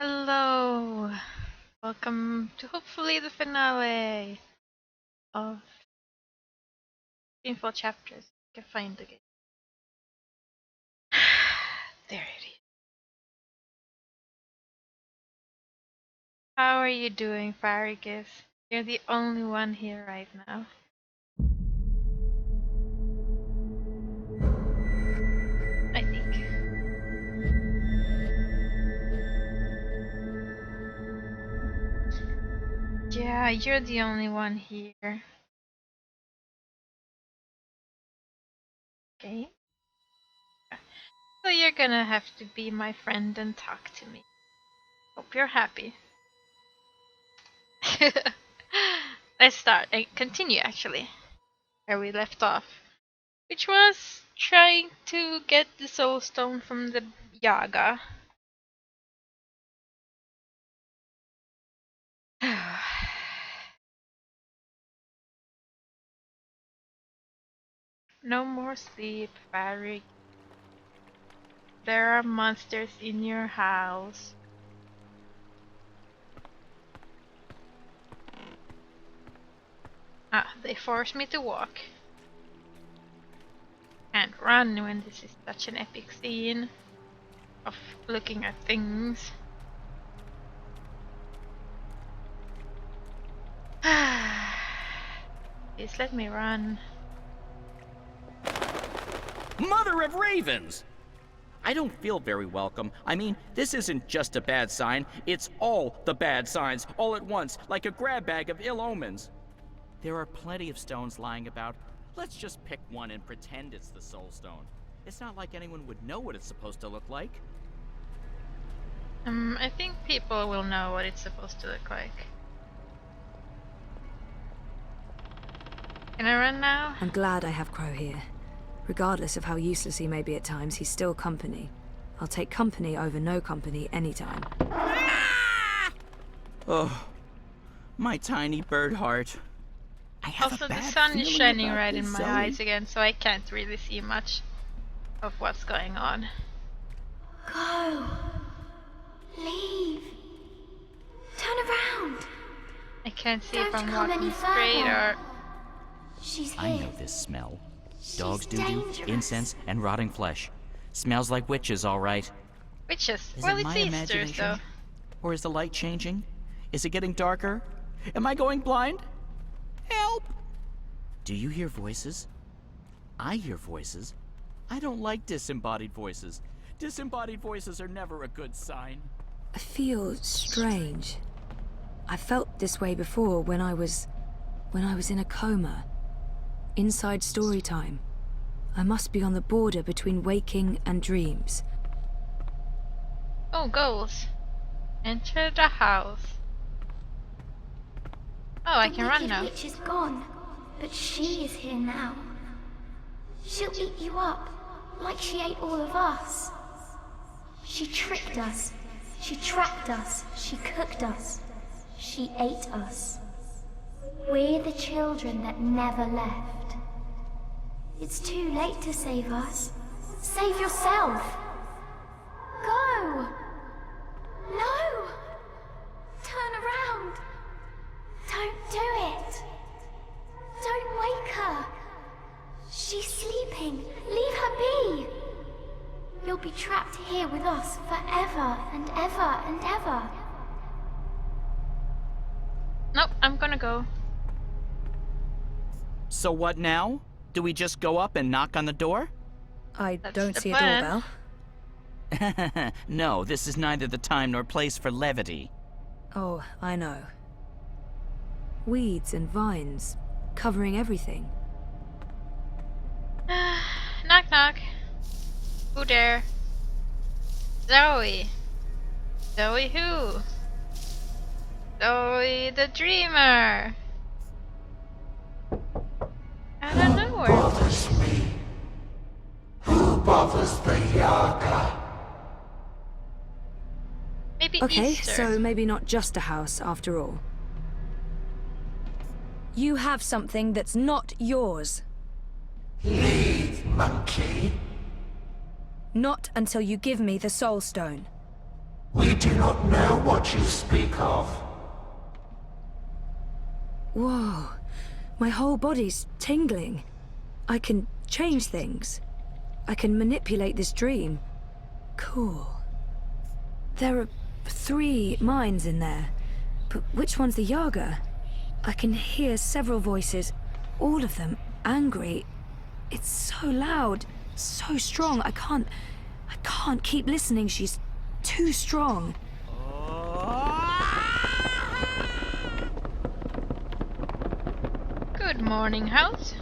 Hello! Welcome to hopefully the finale of Dreamfall Chapters. I can find the game. There it is. How are you doing, Farigis? You're the only one here right now. I think. Yeah, you're the only one here. Okay. So you're gonna have to be my friend and talk to me. Hope you're happy. Let's start and continue actually, where we left off. Which was trying to get the soul stone from the Yaga. No more sleep, Varric. There are monsters in your house. Ah, they force me to walk. Can't run when this is such an epic scene of looking at things. Please let me run. Mother of Ravens! I don't feel very welcome. I mean, this isn't just a bad sign, it's all the bad signs, all at once, like a grab bag of ill omens. There are plenty of stones lying about. Let's just pick one and pretend it's the Soul Stone. It's not like anyone would know what it's supposed to look like. I think people will know what it's supposed to look like. Can I run now? I'm glad I have Crow here. Regardless of how useless he may be at times, he's still company. I'll take company over no company anytime. Ah! Oh, my tiny bird heart. I have Also, a the bad sun is feeling shining about right this, in my Zoe. eyes again, so I can't really see much of what's going on. Go. Leave. Turn around. I can't see if Don't I'm come walking any straight further. or... She's I here. know this smell. She's Dog's doo-doo, dangerous. incense, and rotting flesh. Smells like witches, all right. Witches. Is Well, it it's my Easter, imagination? so... Or is the light changing? Is it getting darker? Am I going blind? Help! Do you hear voices? I hear voices. I don't like disembodied voices. Disembodied voices are never a good sign. I feel strange. I felt this way before when I was in a coma. Inside story time. I must be on the border between waking and dreams. Oh, goals. Enter the house. Oh, I can run The now. wicked witch is gone, but she is here now. She'll eat you up, like she ate all of us. She tricked us. She trapped us. She cooked us. She ate us. We're the children that never left. It's too late to save us. Save yourself. Go. No. Turn around. Don't do it. Don't wake her. She's sleeping. Leave her be. You'll be trapped here with us forever and ever and ever. Nope, I'm gonna go. So what now? Do we just go up and knock on the door? I That's don't the see plan. a doorbell. No, this is neither the time nor place for levity. Oh, I know. Weeds and vines, covering everything. Knock knock. Who there? Zoe. Zoe who? Zoe the dreamer. I don't know where. Bothers me. Who bothers the Yaga? Maybe Okay, Easter. so maybe not just a house after all. You have something that's not yours. Leave, monkey. Not until you give me the Soul Stone. We do not know what you speak of. Whoa, my whole body's tingling. I can change things. I can manipulate this dream. Cool. There are 3 minds in there, but which one's the Yaga? I can hear several voices, all of them angry. It's so loud, so strong. I can't keep listening. She's too strong. Good morning, house.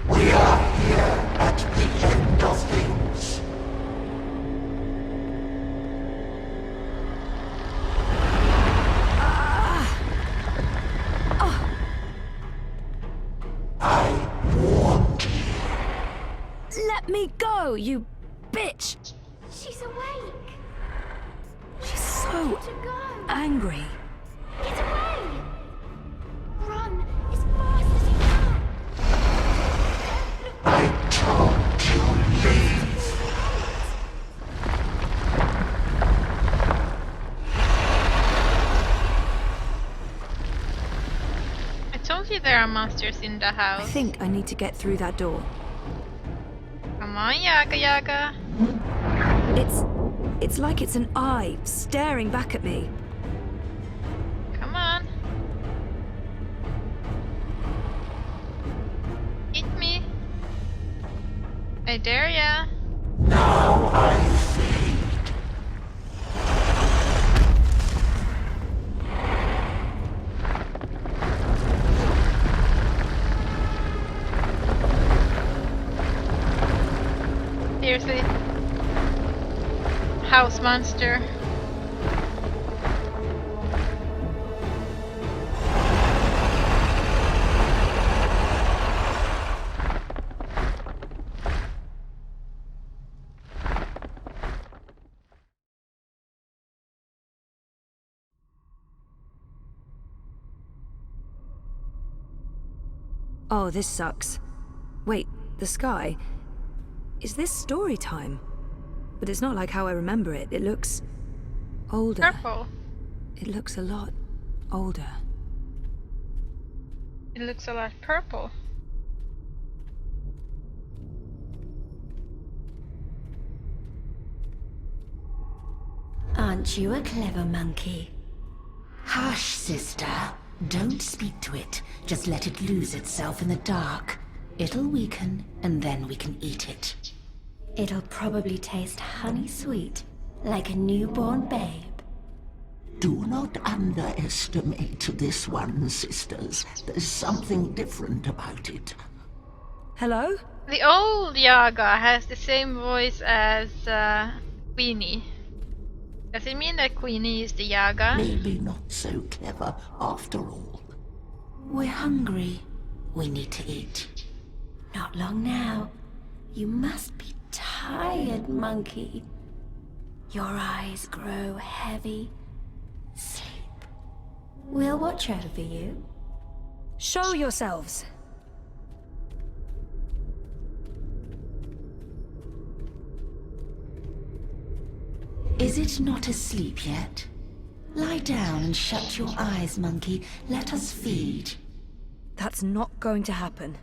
We are here at the end of things. I warned you. Let me go, you bitch! She's awake. She's so To go. angry. Get away. Run as fast as you can. I told you leave. I told you there are monsters in the I house. think I need to get through that door. Come on, Yaga Yaga. It's like it's an eye staring back at me. Come on. Eat me. I dare ya. Now I feed. Seriously. House monster. Oh, this sucks. Wait, the sky? Is this story time? But it's not like how I remember it. It looks... older. Purple. It looks a lot older. It looks a lot purple. Aren't you a clever monkey? Hush, sister. Don't speak to it. Just let it lose itself in the dark. It'll weaken, and then we can eat it. It'll probably taste honey sweet, like a newborn babe. Do not underestimate this one, sisters. There's something different about it. Hello? The old Yaga has the same voice as Queenie. Does it mean that Queenie is the Yaga? Maybe not so clever after all. We're hungry. We need to eat. Not long now. You must be tired, monkey. Your eyes grow heavy. Sleep. We'll watch over you. Show yourselves. Is it not asleep yet? Lie down and shut your eyes, monkey. Let us feed. That's not going to happen.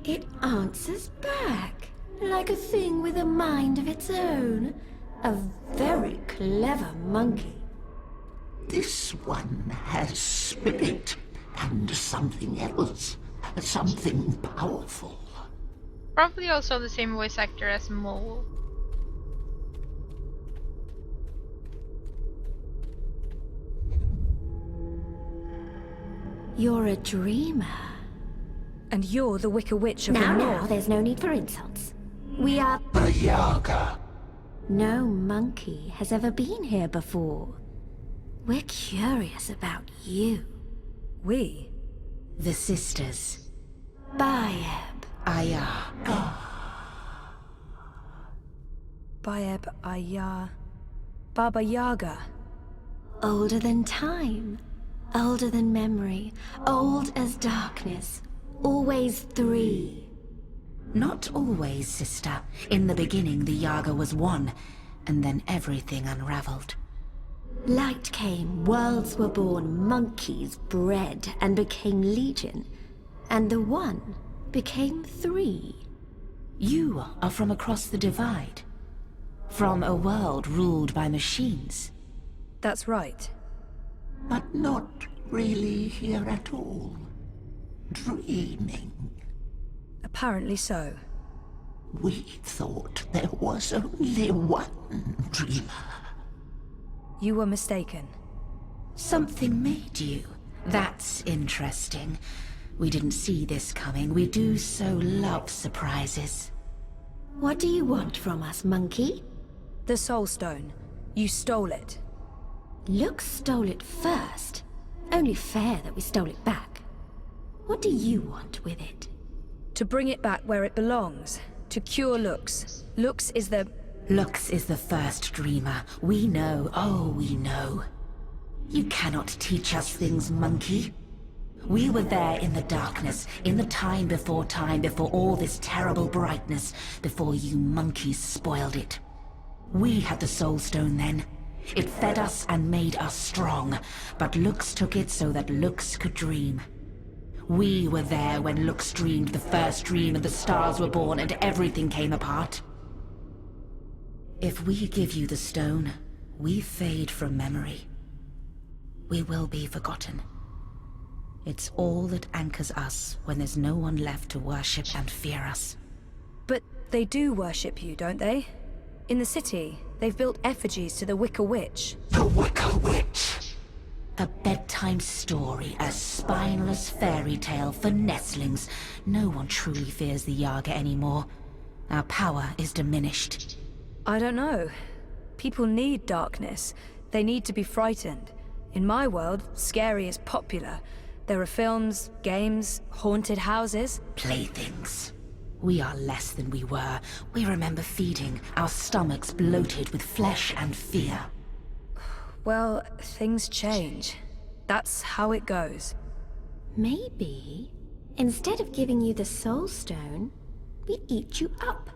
It answers back, like a thing with a mind of its own. A very clever monkey. This one has spirit and something else. Something powerful. Probably also the same voice actor as Mole. You're a dreamer. And you're the Wicker Witch of the Now, North. there's no need for insults. We are... The Yaga. No monkey has ever been here before. We're curious about you. We? The sisters. Bayeb. Aya. Bayeb Ayah... Baba Yaga. Older than time. Older than memory. Old as darkness. Always three. Not always, sister. In the beginning, the Yaga was one, and then everything unraveled. Light came, worlds were born, monkeys bred and became legion. And the one became three. You are from across the divide. From a world ruled by machines. That's right. But not really here at all. Dreaming. Apparently so. We thought there was only one dreamer. You were mistaken. Something made you. That's interesting. We didn't see this coming. We do so love surprises. What do you want from us, monkey? The Soul Stone. You stole it. Lux stole it first. Only fair that we stole it back. What do you want with it? To bring it back where it belongs. To cure Lux. Lux is the... Lux is the first dreamer. We know, oh, we know. You cannot teach us things, monkey. We were there in the darkness, in the time, before all this terrible brightness, before you monkeys spoiled it. We had the Soul Stone then. It fed us and made us strong, but Lux took it so that Lux could dream. We were there when Lux dreamed the first dream and the stars were born and everything came apart. If we give you the stone, we fade from memory. We will be forgotten. It's all that anchors us when there's no one left to worship and fear us. But they do worship you, don't they? In the city, they've built effigies to the Wicker Witch. The Wicker Witch. A bedtime story, a spineless fairy tale for nestlings. No one truly fears the Yaga anymore. Our power is diminished. I don't know. People need darkness. They need to be frightened. In my world, scary is popular. There are films, games, haunted houses. Playthings. We are less than we were. We remember feeding, our stomachs bloated with flesh and fear. Well, things change. That's how it goes. Maybe Instead of giving you the Soul Stone, we eat you up.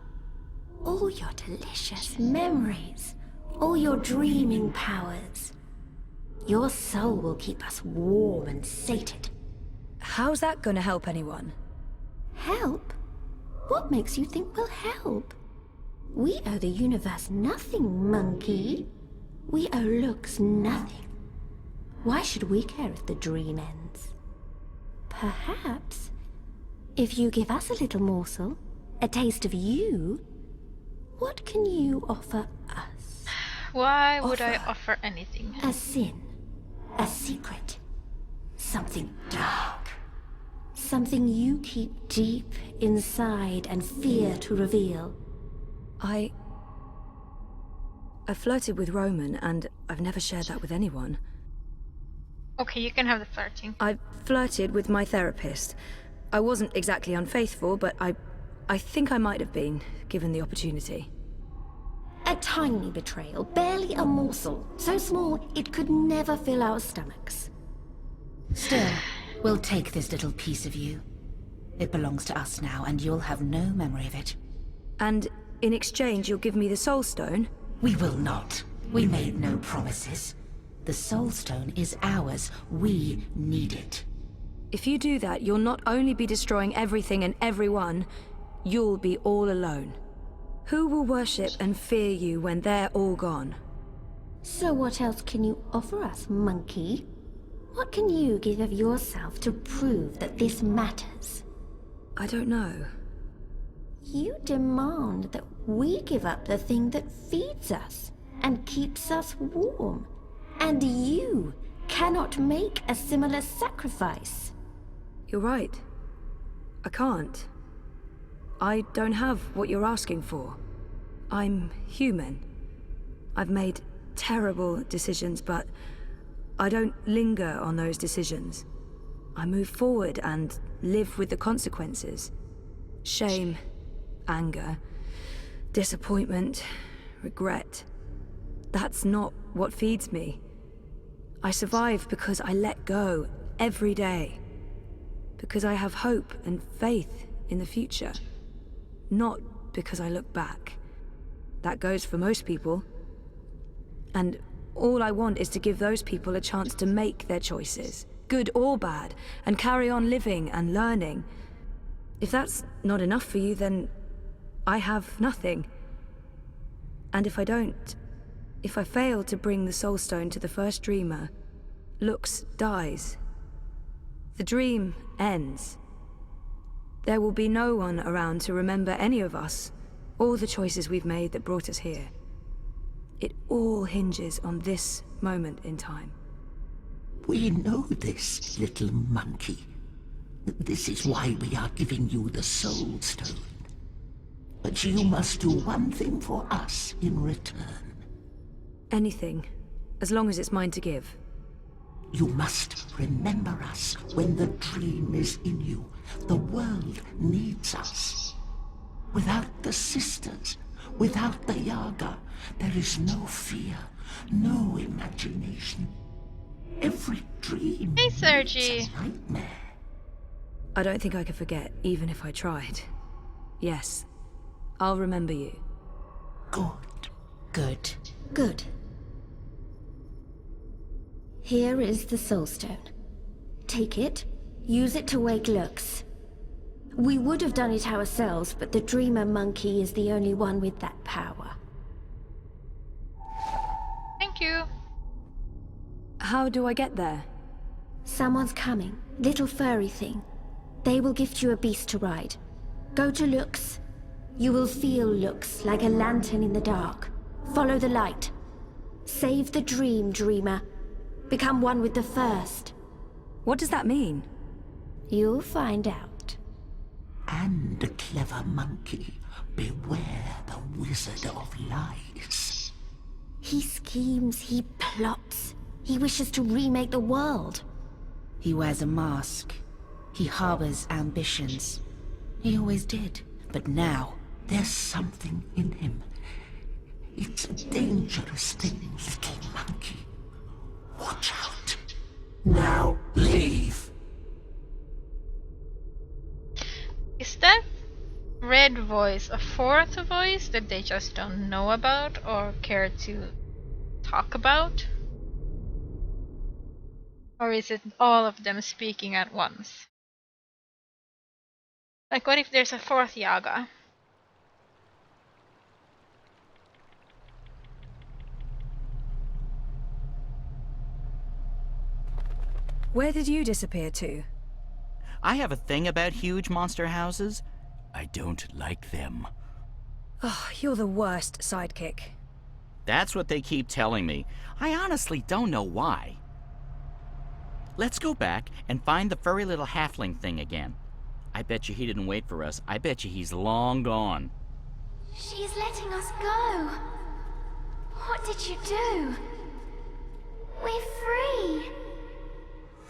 All your delicious memories, all your dreaming powers. Your soul will keep us warm and sated. How's that gonna help anyone? Help? What makes you think we'll help? We owe the universe nothing, monkey. We owe looks nothing. Why should we care if the dream ends? Perhaps, if you give us a little morsel, a taste of you, what can you offer us? Why would I offer anything? A sin, a secret, something dark, something you keep deep inside and fear to reveal. I flirted with Roman, and I've never shared that with anyone. Okay, you can have the flirting. I flirted with my therapist. I wasn't exactly unfaithful, but I think I might have been, given the opportunity. A tiny betrayal, barely a morsel, so small it could never fill our stomachs. Still, we'll take this little piece of you. It belongs to us now, and you'll have no memory of it. And in exchange, you'll give me the Soul Stone? We will not. We made no promises. The Soul Stone is ours. We need it. If you do that, you'll not only be destroying everything and everyone, you'll be all alone. Who will worship and fear you when they're all gone? So what else can you offer us, monkey? What can you give of yourself to prove that this matters? I don't know. You demand that we give up the thing that feeds us and keeps us warm. And you cannot make a similar sacrifice. You're right. I can't. I don't have what you're asking for. I'm human. I've made terrible decisions, but I don't linger on those decisions. I move forward and live with the consequences. Shame, anger, disappointment, regret. That's not what feeds me. I survive because I let go every day. Because I have hope and faith in the future. Not because I look back. That goes for most people. And all I want is to give those people a chance to make their choices, good or bad, and carry on living and learning. If that's not enough for you, then I have nothing. And if I fail to bring the Soul Stone to the first dreamer, Lux dies. The dream ends. There will be no one around to remember any of us, or the choices we've made that brought us here. It all hinges on this moment in time. We know this, little monkey. This is why we are giving you the Soul Stone. But you must do one thing for us in return. Anything, as long as it's mine to give. You must remember us when the dream is in you. The world needs us. Without the sisters, without the Yaga, there is no fear, no imagination. Every dream Hey, is Sergi. a nightmare. I don't think I could forget, even if I tried. Yes, I'll remember you. Good. Good. Good. Here is the Soul Stone. Take it, use it to wake Lux. We would have done it ourselves, but the Dreamer Monkey is the only one with that power. Thank you. How do I get there? Someone's coming. Little furry thing. They will gift you a beast to ride. Go to Lux. You will feel Lux like a lantern in the dark. Follow the light. Save the dream, Dreamer. Become one with the first. What does that mean? You'll find out. And a clever monkey, beware the Wizard of Lies. He schemes, he plots. He wishes to remake the world. He wears a mask. He harbors ambitions. He always did. But now, There's something in him. It's a dangerous thing, little monkey. Watch out. Now leave. red voice a fourth voice that they just don't know about or care to talk about? Or is it all of them speaking at once? Like, what if there's a fourth Yaga? Where did you disappear to? I have a thing about huge monster houses. I don't like them. Oh, you're the worst sidekick. That's what they keep telling me. I honestly don't know why. Let's go back and find the furry little halfling thing again. I bet you he didn't wait for us. I bet you he's long gone. She's letting us go. What did you do? We're free.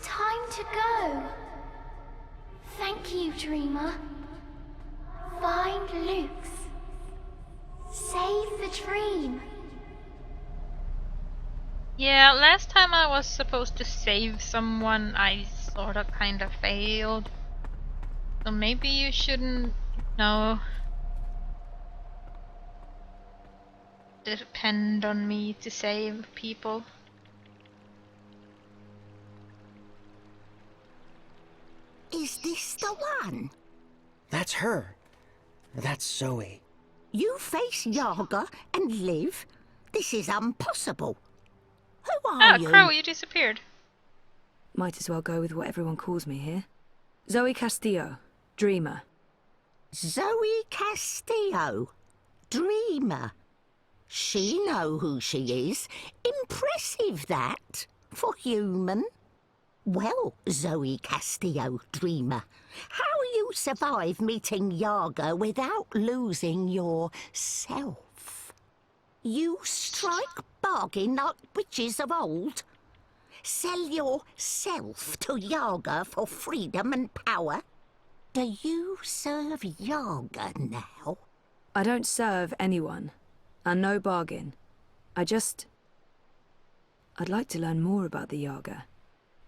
Time to go. Thank you, Dreamer. Find Luke's. Save the dream. Yeah, last time I was supposed to save someone, I sorta kinda failed. So maybe you shouldn't, depend on me to save people. Is this the one? That's her. That's Zoe. You face Yaga and live? This is impossible. Who are you? Crow, you disappeared. Might as well go with what everyone calls me here. Zoe Castillo, Dreamer. Zoe Castillo, Dreamer. She know who she is. Impressive, that, for human. Well, Zoe Castillo, Dreamer, how you survive meeting Yaga without losing yourself? You strike bargain like witches of old? Sell yourself to Yaga for freedom and power? Do you serve Yaga now? I don't serve anyone. And no bargain. I'd like to learn more about the Yaga.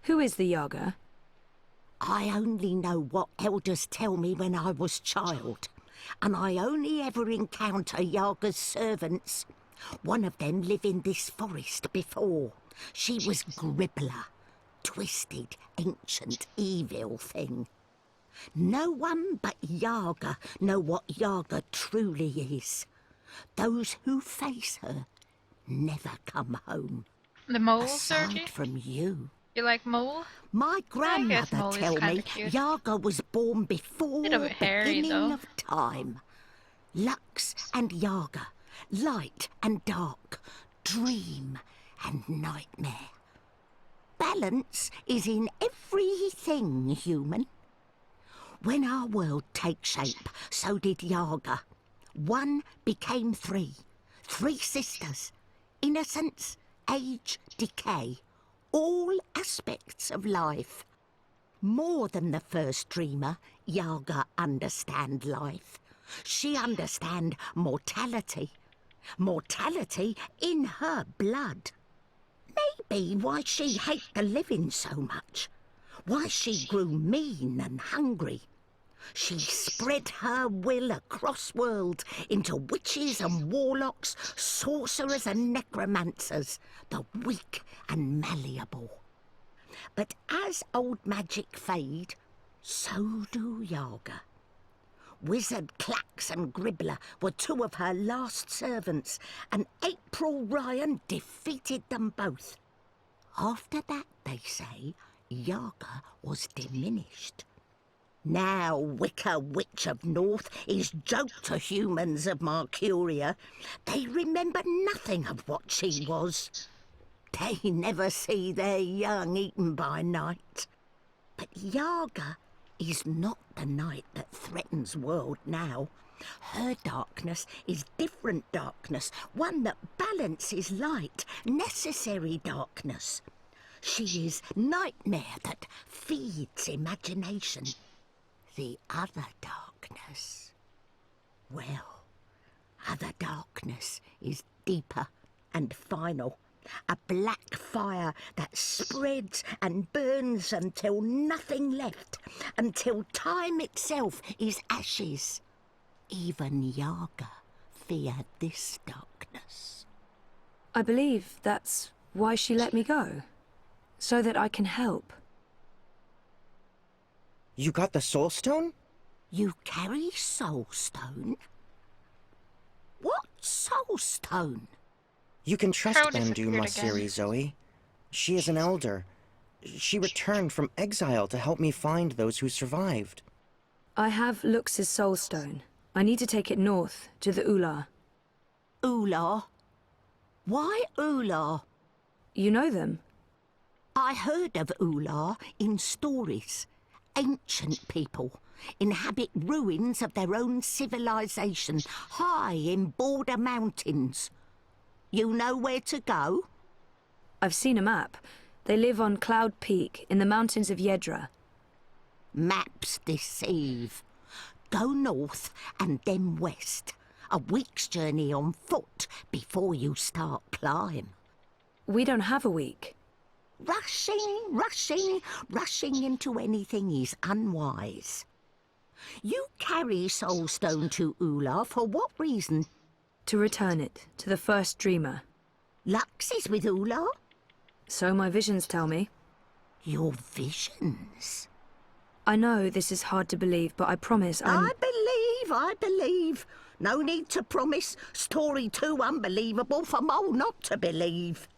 Who is the Yaga? I only know what elders tell me when I was child, and I only ever encounter Yaga's servants. One of them lived in this forest before. She was Gribbler, twisted, ancient, evil thing. No one but Yaga know what Yaga truly is. Those who face her never come home. The mole, Aside Sergi? from you. You like mole? My grandmother Mole is tell kinda me cute. Yaga was born before Bit of a the hairy, beginning though. of time. Lux and Yaga, light and dark, dream and nightmare. Balance is in everything human. When our world takes shape, so did Yaga. One became three. Three sisters. Innocence, age, decay. All aspects of life. More than the first dreamer, Yaga understand life. She understand mortality. Mortality in her blood. Maybe why she hate the living so much. Why she grew mean and hungry. She spread her will across world into witches and warlocks, sorcerers and necromancers, the weak and malleable. But as old magic fade, so do Yaga. Wizard Clax and Gribbler were two of her last servants, and April Ryan defeated them both. After that, they say, Yaga was diminished. Now Wicca Witch of North is joke to humans of Mercuria. They remember nothing of what she was. They never see their young eaten by night. But Yaga is not the night that threatens world now. Her darkness is different darkness, one that balances light, necessary darkness. She is nightmare that feeds imagination. The other darkness, well, other darkness is deeper and final. A black fire that spreads and burns until nothing left, until time itself is ashes. Even Yaga fear this darkness. I believe that's why she let me go. So that I can help. You got the Soul Stone? You carry Soul Stone? What Soul Stone? You can trust Crow Bendu disappeared Masiri, again. Zoe. She is an elder. She returned from exile to help me find those who survived. I have Lux's soul stone. I need to take it north, to the Ular. Ular? Why Ular? You know them? I heard of Ular in stories. Ancient people inhabit ruins of their own civilization, high in border mountains. You know where to go? I've seen a map. They live on Cloud Peak, in the mountains of Yedra. Maps deceive. Go north and then west. A week's journey on foot before you start climb. We don't have a week. Rushing into anything is unwise. You carry Soulstone to Ular for what reason? To return it, to the first dreamer. Lux is with Ular? So my visions tell me. Your visions? I know this is hard to believe, but I promise I'm... I believe. No need to promise. Story too unbelievable for Mole not to believe.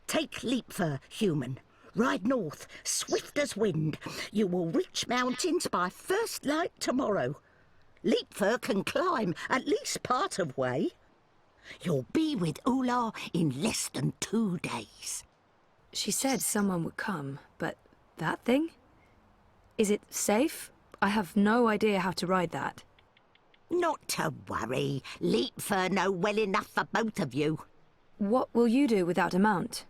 Take Leapfur, human. Ride north, swift as wind. You will reach mountains by first light tomorrow. Leapfur can climb at least part of way. You'll be with Ular in less than 2 days. She said someone would come, but that thing? Is it safe? I have no idea how to ride that. Not to worry. Leapfur know well enough for both of you. What will you do without a mount?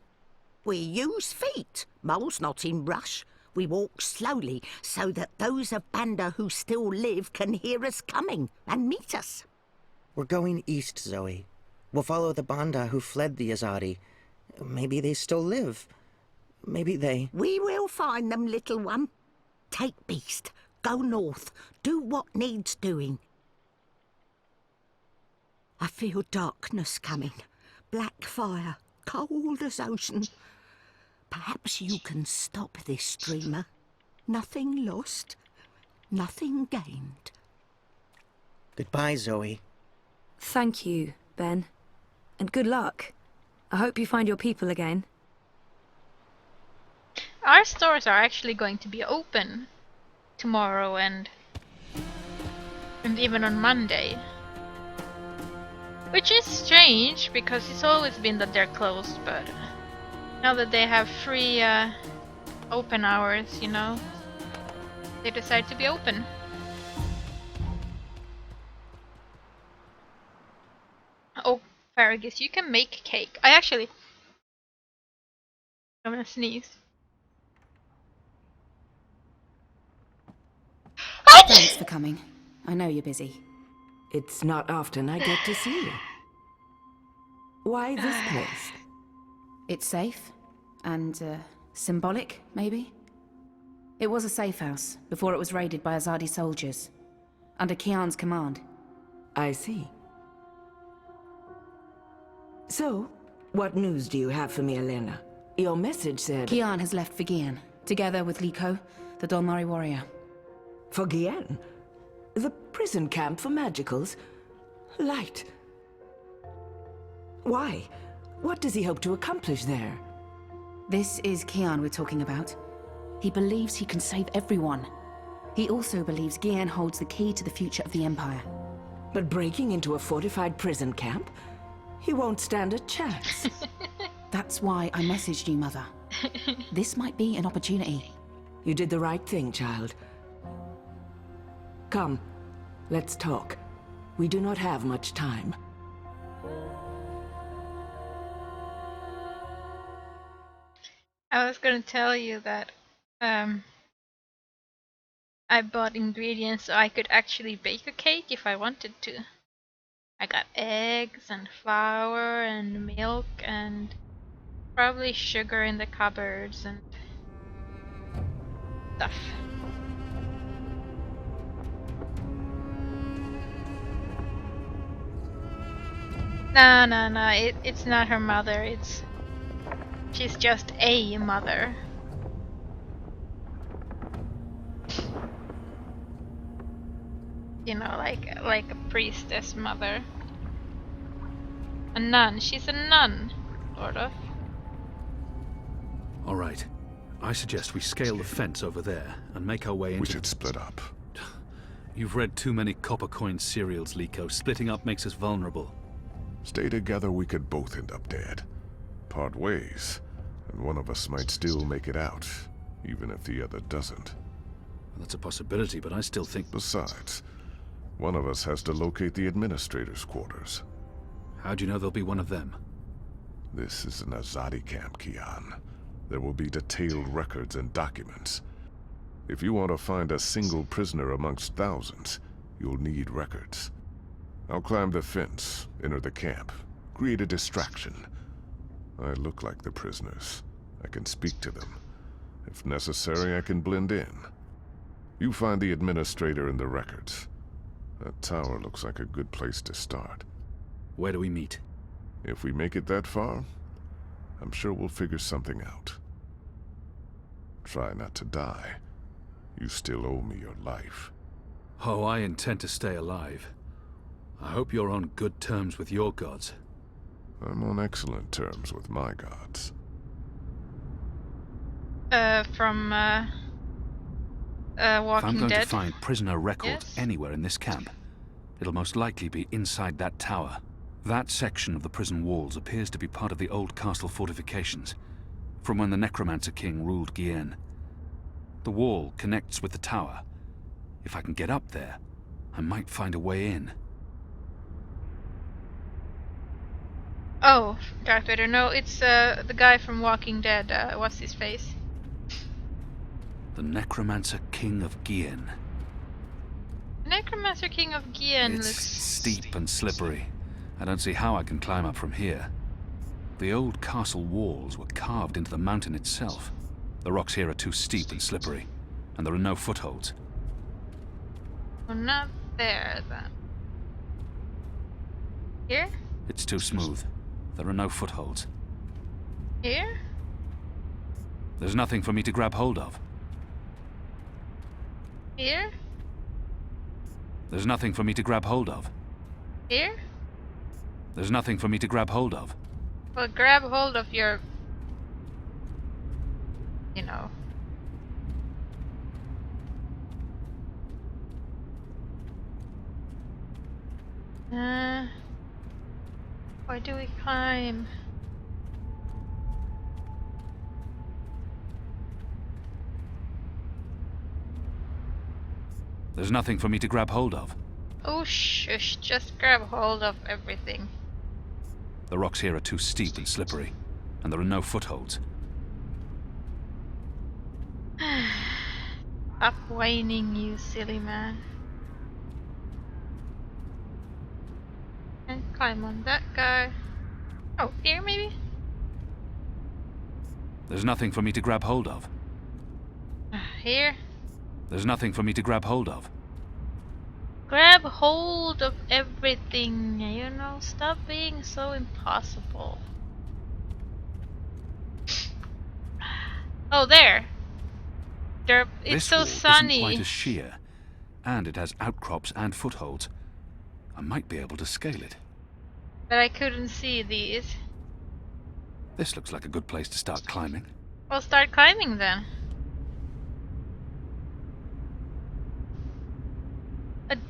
We use feet. Mole's not in rush. We walk slowly so that those of Banda who still live can hear us coming and meet us. We're going east, Zoe. We'll follow the Banda who fled the Azadi. Maybe they still live. Maybe they... We will find them, little one. Take Beast. Go north. Do what needs doing. I feel darkness coming. Black fire. Cold as ocean. Perhaps you can stop this, dreamer. Nothing lost. Nothing gained. Goodbye, Zoe. Thank you, Ben. And good luck. I hope you find your people again. Our stores are actually going to be open tomorrow and even on Monday. Which is strange, because it's always been that they're closed, but now that they have free open hours, you know, they decide to be open. Oh, Farragus, you can make cake. I'm gonna sneeze. Thanks for coming. I know you're busy. It's not often I get to see you. Why this place? It's safe. And, symbolic, maybe? It was a safe house, before it was raided by Azadi soldiers. Under Kian's command. I see. So, what news do you have for me, Elena? Your message said... Kian has left for Gian, together with Liko, the Dolmari warrior. For Gien? The prison camp for magicals? Light. Why? What does he hope to accomplish there? This is Kian we're talking about. He believes he can save everyone. He also believes Gian holds the key to the future of the Empire. But breaking into a fortified prison camp? He won't stand a chance. That's why I messaged you, Mother. This might be an opportunity. You did the right thing, child. Come, let's talk. We do not have much time. I was gonna tell you that I bought ingredients so I could actually bake a cake if I wanted to. I got eggs and flour and milk and probably sugar in the cupboards and stuff. No, no, no. It's not her mother. She's just a mother. You know, like a priestess mother. A nun. She's a nun, sort of. All right. I suggest we scale the fence over there and make our way into... We should split up. You've read too many copper coin serials, Liko. Splitting up makes us vulnerable. Stay together, we could both end up dead. Part ways, and one of us might still make it out, even if the other doesn't. That's a possibility, but I still think... Besides, one of us has to locate the administrator's quarters. How do you know there'll be one of them? This is an Azadi camp, Kian. There will be detailed records and documents. If you want to find a single prisoner amongst thousands, you'll need records. I'll climb the fence, enter the camp, create a distraction. I look like the prisoners. I can speak to them. If necessary, I can blend in. You find the administrator and the records. That tower looks like a good place to start. Where do we meet? If we make it that far, I'm sure we'll figure something out. Try not to die. You still owe me your life. Oh, I intend to stay alive. I hope you're on good terms with your gods. I'm on excellent terms with my gods. From If I'm Walking going Dead. to find prisoner records Yes? anywhere in this camp, it'll most likely be inside that tower. That section of the prison walls appears to be part of the old castle fortifications, from when the Necromancer King ruled Gien. The wall connects with the tower. If I can get up there, I might find a way in. Oh, Darth Vader. No, it's the guy from Walking Dead. What's his face? The Necromancer King of Gien. Necromancer King of Gien It's looks steep and slippery. I don't see how I can climb up from here. The old castle walls were carved into the mountain itself. The rocks here are too steep and slippery, and there are no footholds. well, not there then. Here? It's too smooth. There are no footholds. Here? There's nothing for me to grab hold of. Here? There's nothing for me to grab hold of. Here? There's nothing for me to grab hold of. Well, grab hold of your... You know. Why do we climb? There's nothing for me to grab hold of. Oh shush, just grab hold of everything. The rocks here are too steep and slippery, and there are no footholds. Stop whining, you silly man. And climb on that guy. Oh, here maybe? There's nothing for me to grab hold of. Here? There's nothing for me to grab hold of. Grab hold of everything, you know? Stop being so impossible. Oh, there! It's This so wall sunny. isn't quite as sheer, and it has outcrops and footholds. I might be able to scale it. But I couldn't see these. This looks like a good place to start climbing. Well, start climbing then.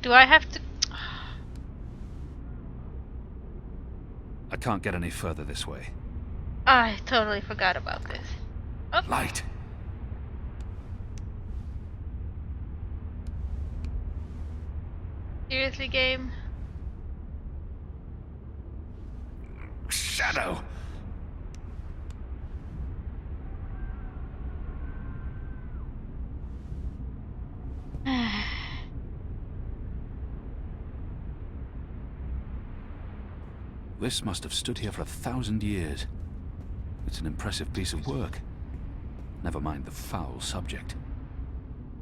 Do I have to... I can't get any further this way. I totally forgot about this. Oh. Light! Seriously, game? Shadow! This must have stood here for 1,000 years. It's an impressive piece of work. Never mind the foul subject.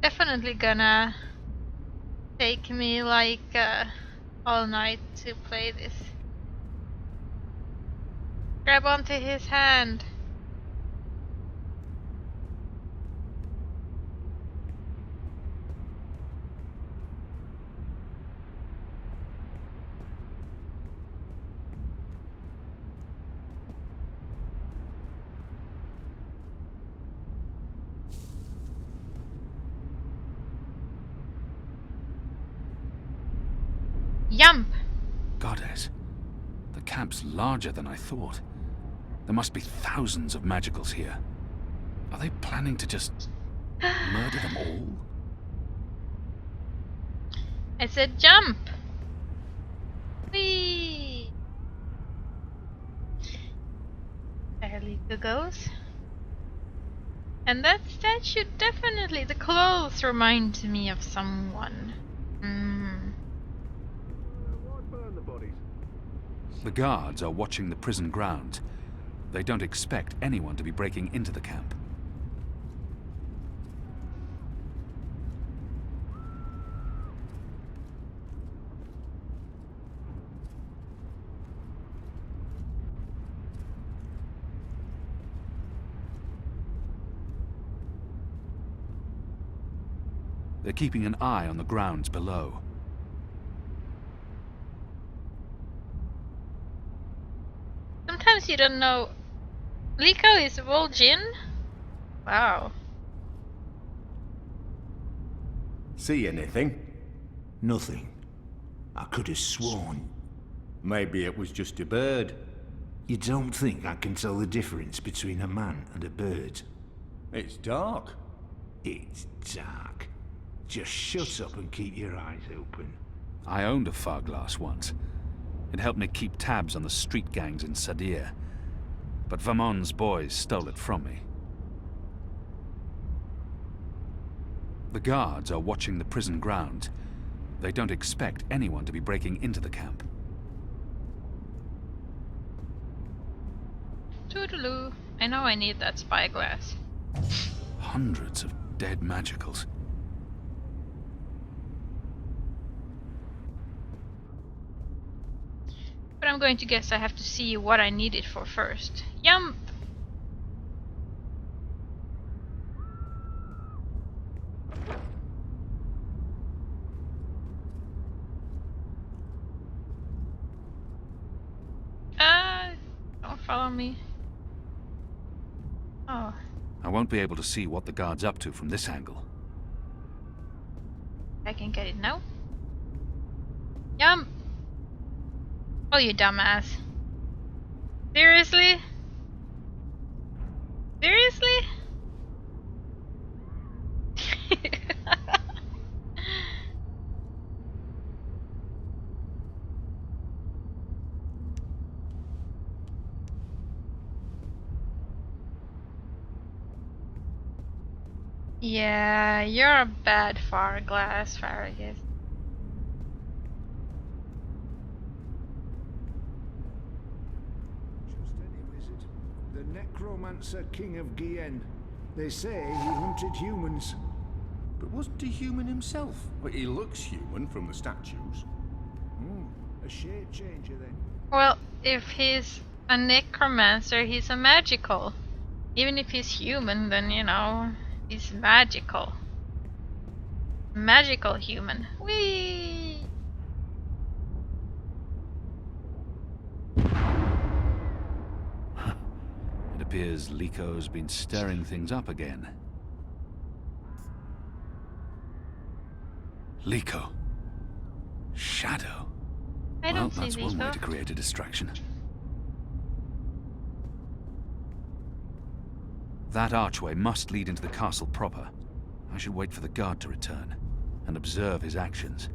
Definitely gonna take me like all night to play this. Grab onto his hand. Yump! Goddess, the camp's larger than I thought. There must be thousands of magicals here. Are they planning to just murder them all? I said jump! Whee! There Liko goes. And that statue definitely, the clothes remind me of someone. The guards are watching the prison ground. They don't expect anyone to be breaking into the camp. They're keeping an eye on the grounds below. Sometimes you don't know. Liko is Vol'jin? Wow. See anything? Nothing. I could have sworn. Maybe it was just a bird. You don't think I can tell the difference between a man and a bird? It's dark. It's dark. Just shut up and keep your eyes open. I owned a far glass once. It helped me keep tabs on the street gangs in Sadir. But Vamon's boys stole it from me. The guards are watching the prison ground. They don't expect anyone to be breaking into the camp. Toodaloo. I know I need that spyglass. Hundreds of dead magicals. But I'm going to guess I have to see what I need it for first. Yump! Don't follow me. Oh. I won't be able to see what the guard's up to from this angle. I can get it now. Yum! Oh, you dumbass. Seriously? Seriously? Yeah, you're a bad Farglass, Farragus. The Necromancer King of Gien. They say he hunted humans. But wasn't he human himself? Well, he looks human from the statues. A shape changer then. Well, if he's a necromancer, he's a magical. Even if he's human, then you know, he's magical. Magical human. Whee! It appears Liko's been stirring things up again. Liko. Shadow. I don't see that's one way Liko. to create a distraction. That archway must lead into the castle proper. I should wait for the guard to return and observe his actions.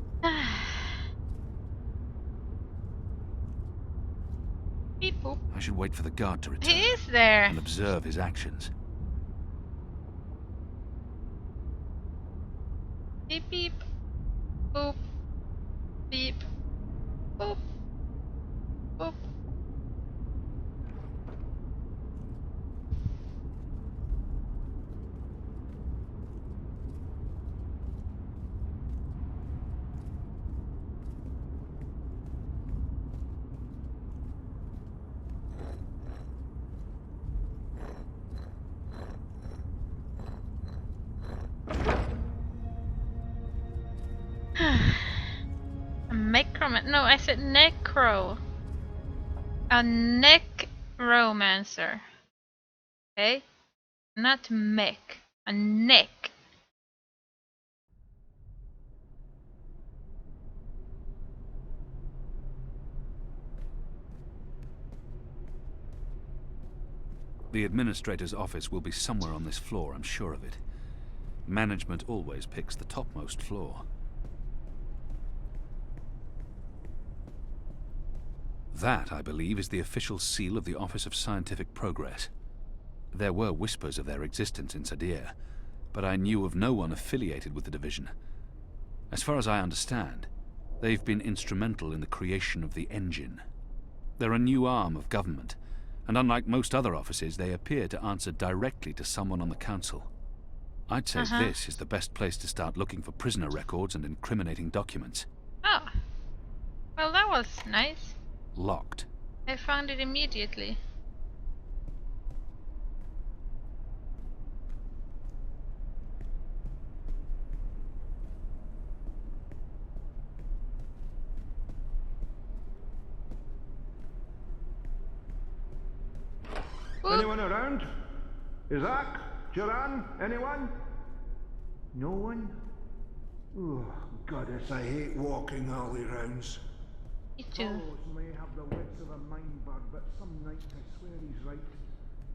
Beep boop. I should wait for the guard to return He is there. and observe his actions. Beep beep. Boop. Beep. Boop. Boop. necromancer. No, I said necro. A necromancer. Okay? Not mech. A neck. The administrator's office will be somewhere on this floor, I'm sure of it. Management always picks the topmost floor. That, I believe, is the official seal of the Office of Scientific Progress. There were whispers of their existence in Sadir, but I knew of no one affiliated with the division. As far as I understand, they've been instrumental in the creation of the engine. They're a new arm of government, and unlike most other offices, they appear to answer directly to someone on the council. I'd say this is the best place to start looking for prisoner records and incriminating documents. Oh. Well, that was nice. Locked. I found it immediately. Anyone around? Isaac? Joran? Anyone? No one? Oh, goddess, I hate walking alley rounds. Me too. Fellows may have the wits of a mind bird, but some nights I swear he's right.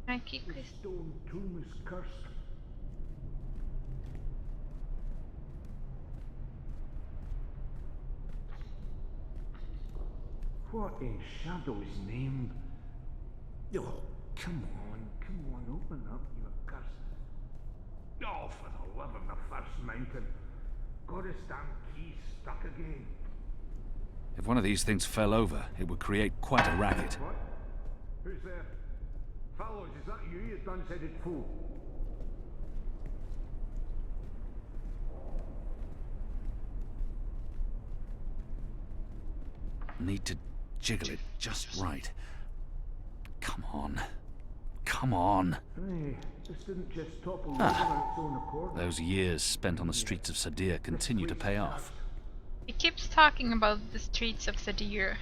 I keep The this. stone tomb is cursed. What in Shadow's name? Oh, come on, open up, you accursed. Oh, for the love of the first mountain. Got his damn key stuck again. If one of these things fell over, it would create quite a racket. What? Who's there? Fellows, is that you, you done-headed fool? Need to jiggle it just right. Come on. Come on. Hey, this didn't just topple over on its own accord. Those years spent on the streets of Sadir continue to pay off. He keeps talking about the streets of Sadir.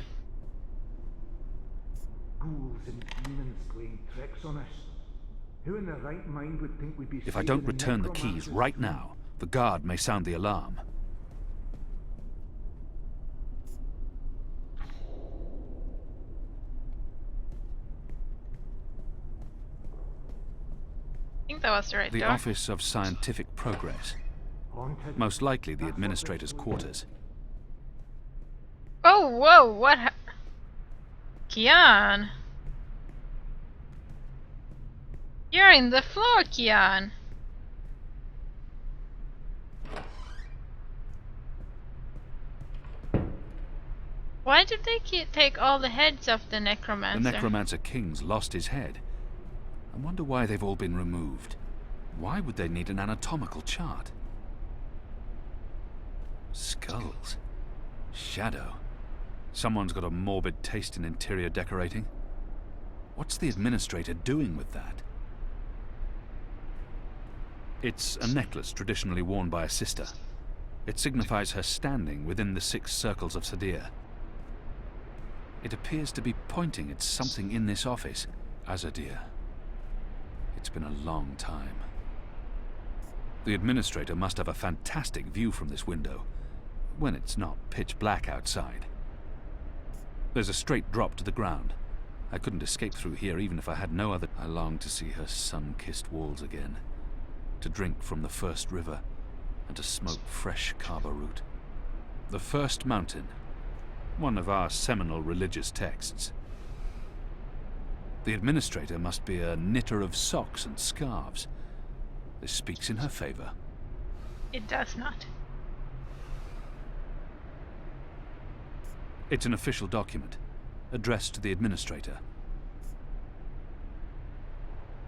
Ghouls and demons playing tricks on us. Who in their right mind would think we'd be If I don't return the keys right now, the guard may sound the alarm. I think that was the right The door. Office of Scientific Progress. Most likely the administrator's quarters. Oh, whoa, what Kian! You're in the floor, Kian! Why did they take all the heads off the necromancer? The necromancer king's lost his head. I wonder why they've all been removed. Why would they need an anatomical chart? Skulls. Shadow. Someone's got a morbid taste in interior decorating. What's the administrator doing with that? It's a necklace traditionally worn by a sister. It signifies her standing within the 6 circles of Sadir. It appears to be pointing at something in this office. Azadir. It's been a long time. The administrator must have a fantastic view from this window, when it's not pitch black outside. There's a straight drop to the ground. I couldn't escape through here even if I had no other. I longed to see her sun-kissed walls again, to drink from the first river, and to smoke fresh kaba root. The first mountain, one of our seminal religious texts. The administrator must be a knitter of socks and scarves. This speaks in her favor. It does not. It's an official document, addressed to the administrator.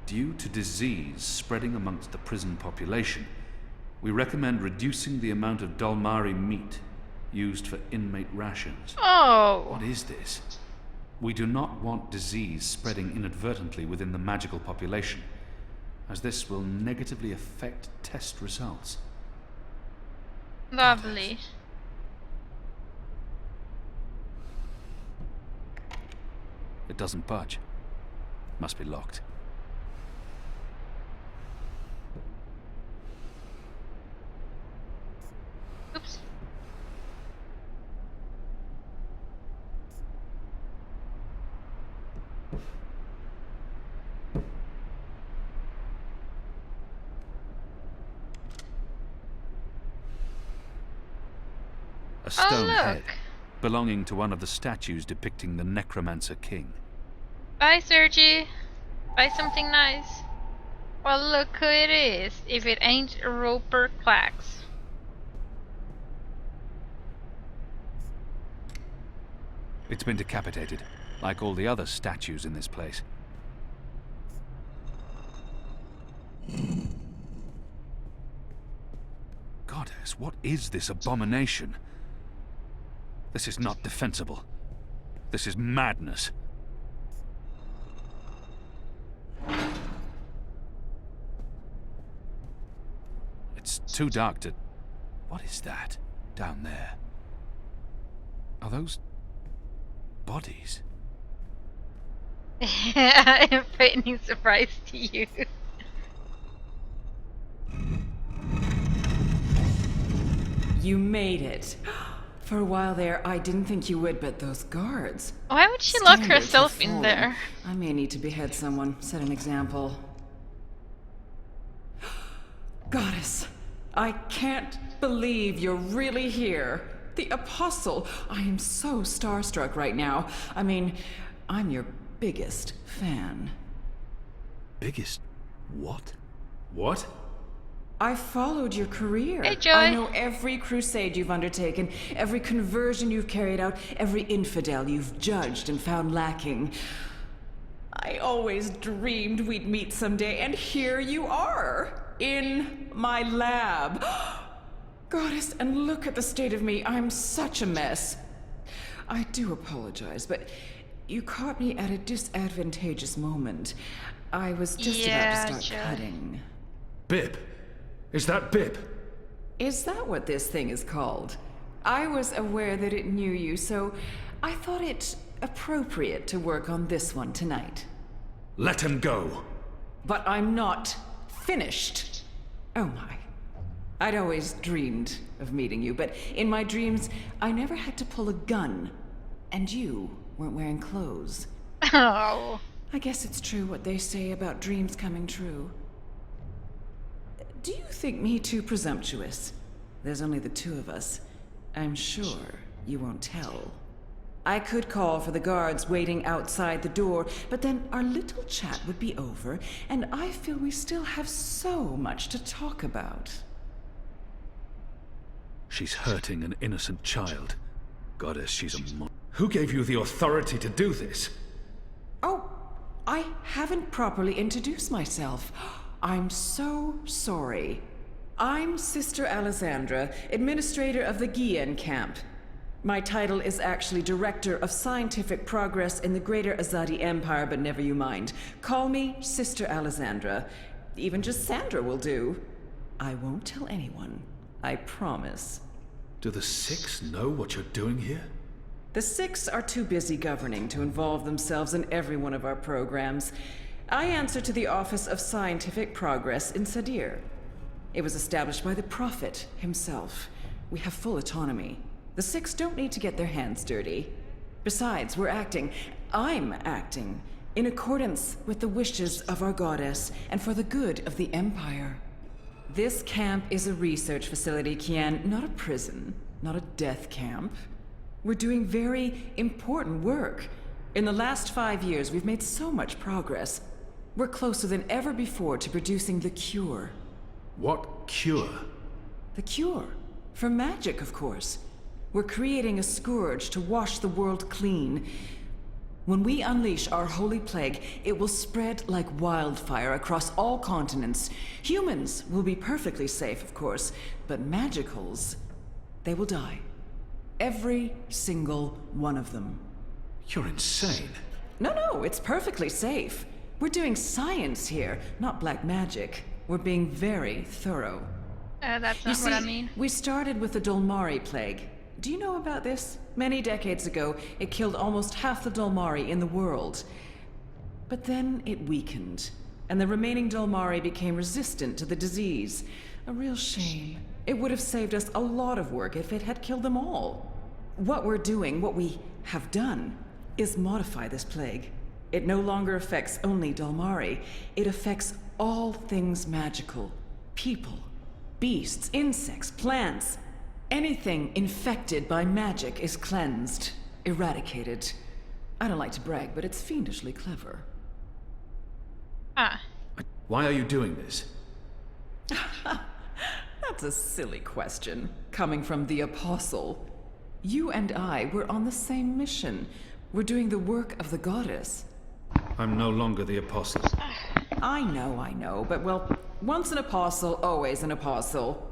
Due to disease spreading amongst the prison population, we recommend reducing the amount of Dalmari meat used for inmate rations. Oh! What is this? We do not want disease spreading inadvertently within the magical population, as this will negatively affect test results. Lovely. It doesn't budge. Must be locked. Oops. A stone look. head, belonging to one of the statues depicting the Necromancer King. Bye, Sergi. Buy something nice. Well, look who it is, if it ain't Roper Clax. It's been decapitated, like all the other statues in this place. Goddess, what is this abomination? This is not defensible. This is madness. It's too dark to... What is that down there? Are those bodies? I'm feigning surprise to you. You made it. For a while there, I didn't think you would, but those guards. Why would she lock Standards herself have in fallen. there? I may need to behead someone, set an example. Goddess, I can't believe you're really here. The Apostle. I am so starstruck right now. I mean, I'm your biggest fan. Biggest what? What? I followed your career. Hey, Joy. I know every crusade you've undertaken, every conversion you've carried out, every infidel you've judged and found lacking. I always dreamed we'd meet someday, and here you are, in my lab. Goddess, and look at the state of me. I'm such a mess. I do apologize, but you caught me at a disadvantageous moment. I was just about to start Joy. cutting. Bib. Is that Bib? Is that what this thing is called? I was aware that it knew you, so I thought it appropriate to work on this one tonight. Let him go. But I'm not finished. Oh my. I'd always dreamed of meeting you, but in my dreams, I never had to pull a gun. And you weren't wearing clothes. Oh. I guess it's true what they say about dreams coming true. Do you think me too presumptuous? There's only the two of us. I'm sure you won't tell. I could call for the guards waiting outside the door, but then our little chat would be over, and I feel we still have so much to talk about. She's hurting an innocent child. Goddess, she's a Who gave you the authority to do this? Oh, I haven't properly introduced myself. I'm so sorry. I'm Sister Alessandra, administrator of the Guillen camp. My title is actually Director of Scientific Progress in the Greater Azadi Empire, but never you mind. Call me Sister Alessandra. Even just Sandra will do. I won't tell anyone. I promise. Do the Six know what you're doing here? The Six are too busy governing to involve themselves in every one of our programs. I answer to the Office of Scientific Progress in Sadir. It was established by the Prophet himself. We have full autonomy. The Six don't need to get their hands dirty. Besides, I'm acting, in accordance with the wishes of our goddess and for the good of the Empire. This camp is a research facility, Kian, not a prison, not a death camp. We're doing very important work. In the last 5 years, we've made so much progress. We're closer than ever before to producing the cure. What cure? The cure? For magic, of course. We're creating a scourge to wash the world clean. When we unleash our holy plague, it will spread like wildfire across all continents. Humans will be perfectly safe, of course, but magicals, they will die. Every single one of them. You're insane. No, it's perfectly safe. We're doing science here, not black magic. We're being very thorough. That's You not what I see, mean. we started with the Dolmari plague. Do you know about this? Many decades ago, it killed almost half the Dolmari in the world. But then it weakened, and the remaining Dolmari became resistant to the disease. A real shame. It would have saved us a lot of work if it had killed them all. What we're doing, what we have done, is modify this plague. It no longer affects only Dolmari. It affects all things magical. People, beasts, insects, plants. Anything infected by magic is cleansed, eradicated. I don't like to brag, but it's fiendishly clever. Ah. Why are you doing this? That's a silly question, coming from the Apostle. You and I were on the same mission. We're doing the work of the goddess. I'm no longer the Apostle. I know, but well, once an apostle, always an apostle.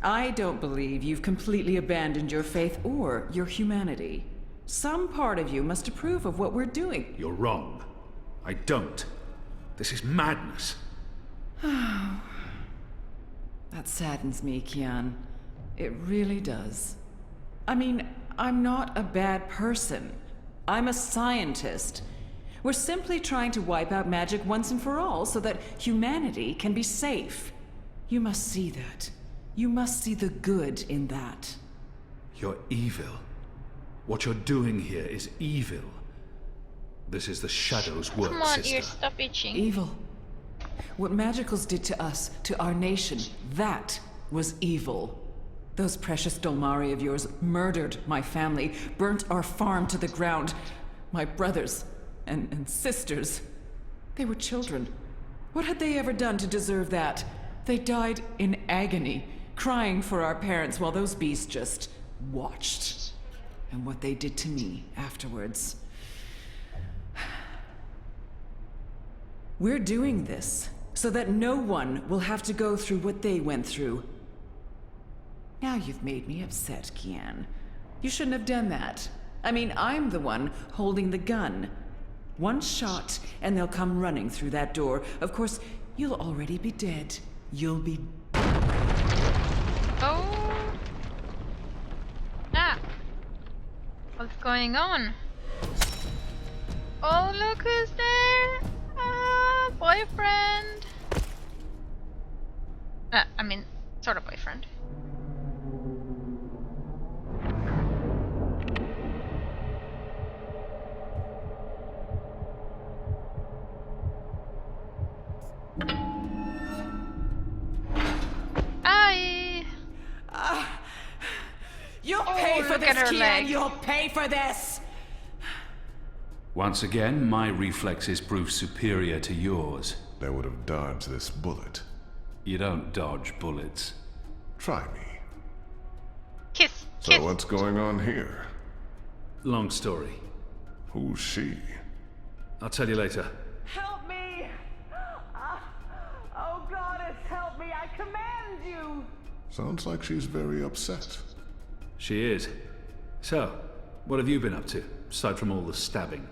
I don't believe you've completely abandoned your faith or your humanity. Some part of you must approve of what we're doing. You're wrong. I don't. This is madness. That saddens me, Kian. It really does. I mean, I'm not a bad person. I'm a scientist. We're simply trying to wipe out magic once and for all so that humanity can be safe. You must see that. You must see the good in that. You're evil. What you're doing here is evil. This is the Shadow's work, Come on, sister. ears, stop itching. Evil. What Magicals did to us, to our nation, that was evil. Those precious Dolmari of yours murdered my family, burnt our farm to the ground. My brothers and sisters. They were children. What had they ever done to deserve that? They died in agony, crying for our parents while those beasts just watched. And what they did to me afterwards. We're doing this so that no one will have to go through what they went through. Now you've made me upset, Kian. You shouldn't have done that. I mean, I'm the one holding the gun. One shot, and they'll come running through that door. Of course, you'll already be dead. You'll be... Oh. Ah. What's going on? Oh, look who's there! Ah, boyfriend. I mean, sort of boyfriend. You'll pay for look this, at her Kian! leg. You'll pay for this! Once again, my reflexes prove superior to yours. They would have dodged this bullet. You don't dodge bullets. Try me. Kiss. So what's going on here? Long story. Who's she? I'll tell you later. Help me! Oh, goddess, help me! I command you! Sounds like she's very upset. She is. So, what have you been up to, aside from all the stabbing?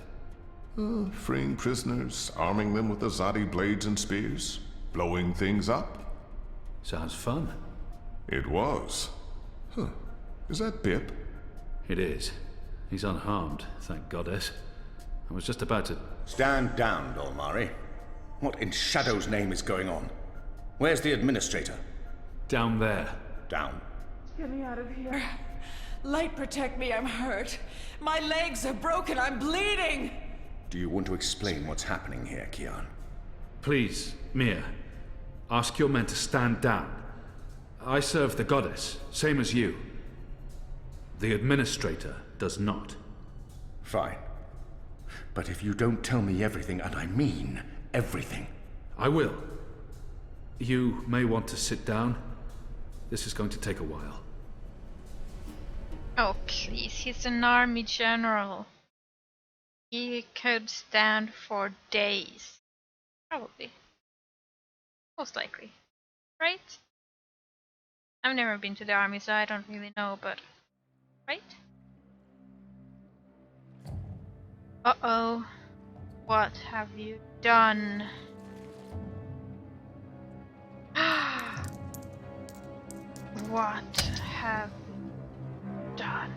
Freeing prisoners, arming them with Azadi blades and spears, blowing things up. Sounds fun. It was. Huh. Is that Bip? It is. He's unharmed, thank goddess. I was just about to... Stand down, Dolmari. What in Shadow's name is going on? Where's the administrator? Down there. Down. Get me out of here. Light, protect me, I'm hurt. My legs are broken, I'm bleeding! Do you want to explain what's happening here, Kian? Please, Mia. Ask your men to stand down. I serve the goddess, same as you. The administrator does not. Fine. But if you don't tell me everything, and I mean everything... I will. You may want to sit down. This is going to take a while. Oh, please. He's an army general. He could stand for days. Probably. Most likely. Right? I've never been to the army, so I don't really know, but... Right? Uh-oh. What have you done? What have you done? God.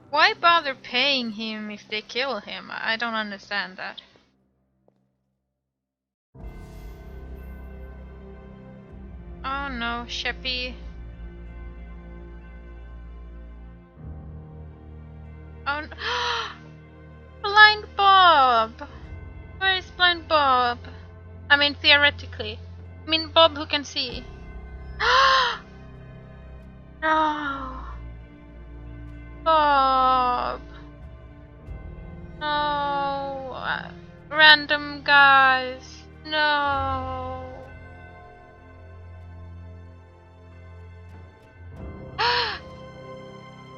Why bother paying him if they kill him? I don't understand that. Oh no, Sheppy. Oh no. Blind Bob! Where is Blind Bob? I mean, theoretically. I mean, Bob who can see. No! Bob! No! Random guys! No!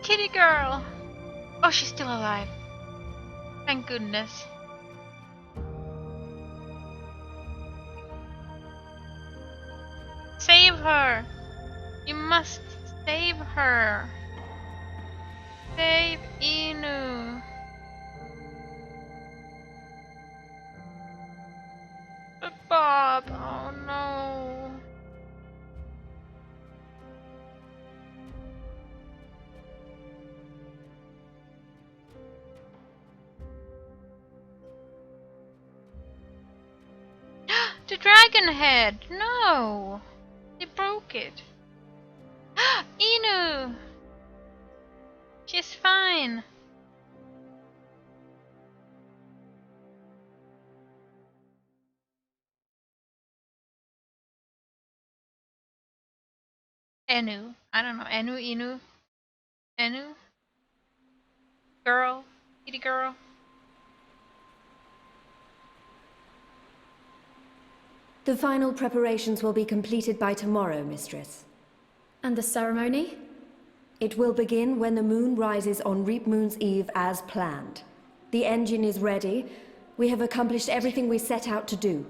Kitty girl! Oh, she's still alive. Thank goodness. Save her! You must save her! Save Inu! But Bob, oh no! The dragon head! No! They broke it. Inu! She's fine. Enu. I don't know. Enu, Inu. Enu? Girl. Kitty girl. The final preparations will be completed by tomorrow, Mistress. And the ceremony? It will begin when the moon rises on Reap Moon's Eve as planned. The engine is ready. We have accomplished everything we set out to do.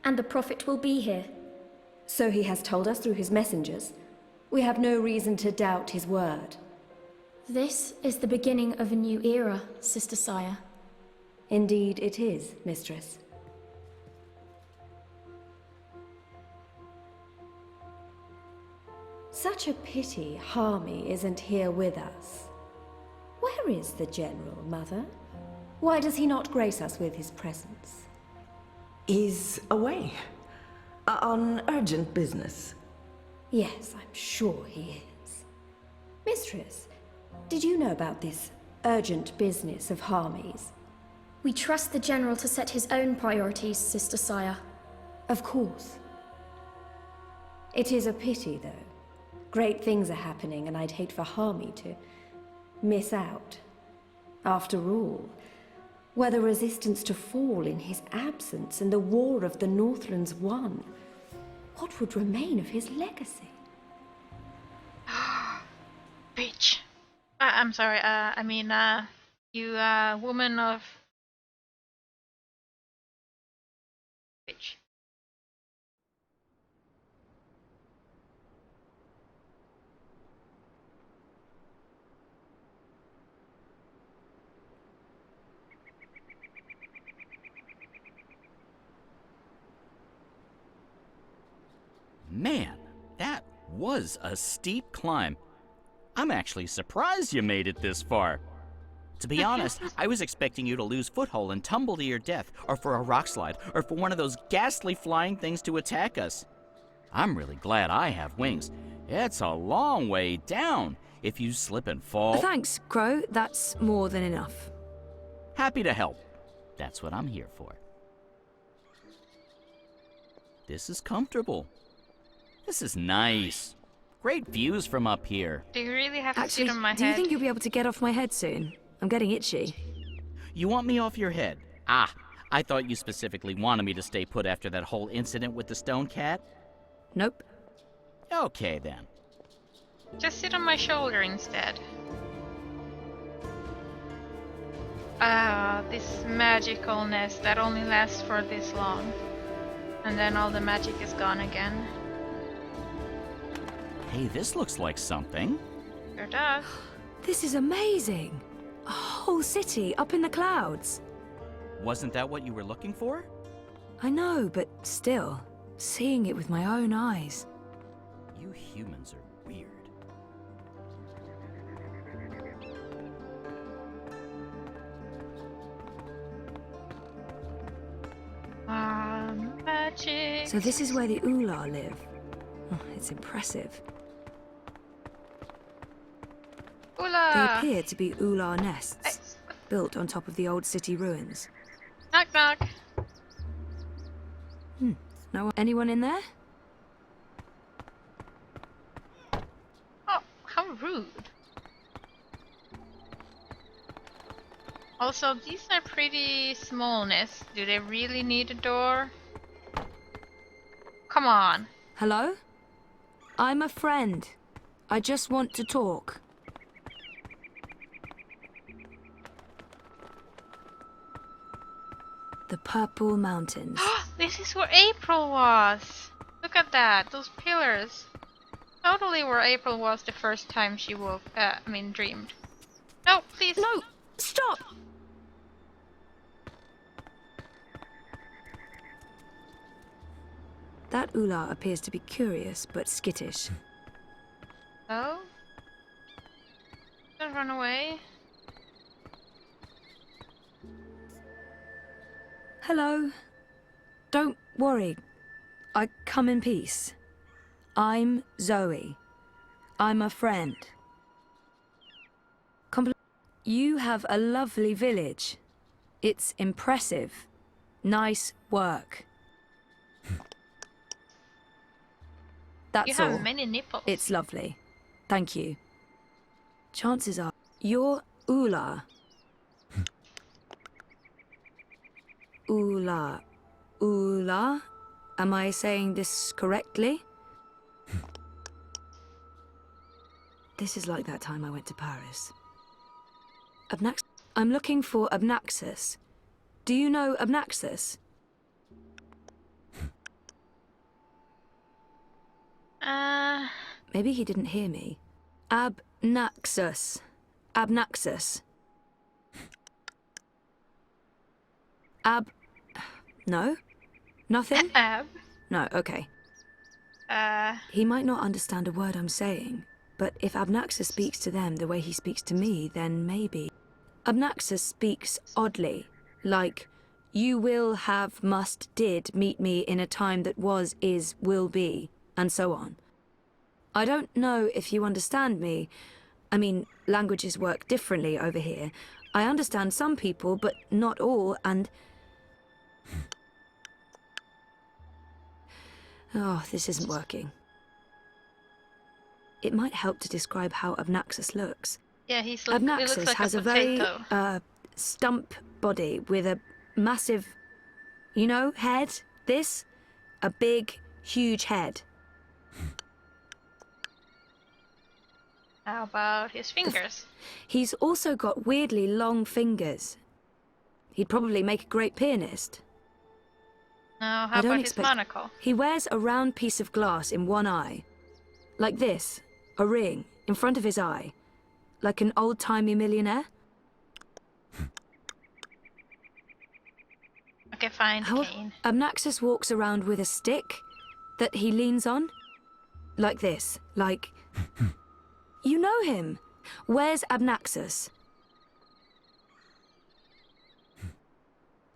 And the Prophet will be here. So he has told us through his messengers. We have no reason to doubt his word. This is the beginning of a new era, Sister Saya. Indeed it is, Mistress. Such a pity Harmy isn't here with us. Where is the General, Mother? Why does he not grace us with his presence? He's away. On urgent business. Yes, I'm sure he is. Mistress, did you know about this urgent business of Harmy's? We trust the General to set his own priorities, Sister Saya. Of course. It is a pity, though. Great things are happening, and I'd hate for Harmy to miss out. After all, were the resistance to fall in his absence and the war of the Northlands won, what would remain of his legacy? Bitch. I'm sorry, you woman of... Bitch. Man, that was a steep climb. I'm actually surprised you made it this far. To be honest, I was expecting you to lose foothold and tumble to your death, or for a rock slide, or for one of those ghastly flying things to attack us. I'm really glad I have wings. It's a long way down. If you slip and fall... Thanks, Crow. That's more than enough. Happy to help. That's what I'm here for. This is comfortable. This is nice. Great views from up here. Do you really have to Actually, sit on my head? do you think you'll be able to get off my head soon? I'm getting itchy. You want me off your head? Ah, I thought you specifically wanted me to stay put after that whole incident with the stone cat. Nope. Okay, then. Just sit on my shoulder instead. Ah, this magicalness that only lasts for this long. And then all the magic is gone again. Hey, this looks like something. Sure does. This is amazing. A whole city up in the clouds. Wasn't that what you were looking for? I know, but still, seeing it with my own eyes. You humans are weird. Magic. So this is where the Ula live. Oh, it's impressive. Ula! They appear to be Ula nests, built on top of the old city ruins. Knock knock. Anyone in there? Oh, how rude. Also, these are pretty small nests. Do they really need a door? Come on. Hello? I'm a friend. I just want to talk. The Purple Mountains. This is where April was. Look at that, those pillars. Totally where April was the first time she woke. Dreamed. No, please. No, stop! That Ula appears to be curious but skittish. Oh? Don't run away. Hello. Don't worry. I come in peace. I'm Zoe. I'm a friend. You have a lovely village. It's impressive. Nice work. That's You have all. many nipples. It's lovely. Thank you. Chances are you're Ula. Ula. Ula? Am I saying this correctly? This is like that time I went to Paris. I'm looking for Abnaxus. Do you know Abnaxus? Maybe he didn't hear me. Abnaxus. Abnaxus. No? Nothing? No, okay. He might not understand a word I'm saying, but if Abnaxus speaks to them the way he speaks to me, then maybe. Abnaxus speaks oddly, like, you will, have, must, did meet me in a time that was, is, will be, and so on. I don't know if you understand me. I mean, languages work differently over here. I understand some people, but not all, and... Oh, this isn't working. It might help to describe how Abnaxus looks. Yeah, he looks Abnaxus like has a a very, potato. stump body with a massive, head. This? A big, huge head. How about his fingers? He's also got weirdly long fingers. He'd probably make a great pianist. No, how about his monocle? He wears a round piece of glass in one eye. Like this, a ring, in front of his eye. Like an old-timey millionaire. Okay, fine, Kane. Abnaxus walks around with a stick that he leans on. Like this, like... You know him. Where's Abnaxus?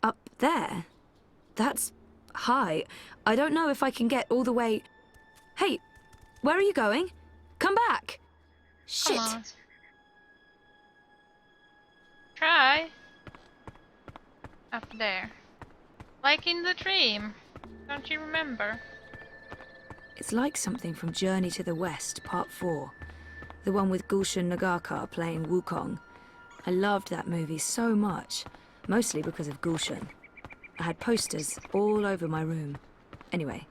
Up there? That's high. I don't know if I can get all the way... Hey, where are you going? Come back! Shit! Come on. Try. Up there. Like in the dream. Don't you remember? It's like something from Journey to the West, Part 4. The one with Gulshan Nagarkar playing Wukong. I loved that movie so much, mostly because of Gulshan. I had posters all over my room. Anyway.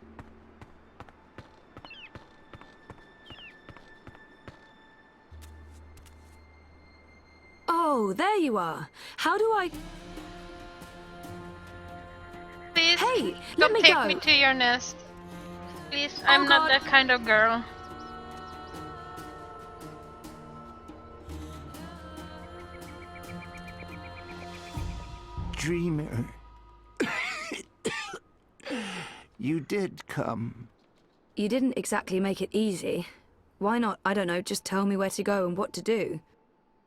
Oh, there you are. How do I... Please, hey, don't let me take go. me to your nest. Please, I'm not that kind of girl. Dreamer. You did come. You didn't exactly make it easy. Why not, I don't know, just tell me where to go and what to do?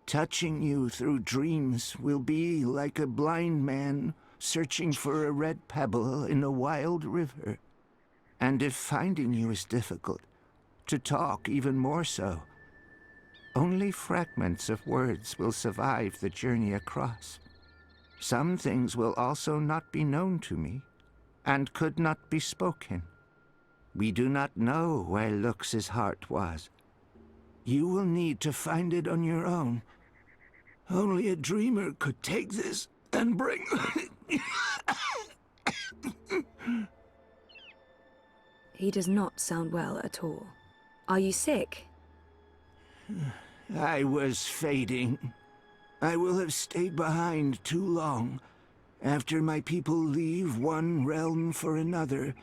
Touching you through dreams will be like a blind man searching for a red pebble in a wild river. And if finding you is difficult, to talk even more so, only fragments of words will survive the journey across. Some things will also not be known to me, and could not be spoken. We do not know where Lux's heart was. You will need to find it on your own. Only a dreamer could take this and bring... He does not sound well at all. Are you sick? I was fading. I will have stayed behind too long. After my people leave one realm for another,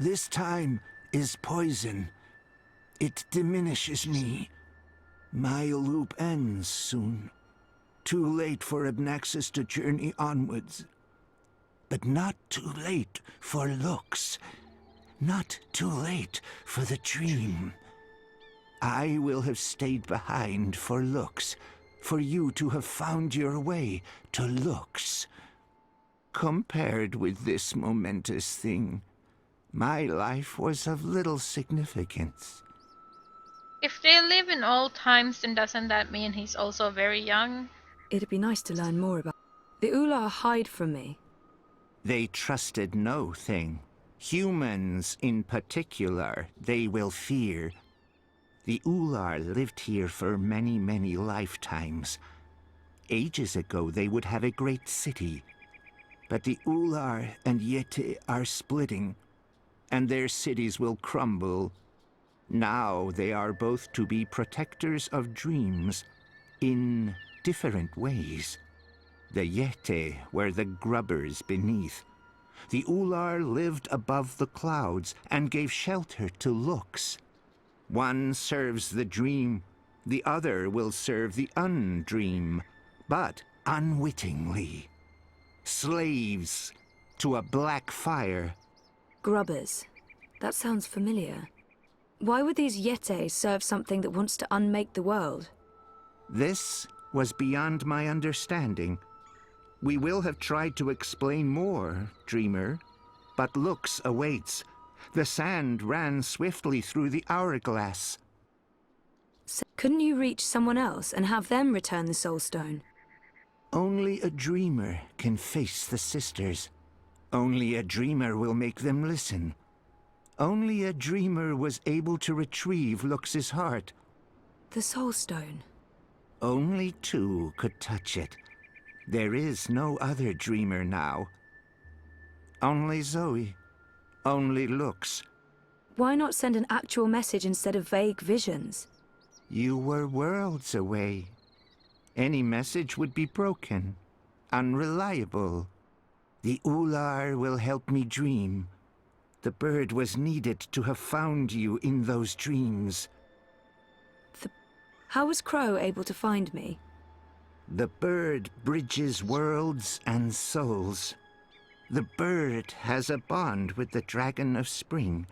this time is poison. It diminishes me. My loop ends soon. Too late for Abnaxis to journey onwards. But not too late for Lux. Not too late for the dream. I will have stayed behind for Lux, for you to have found your way to Lux. Compared with this momentous thing, my life was of little significance. If they live in old times, then doesn't that mean he's also very young? It'd be nice to learn more about... The Ular hide from me. They trusted no thing. Humans in particular, they will fear. The Ular lived here for many, many lifetimes. Ages ago, they would have a great city. But the Ular and Yeti are splitting, and their cities will crumble. Now they are both to be protectors of dreams, in different ways. The Yeti were the grubbers beneath. The Ular lived above the clouds and gave shelter to Lux. One serves the dream, the other will serve the undream, but unwittingly. Slaves to a black fire. Grubbers. That sounds familiar. Why would these Yeti serve something that wants to unmake the world? This was beyond my understanding. We will have tried to explain more, Dreamer, but Lux awaits. The sand ran swiftly through the hourglass. So couldn't you reach someone else and have them return the Soul Stone? Only a dreamer can face the sisters. Only a dreamer will make them listen. Only a dreamer was able to retrieve Lux's heart. The Soul Stone? Only two could touch it. There is no other dreamer now. Only Zoe. Only Lux. Why not send an actual message instead of vague visions? You were worlds away. Any message would be broken, unreliable. The Ular will help me dream. The bird was needed to have found you in those dreams. How was Crow able to find me? The bird bridges worlds and souls. The bird has a bond with the Dragon of Spring.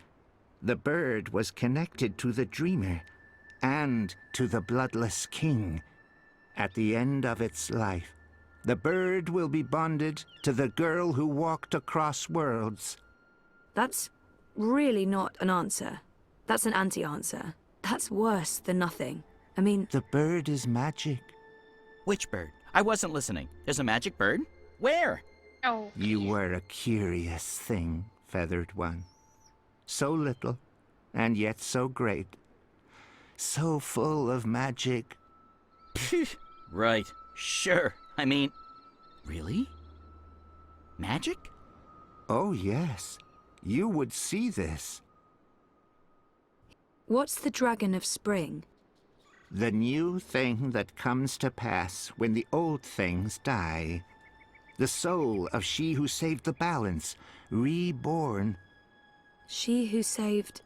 The bird was connected to the Dreamer and to the Bloodless King. At the end of its life, the bird will be bonded to the girl who walked across worlds. That's really not an answer. That's an anti-answer. That's worse than nothing. I mean... The bird is magic. Which bird? I wasn't listening. There's a magic bird? Where? Oh. You were a curious thing, Feathered One. So little, and yet so great. So full of magic. Right. Sure. I mean... Really? Magic? Oh, yes. You would see this. What's the Dragon of Spring? The new thing that comes to pass when the old things die. The soul of she who saved the balance, reborn. She who saved...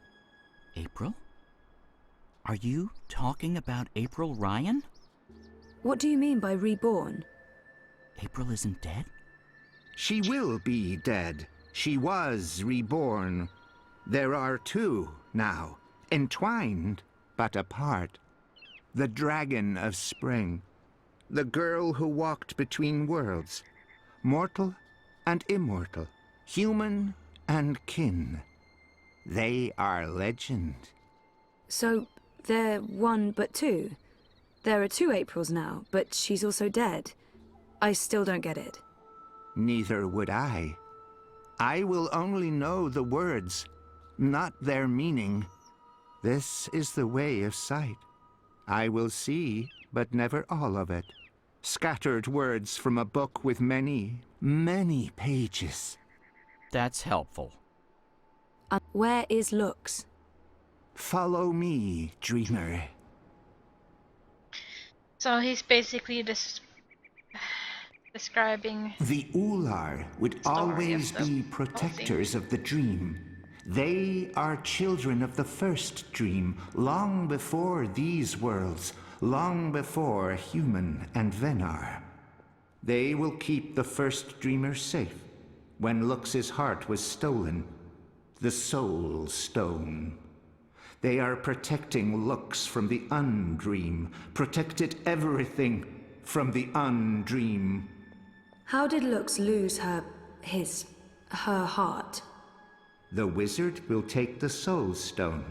April? Are you talking about April Ryan? What do you mean by reborn? April isn't dead? She will be dead. She was reborn. There are two now, entwined but apart. The dragon of spring, the girl who walked between worlds, mortal and immortal, human and kin. They are legend. So, they're one but two? There are two Aprils now, but she's also dead. I still don't get it. Neither would I. I will only know the words, not their meaning. This is the way of sight. I will see, but never all of it. Scattered words from a book with many, many pages. That's helpful. Where is Lux? Follow me, dreamer. So he's basically describing... The Ular would always be whole protectors of the dream. They are children of the first dream, long before these worlds, long before human and Venar. They will keep the first dreamer safe. When Lux's heart was stolen, the Soul Stone. They are protecting Lux from the Undream, protected everything from the Undream. How did Lux lose her heart? The wizard will take the Soul Stone.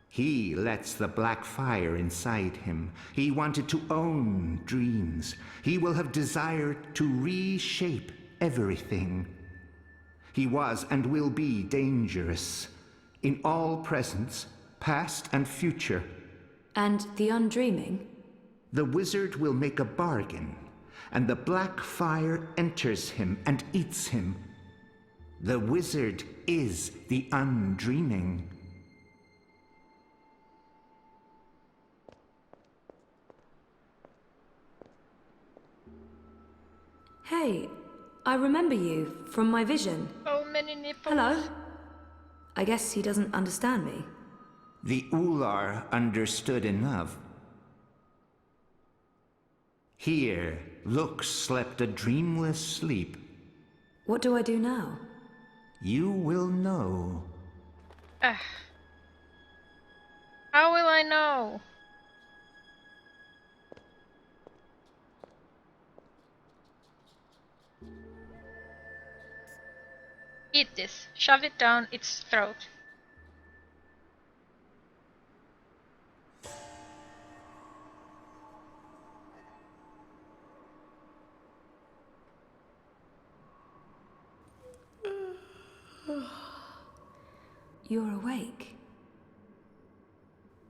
He lets the black fire inside him. He wanted to own dreams. He will have desired to reshape everything. He was and will be dangerous in all presence, past and future. And the Undreaming? The wizard will make a bargain, and the black fire enters him and eats him. The wizard is the Undreaming. Hey, I remember you from my vision. So many nipples. Hello? I guess he doesn't understand me. The Ular understood enough. Here, Lux slept a dreamless sleep. What do I do now? You will know. How will I know? Eat this. Shove it down its throat. You're awake.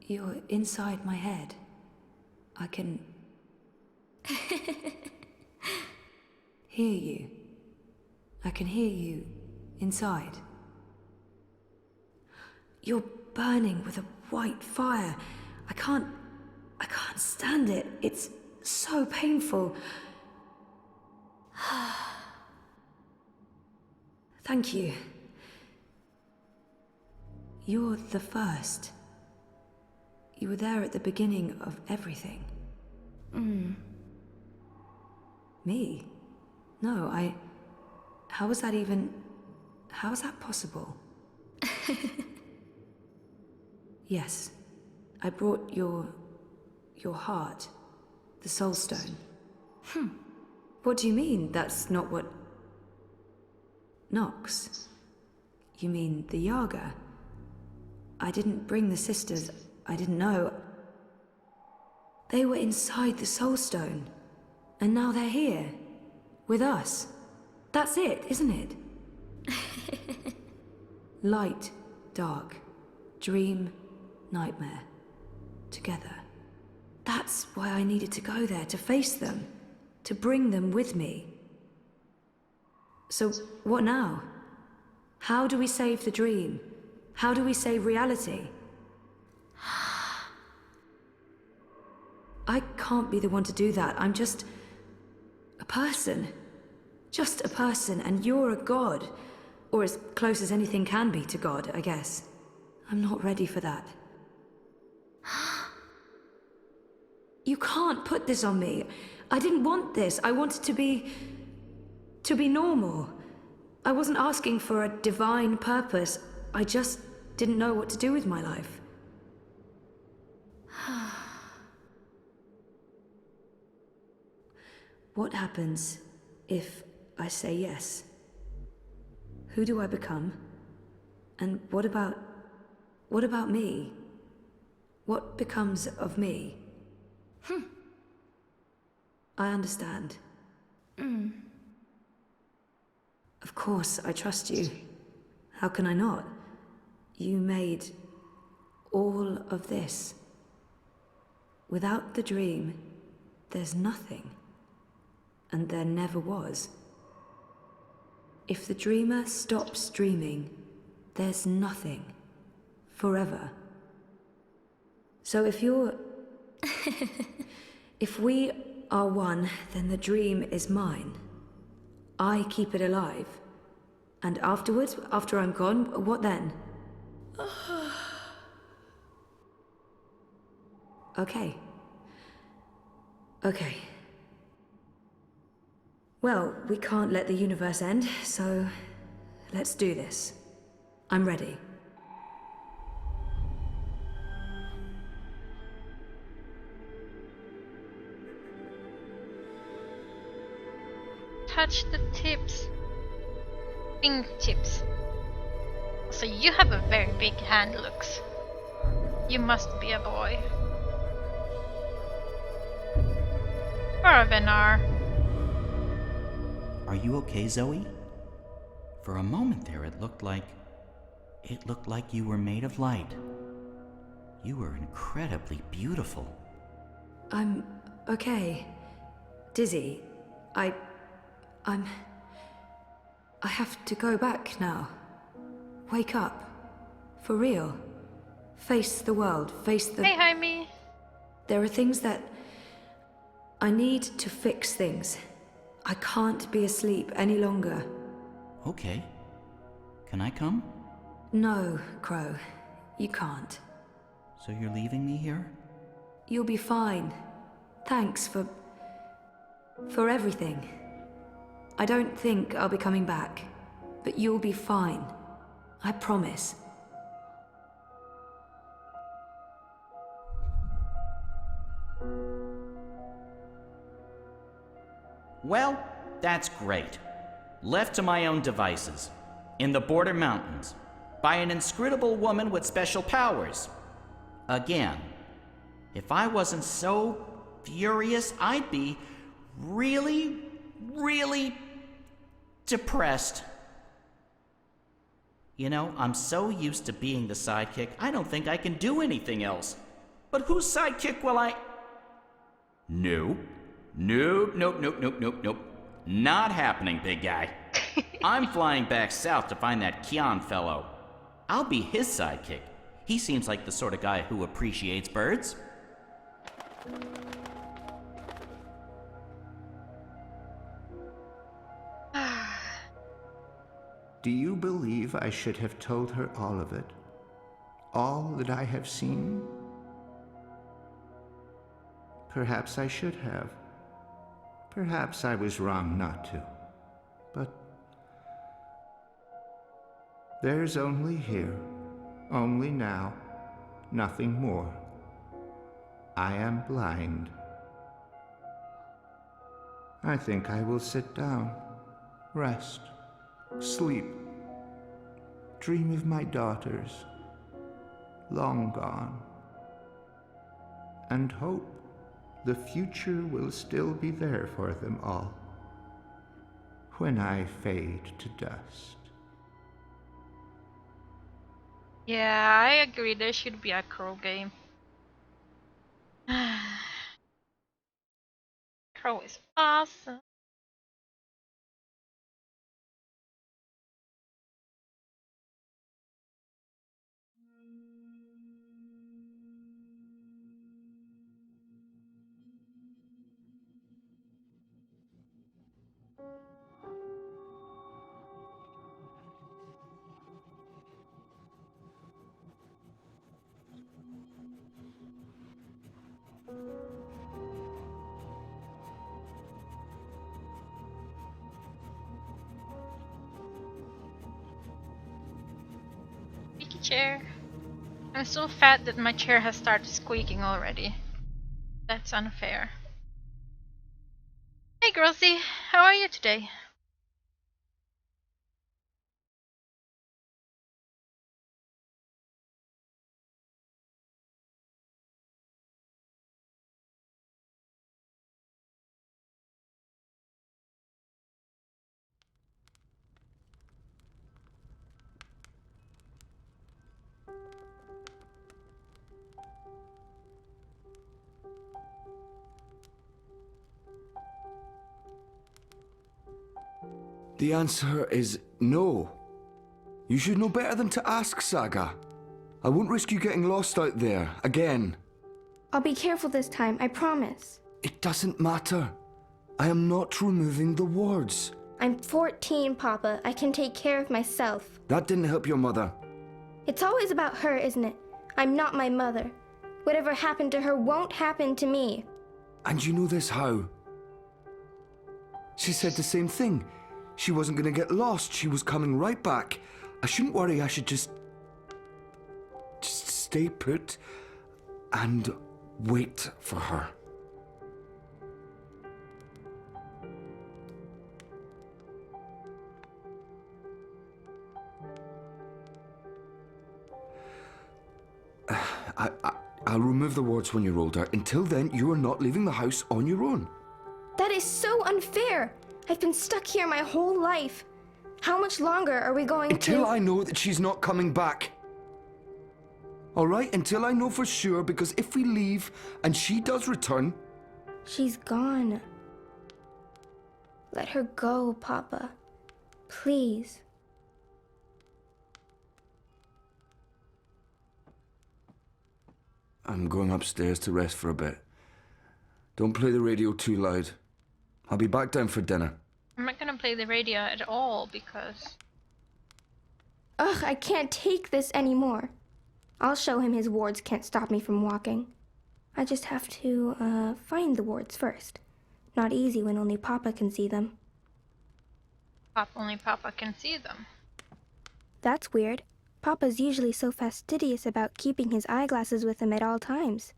You're inside my head. I can hear you. I can hear you inside. You're burning with a white fire. I can't stand it. It's so painful. Thank you. You're the first. You were there at the beginning of everything. Me? No, how is that possible? Yes, I brought your heart, the Soul Stone. What do you mean that's not what... Nox? You mean the Yaga? I didn't bring the sisters. I didn't know. They were inside the Soul Stone. And now they're here. With us. That's it, isn't it? Light, dark, dream, nightmare. Together. That's why I needed to go there, to face them. To bring them with me. So, what now? How do we save the dream? How do we save reality? I can't be the one to do that. I'm just a person. Just a person, and you're a god. Or as close as anything can be to God, I guess. I'm not ready for that. You can't put this on me. I didn't want this. I wanted to be normal. I wasn't asking for a divine purpose. I just didn't know what to do with my life. What happens if I say yes? Who do I become? And what about me? What becomes of me? I understand. Of course, I trust you. How can I not? You made all of this. Without the dream, there's nothing. And there never was. If the dreamer stops dreaming, there's nothing. Forever. So if you're... if we are one, then the dream is mine. I keep it alive. And afterwards, after I'm gone, what then? Okay. Okay. Well, we can't let the universe end, so let's do this. I'm ready. Touch the tips. Fingertips. So you have a very big hand, looks. You must be a boy. Or a Venar. Are you okay, Zoe? For a moment there, it looked like you were made of light. You were incredibly beautiful. I'm okay. Dizzy. I have to go back now. Wake up. For real. Face the world. Face the... Hey, Jaime. There are things that... I need to fix things. I can't be asleep any longer. Okay. Can I come? No, Crow. You can't. So you're leaving me here? You'll be fine. Thanks for everything. I don't think I'll be coming back, but you'll be fine. I promise. Well, that's great. Left to my own devices, in the Border Mountains, by an inscrutable woman with special powers. Again, if I wasn't so furious, I'd be really, really depressed. You know, I'm so used to being the sidekick, I don't think I can do anything else. But whose sidekick will I... Nope. Nope. Not happening, big guy. I'm flying back south to find that Kian fellow. I'll be his sidekick. He seems like the sort of guy who appreciates birds. Do you believe I should have told her all of it? All that I have seen? Perhaps I should have. Perhaps I was wrong not to. But there's only here, only now, nothing more. I am blind. I think I will sit down, rest, sleep, dream of my daughters, long gone, and hope the future will still be there for them all when I fade to dust. Yeah, I agree. There should be a Crow game. Crow is awesome. chair. I'm so fat that my chair has started squeaking already. That's unfair. Hey Grossi, how are you today? The answer is no. You should know better than to ask, Saga. I won't risk you getting lost out there, again. I'll be careful this time, I promise. It doesn't matter. I am not removing the wards. I'm 14, Papa. I can take care of myself. That didn't help your mother. It's always about her, isn't it? I'm not my mother. Whatever happened to her won't happen to me. And you know this how? She said the same thing. She wasn't gonna get lost. She was coming right back. I shouldn't worry. I should just stay put and wait for her. I'll remove the wards when you're older. Until then, you are not leaving the house on your own. That is so unfair. I've been stuck here my whole life. How much longer are we going Until I know that she's not coming back. All right? Until I know for sure, because if we leave and she does return... She's gone. Let her go, Papa. Please. I'm going upstairs to rest for a bit. Don't play the radio too loud. I'll be back down for dinner. I'm not gonna play the radio at all because... Ugh, I can't take this anymore. I'll show him his wards can't stop me from walking. I just have to, find the wards first. Not easy when only Papa can see them. Only Papa can see them. That's weird. Papa's usually so fastidious about keeping his eyeglasses with him at all times.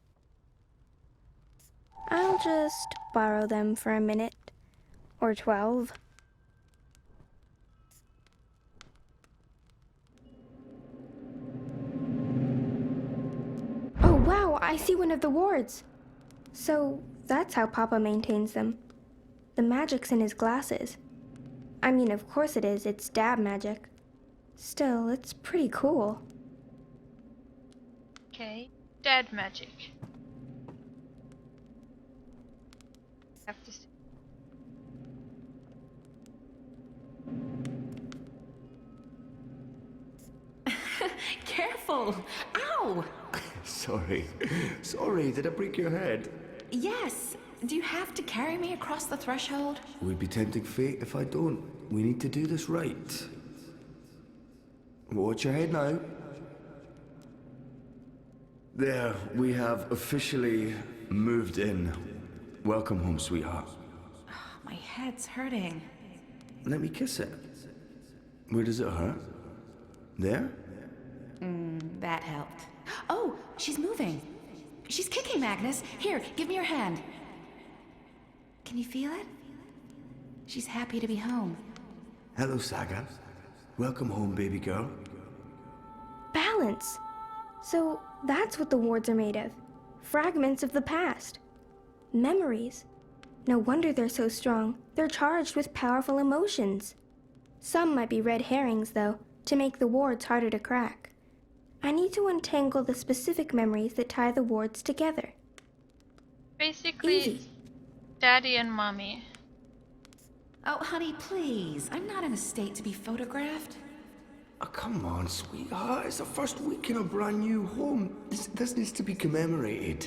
I'll just borrow them for a minute. Or 12. Oh wow, I see one of the wards. So that's how Papa maintains them. The magic's in his glasses. I mean, of course it is, it's dab magic. Still, it's pretty cool. Okay, dad magic. Have to see. Careful! Ow! Sorry, did I break your head? Yes. Do you have to carry me across the threshold? Would be tempting fate if I don't. We need to do this right. Watch your head now. There, we have officially moved in. Welcome home, sweetheart. My head's hurting. Let me kiss it. Where does it hurt? There? That helped. Oh, she's moving. She's kicking, Magnus. Here, give me your hand. Can you feel it? She's happy to be home. Hello, Saga. Welcome home, baby girl. Balance. So that's what the wards are made of. Fragments of the past. Memories. No wonder they're so strong. They're charged with powerful emotions. Some might be red herrings, though, to make the wards harder to crack. I need to untangle the specific memories that tie the wards together. Basically, Easy. Daddy and Mommy. Oh, honey, please. I'm not in a state to be photographed. Oh, come on, sweetheart. It's the first week in a brand new home. This needs to be commemorated.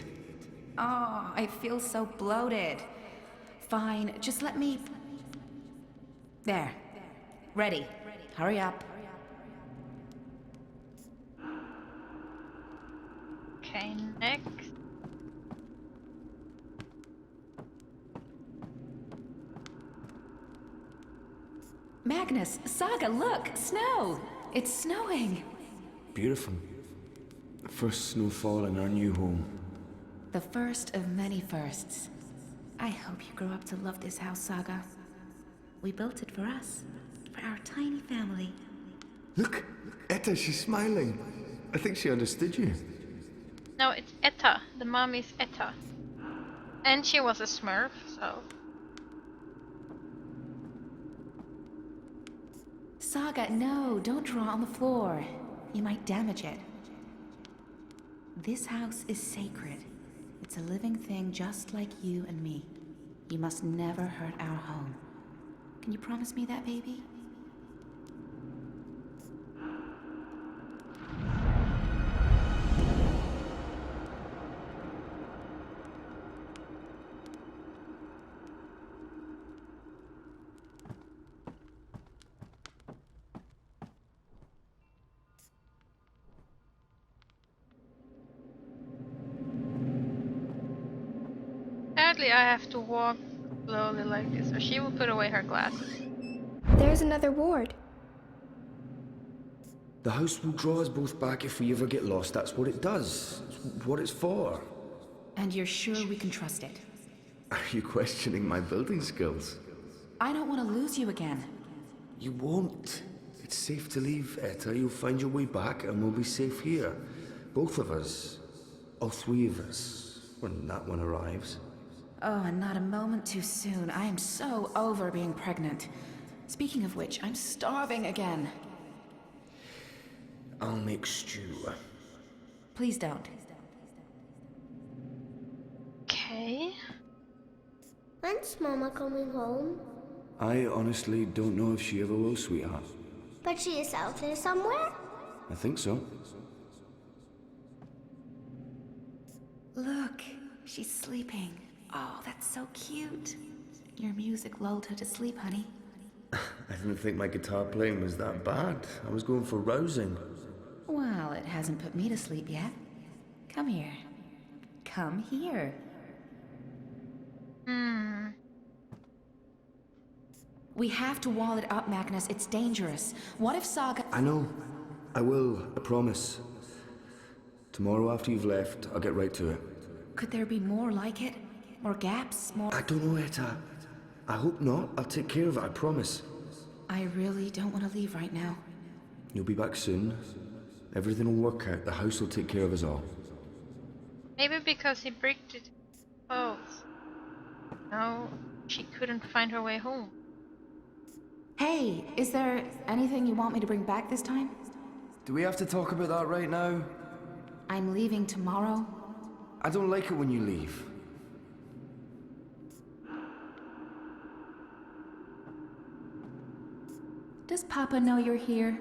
Oh, I feel so bloated. Fine, just let me... There. Ready. Hurry up. Okay, next. Magnus, Saga, look! Snow! It's snowing! Beautiful. The first snowfall in our new home. The first of many firsts. I hope you grow up to love this house, Saga. We built it for us, for our tiny family. Look, Etta, she's smiling. I think she understood you. No, it's Etta. The mom is Etta. And she was a Smurf, so... Saga, no, don't draw on the floor. You might damage it. This house is sacred. It's a living thing just like you and me. You must never hurt our home. Can you promise me that, baby? Sadly, I have to walk slowly like this, so she will put away her glasses. There's another ward. The house will draw us both back if we ever get lost. That's what it does. It's what it's for. And you're sure we can trust it? Are you questioning my building skills? I don't want to lose you again. You won't. It's safe to leave, Etta. You'll find your way back and we'll be safe here. Both of us. All three of us. When that one arrives. Oh, and not a moment too soon. I am so over being pregnant. Speaking of which, I'm starving again. I'll make stew. Please don't. Okay. When's Mama coming home? I honestly don't know if she ever will, sweetheart. But she is out there somewhere? I think so. Look, she's sleeping. Oh, that's so cute. Your music lulled her to sleep, honey. I didn't think my guitar playing was that bad. I was going for rousing. Well, it hasn't put me to sleep yet. Come here. Come here. We have to wall it up, Magnus. It's dangerous. What if Saga... I know. I will. I promise. Tomorrow after you've left, I'll get right to it. Could there be more like it? More gaps? More... I don't know, Etta. I hope not. I'll take care of it, I promise. I really don't want to leave right now. You'll be back soon. Everything will work out. The house will take care of us all. Maybe because he bricked it. Oh. No, she couldn't find her way home. Hey, is there anything you want me to bring back this time? Do we have to talk about that right now? I'm leaving tomorrow. I don't like it when you leave. Does Papa know you're here?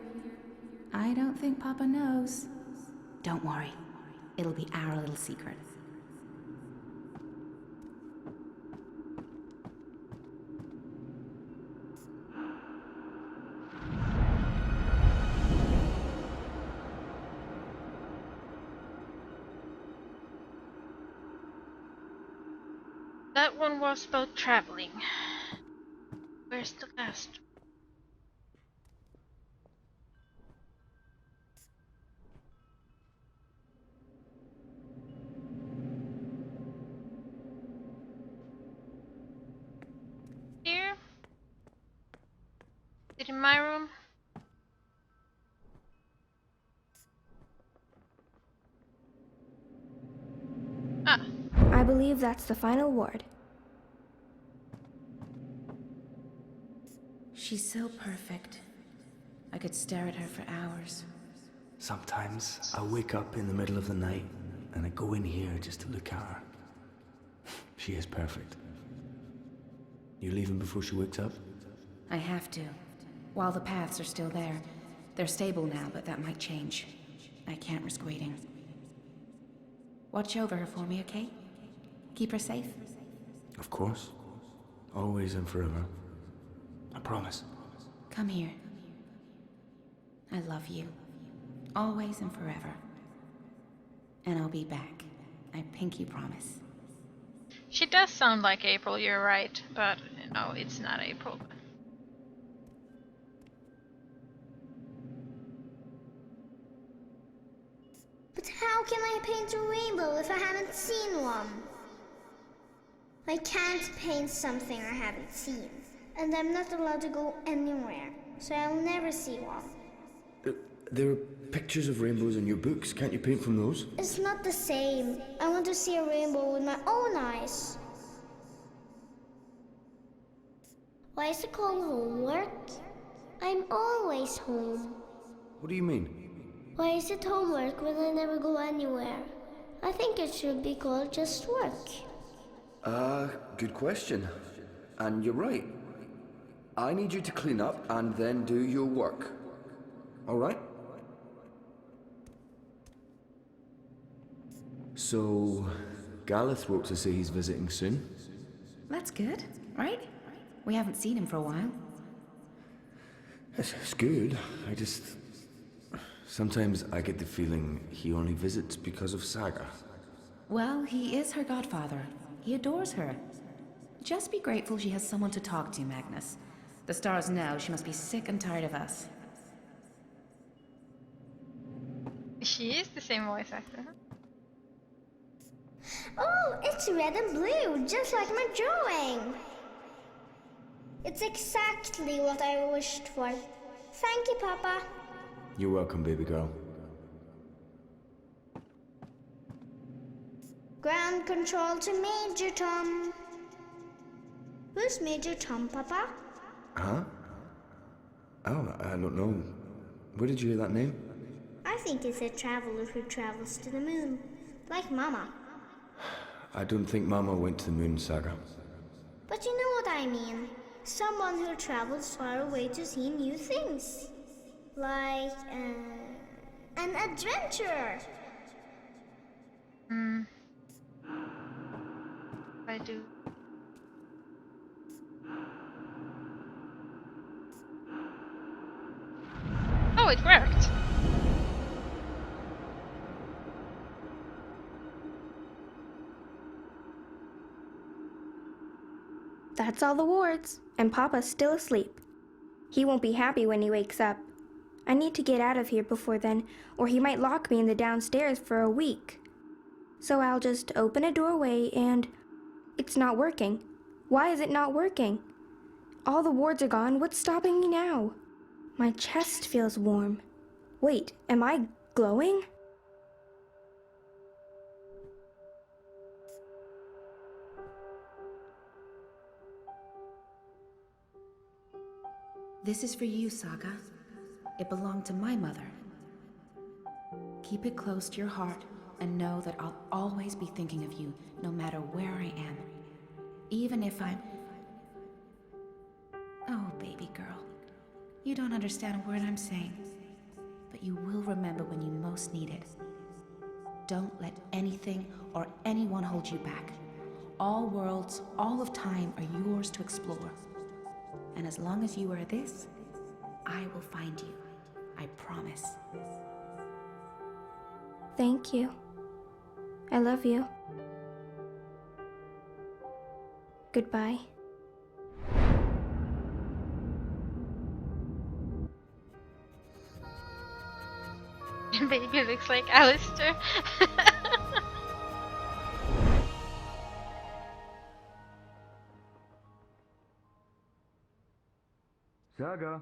I don't think Papa knows. Don't worry. It'll be our little secret. That one was about traveling. Where's the last? Here? Is it in my room? Ah. I believe that's the final ward. She's so perfect. I could stare at her for hours. Sometimes I wake up in the middle of the night and I go in here just to look at her. She is perfect. You leaving before she wakes up? I have to. While the paths are still there. They're stable now, but that might change. I can't risk waiting. Watch over her for me, okay? Keep her safe? Of course. Always and forever. I promise. Come here. I love you. Always and forever. And I'll be back. I pinky promise. She does sound like April, you're right, but no, it's not April. How can I paint a rainbow if I haven't seen one? I can't paint something I haven't seen. And I'm not allowed to go anywhere, so I'll never see one. There are pictures of rainbows in your books. Can't you paint from those? It's not the same. I want to see a rainbow with my own eyes. Why is it called homework? I'm always home. What do you mean? Why is it homework when I never go anywhere? I think it should be called just work. Good question. And you're right. I need you to clean up and then do your work. All right? So, Gareth wrote to say he's visiting soon. That's good, right? We haven't seen him for a while. It's good. Sometimes I get the feeling he only visits because of Saga. Well, he is her godfather. He adores her. Just be grateful she has someone to talk to, Magnus. The stars know she must be sick and tired of us. She is the same voice actor. Oh, it's red and blue, just like my drawing. It's exactly what I wished for. Thank you, Papa. You're welcome, baby girl. Ground control to Major Tom. Who's Major Tom, Papa? Huh? Oh, I don't know. Where did you hear that name? I think it's a traveler who travels to the moon, like Mama. I don't think Mama went to the moon, Saga. But you know what I mean. Someone who travels far away to see new things. Like, an adventurer. I do. Oh, it worked! That's all the wards, and Papa's still asleep. He won't be happy when he wakes up. I need to get out of here before then, or he might lock me in the downstairs for a week. So I'll just open a doorway and... It's not working. Why is it not working? All the wards are gone. What's stopping me now? My chest feels warm. Wait, am I glowing? This is for you, Saga. It belonged to my mother. Keep it close to your heart and know that I'll always be thinking of you, no matter where I am. Even if I'm... Oh, baby girl. You don't understand a word I'm saying, but you will remember when you most need it. Don't let anything or anyone hold you back. All worlds, all of time are yours to explore. And as long as you are this, I will find you. I promise. Thank you. I love you. Goodbye. Baby looks like Alistair. Saga?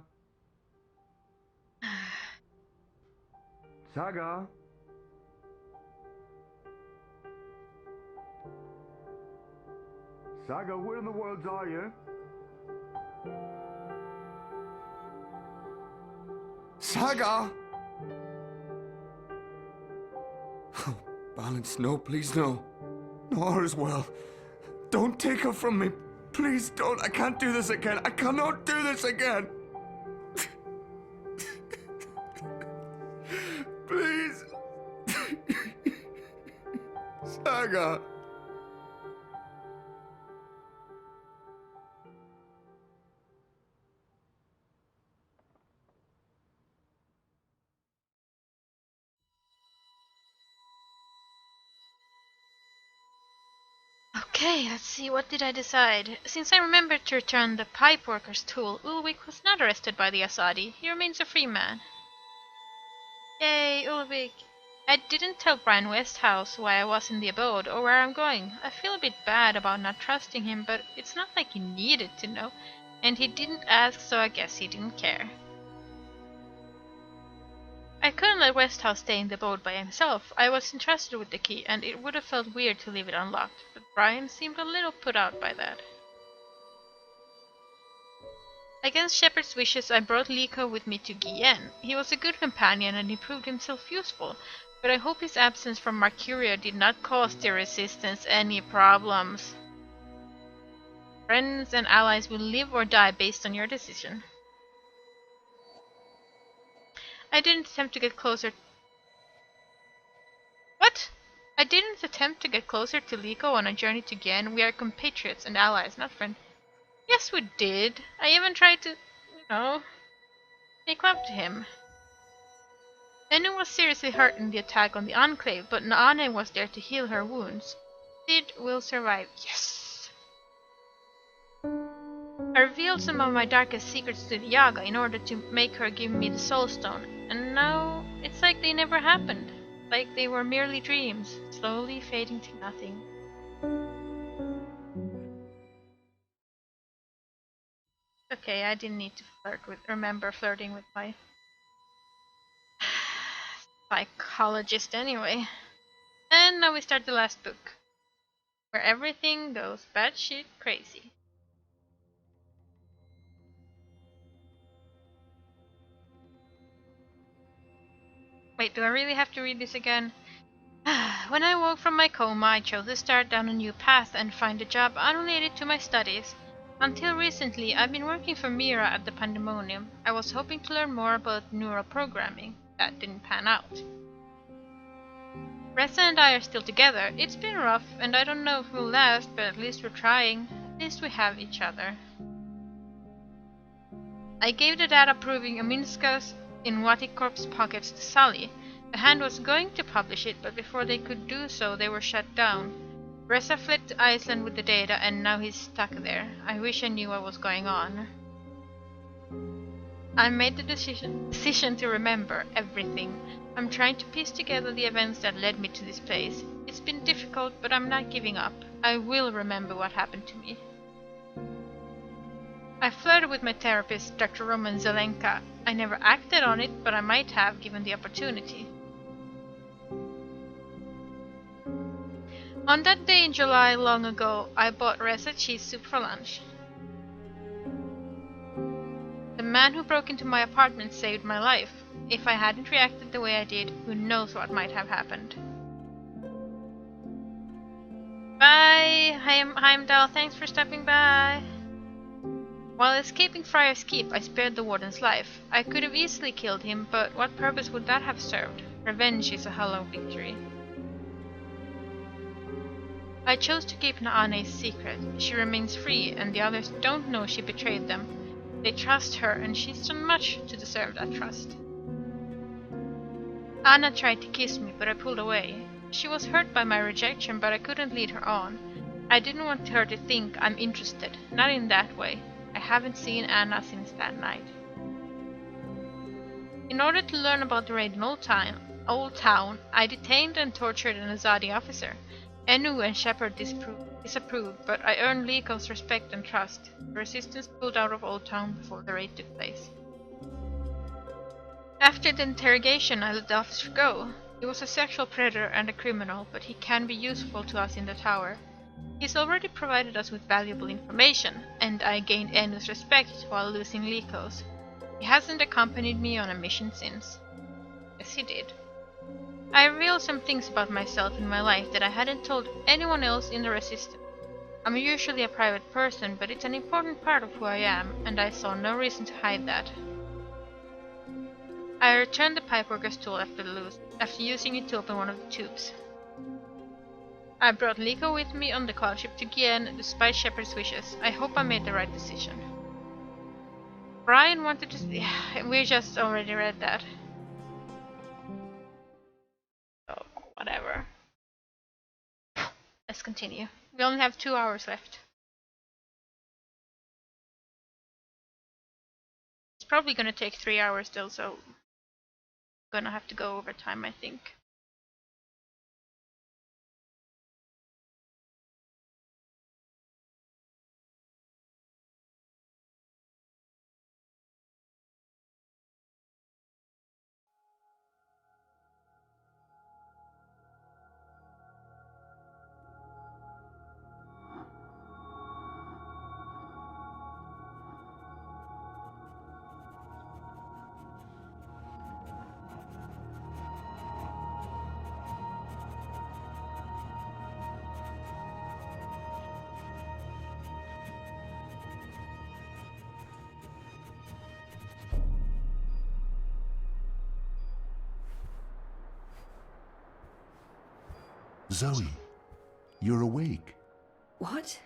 Saga? Saga, where in the world are you? Saga! Oh, Balance, no, please, no. No, all is well. Don't take her from me. Please don't. I can't do this again. I cannot do this again. Please. Saga. Okay, let's see, what did I decide? Since I remembered to return the pipeworker's tool, Ulrich was not arrested by the Asadi. He remains a free man. Yay, Ulrich! I didn't tell Brian Westhouse why I was in the abode or where I'm going. I feel a bit bad about not trusting him, but it's not like he needed to know. And he didn't ask, so I guess he didn't care. I couldn't let Westhouse stay in the boat by himself. I was entrusted with the key, and it would have felt weird to leave it unlocked, but Brian seemed a little put out by that. Against Shepard's wishes, I brought Liko with me to Guienne. He was a good companion and he proved himself useful, but I hope his absence from Mercuria did not cause the Resistance any problems. Friends and allies will live or die based on your decision. I didn't attempt to get closer. What? I didn't attempt to get closer to Liko on a journey to Guienne. We are compatriots and allies, not friends. Yes, we did. I even tried to, make love to him. Enu was seriously hurt in the attack on the Enclave, but Naane was there to heal her wounds. Sid will survive. Yes! I revealed some of my darkest secrets to the Yaga in order to make her give me the Soul Stone, and now it's like they never happened. Like they were merely dreams, slowly fading to nothing. Okay, I didn't need to remember flirting with my psychologist anyway. And now we start the last book, where everything goes batshit crazy. Wait, do I really have to read this again? When I woke from my coma, I chose to start down a new path and find a job unrelated to my studies. Until recently, I've been working for Mira at the Pandemonium. I was hoping to learn more about neural programming. That didn't pan out. Reza and I are still together. It's been rough, and I don't know if we'll last, but at least we're trying. At least we have each other. I gave the data proving Aminska's in Watikorp's pockets to Sully. The Hand was going to publish it, but before they could do so, they were shut down. Reza fled to Iceland with the data, and now he's stuck there. I wish I knew what was going on. I made the decision to remember everything. I'm trying to piece together the events that led me to this place. It's been difficult, but I'm not giving up. I will remember what happened to me. I flirted with my therapist, Dr. Roman Zelenka. I never acted on it, but I might have given the opportunity. On that day in July long ago, I bought Reza cheese soup for lunch. The man who broke into my apartment saved my life. If I hadn't reacted the way I did, who knows what might have happened. Bye, Heimdall, thanks for stopping by. While escaping Friar's Keep, I spared the warden's life. I could have easily killed him, but what purpose would that have served? Revenge is a hollow victory. I chose to keep Naane's secret. She remains free, and the others don't know she betrayed them. They trust her, and she's done much to deserve that trust. Anna tried to kiss me, but I pulled away. She was hurt by my rejection, but I couldn't lead her on. I didn't want her to think I'm interested, not in that way. I haven't seen Anna since that night. In order to learn about the raid in Old Town, I detained and tortured an Azadi officer. Enu and Shepard disapproved, but I earned Liko's respect and trust. The resistance pulled out of Old Town before the raid took place. After the interrogation, I let the officer go. He was a sexual predator and a criminal, but he can be useful to us in the tower. He's already provided us with valuable information, and I gained Enu's respect while losing Liko's. He hasn't accompanied me on a mission since. Yes, he did. I revealed some things about myself in my life that I hadn't told anyone else in the Resistance. I'm usually a private person, but it's an important part of who I am, and I saw no reason to hide that. I returned the pipeworker's tool after using it to open one of the tubes. I brought Liko with me on the call ship to Guienne, despite Shepard's wishes. I hope I made the right decision. Brian wanted to... we just already read that. So, whatever. Let's continue. We only have 2 hours left. It's probably gonna take 3 hours still, so I'm gonna have to go over time, I think. Zoe, you're awake. What?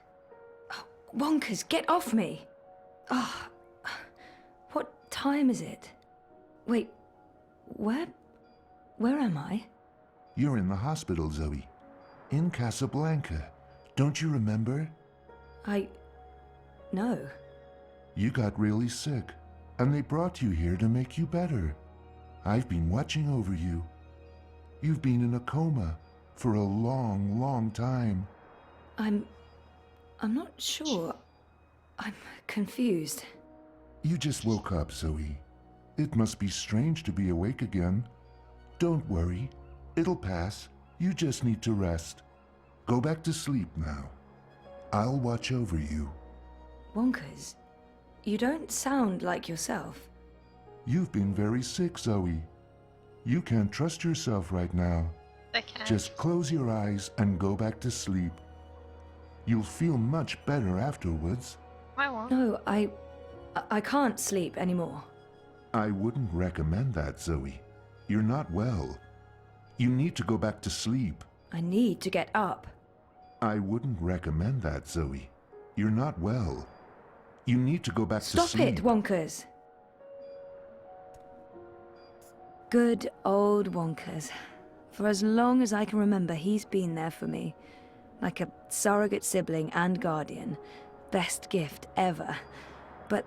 Oh, Wonkers, get off me! Oh, what time is it? Wait, where am I? You're in the hospital, Zoe. In Casablanca. Don't you remember? No. You got really sick, and they brought you here to make you better. I've been watching over you. You've been in a coma for a long, long time. I'm not sure. I'm confused. You just woke up, Zoe. It must be strange to be awake again. Don't worry. It'll pass. You just need to rest. Go back to sleep now. I'll watch over you. Wonkers, you don't sound like yourself. You've been very sick, Zoe. You can't trust yourself right now. I can't. Just close your eyes and go back to sleep. You'll feel much better afterwards. I won't. No, I can't sleep anymore. I wouldn't recommend that, Zoe. You're not well. You need to go back to sleep. I need to get up. I wouldn't recommend that, Zoe. You're not well. You need to go back to sleep. Stop it, Wonkers. Good old Wonkers. For as long as I can remember, he's been there for me. Like a surrogate sibling and guardian. Best gift ever. But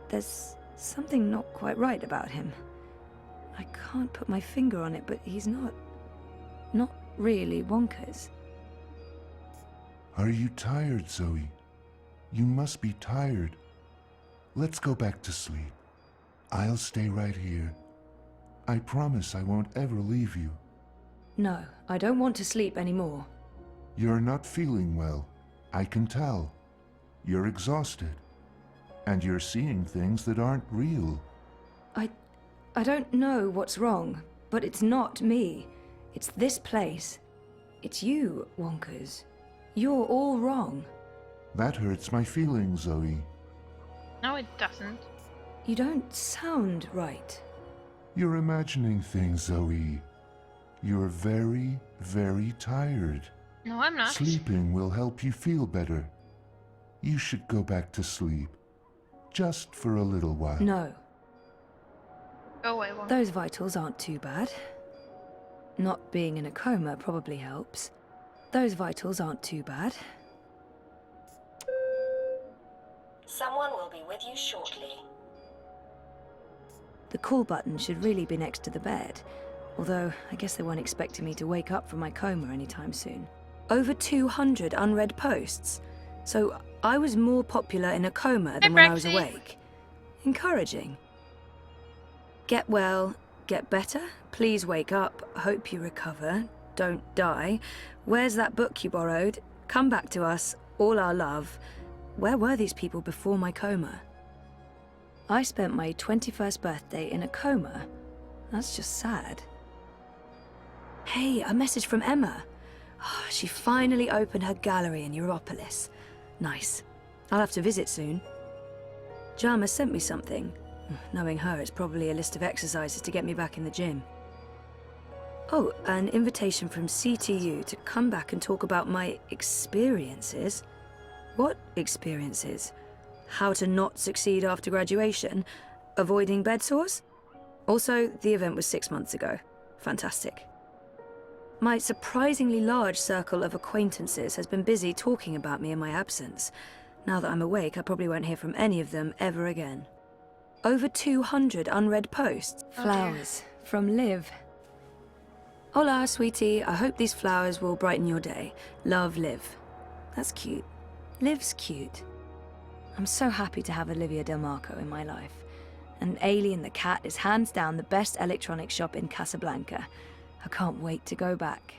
there's something not quite right about him. I can't put my finger on it, but he's not really Wonkers. Are you tired, Zoe? You must be tired. Let's go back to sleep. I'll stay right here. I promise I won't ever leave you. No, I don't want to sleep anymore. You're not feeling well. I can tell. You're exhausted. And you're seeing things that aren't real. I don't know what's wrong, but it's not me. It's this place. It's you, Wonkers. You're all wrong. That hurts my feelings, Zoe. No, it doesn't. You don't sound right. You're imagining things, Zoe. You're very, very tired. No, I'm not. Sleeping will help you feel better. You should go back to sleep. Just for a little while. No. Go away, Wonk. Those vitals aren't too bad. Not being in a coma probably helps. Those vitals aren't too bad. Someone will be with you shortly. The call button should really be next to the bed. Although, I guess they weren't expecting me to wake up from my coma anytime soon. Over 200 unread posts. So I was more popular in a coma than when I was awake. Encouraging. Get well, get better, please wake up, hope you recover, don't die. Where's that book you borrowed? Come back to us, all our love. Where were these people before my coma? I spent my 21st birthday in a coma. That's just sad. Hey, a message from Emma. Oh, she finally opened her gallery in Europolis. Nice. I'll have to visit soon. Jama sent me something. Knowing her, it's probably a list of exercises to get me back in the gym. Oh, an invitation from CTU to come back and talk about my experiences. What experiences? How to not succeed after graduation? Avoiding bed sores? Also, the event was 6 months ago. Fantastic. My surprisingly large circle of acquaintances has been busy talking about me in my absence. Now that I'm awake, I probably won't hear from any of them ever again. Over 200 unread posts. Flowers from Liv. Hola, sweetie. I hope these flowers will brighten your day. Love, Liv. That's cute. Liv's cute. I'm so happy to have Olivia Del Marco in my life. And Alien the cat is hands down the best electronics shop in Casablanca. I can't wait to go back.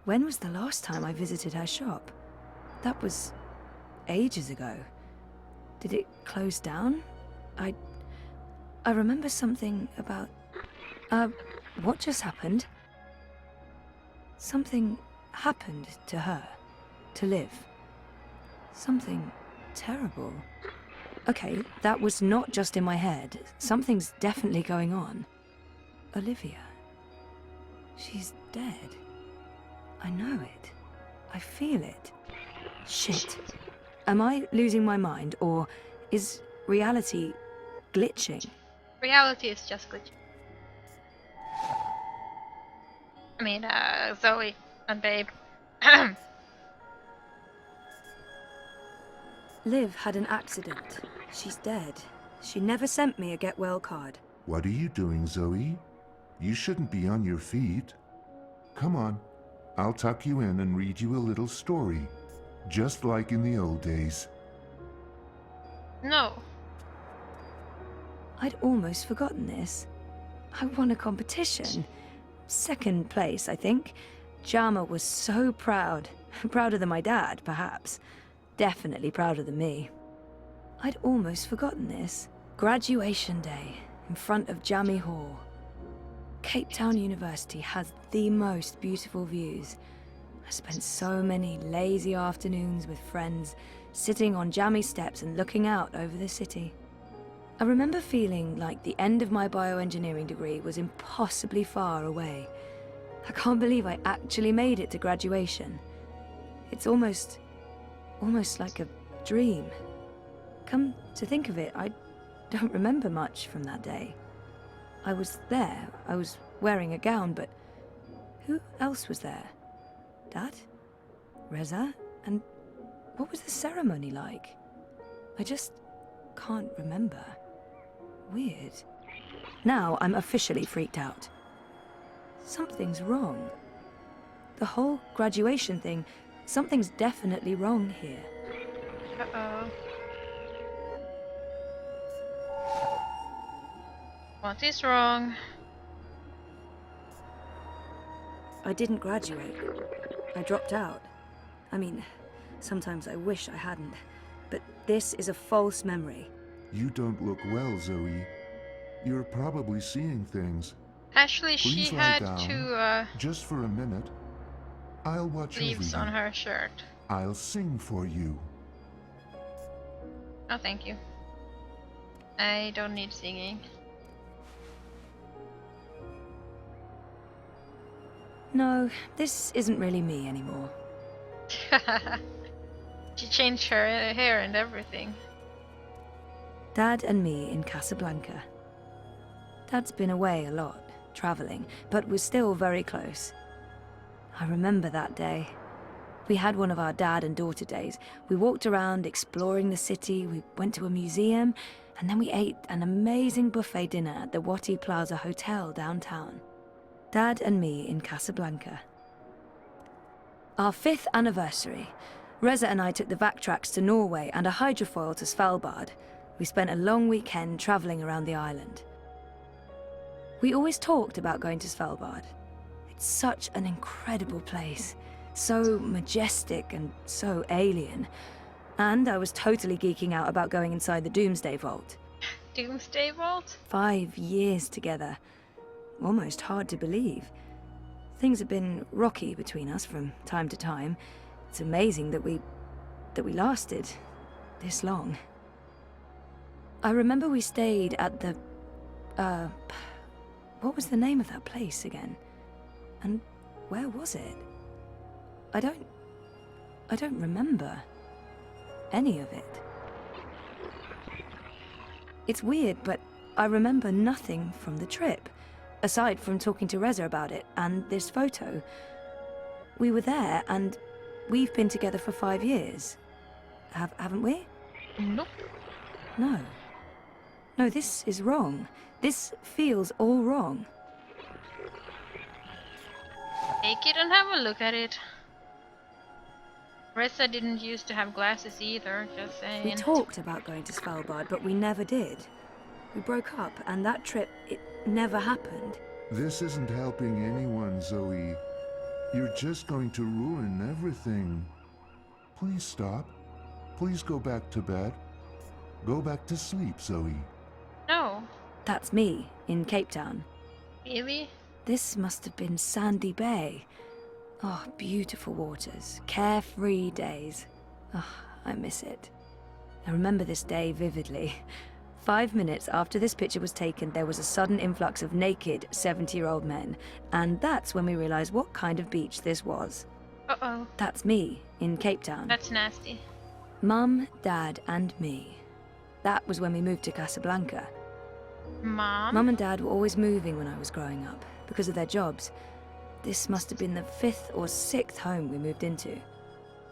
When was the last time I visited her shop? That was ages ago. Did it close down? I remember something about... what just happened? Something happened to her. To Liv. Something terrible. Okay, that was not just in my head. Something's definitely going on. Olivia. She's dead. I know it. I feel it. Shit. Am I losing my mind, or is reality glitching? Reality is just glitching. I mean, Zoe and Babe. Liv had an accident. She's dead. She never sent me a get well card. What are you doing, Zoe? You shouldn't be on your feet. Come on. I'll tuck you in and read you a little story. Just like in the old days. No. I'd almost forgotten this. I won a competition. Second place, I think. Jama was so proud. Prouder than my dad, perhaps. Definitely prouder than me. I'd almost forgotten this. Graduation day, in front of Jammy Hall. Cape Town University has the most beautiful views. I spent so many lazy afternoons with friends, sitting on jammy steps and looking out over the city. I remember feeling like the end of my bioengineering degree was impossibly far away. I can't believe I actually made it to graduation. It's almost like a dream. Come to think of it, I don't remember much from that day. I was there, I was wearing a gown, but who else was there? Dad? Reza? And what was the ceremony like? I just can't remember. Weird. Now I'm officially freaked out. Something's wrong. The whole graduation thing, something's definitely wrong here. Uh-oh. What is wrong? I didn't graduate. I dropped out. I mean, sometimes I wish I hadn't, but this is a false memory. You don't look well, Zoe. You're probably seeing things. Actually, Please she lie had down, two just for a minute. I'll watch over leaves you. on her shirt. I'll sing for you. Oh, thank you. I don't need singing. No, this isn't really me anymore. She changed her hair and everything. Dad and me in Casablanca. Dad's been away a lot, traveling, but we're still very close. I remember that day. We had one of our dad and daughter days. We walked around exploring the city, we went to a museum, and then we ate an amazing buffet dinner at the Wati Plaza Hotel downtown. Dad and me in Casablanca. Our 5th anniversary. Reza and I took the Vactrax to Norway and a hydrofoil to Svalbard. We spent a long weekend traveling around the island. We always talked about going to Svalbard. It's such an incredible place. So majestic and so alien. And I was totally geeking out about going inside the Doomsday Vault. Doomsday Vault? 5 years together. Almost hard to believe. Things have been rocky between us from time to time. It's amazing that we lasted this long. I remember we stayed at the what was the name of that place again? And where was it? I don't remember any of it. It's weird, but I remember nothing from the trip, aside from talking to Reza about it and this photo. We were there, and we've been together for 5 years. Haven't we? Nope. No. No, this is wrong. This feels all wrong. Take it and have a look at it. Reza didn't used to have glasses either, just saying. We talked about going to Svalbard, but we never did. We broke up, and that trip, it never happened. This isn't helping anyone, Zoe. You're just going to ruin everything. Please stop. Please go back to bed. Go back to sleep, Zoe. No. That's me, in Cape Town. Really? This must have been Sandy Bay. Oh, beautiful waters, carefree days. Oh, I miss it. I remember this day vividly. 5 minutes after this picture was taken, there was a sudden influx of naked 70-year-old men, and that's when we realized what kind of beach this was. Uh-oh. That's me, in Cape Town. That's nasty. Mum, Dad, and me. That was when we moved to Casablanca. Mum and Dad were always moving when I was growing up, because of their jobs. This must have been the 5th or 6th home we moved into.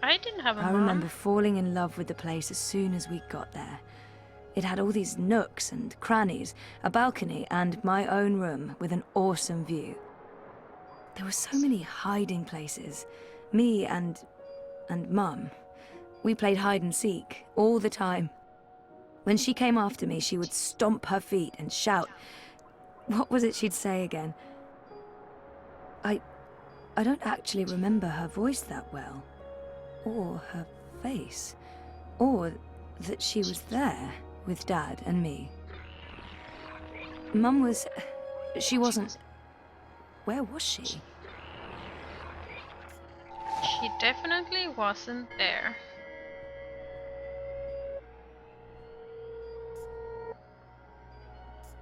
I didn't have a mom. I remember falling in love with the place as soon as we got there. It had all these nooks and crannies, a balcony, and my own room with an awesome view. There were so many hiding places. Me and Mum. We played hide and seek all the time. When she came after me, she would stomp her feet and shout. What was it she'd say again? I don't actually remember her voice that well. Or her face. Or that she was there with Dad and me. Mum was... she wasn't... Where was she? She definitely wasn't there.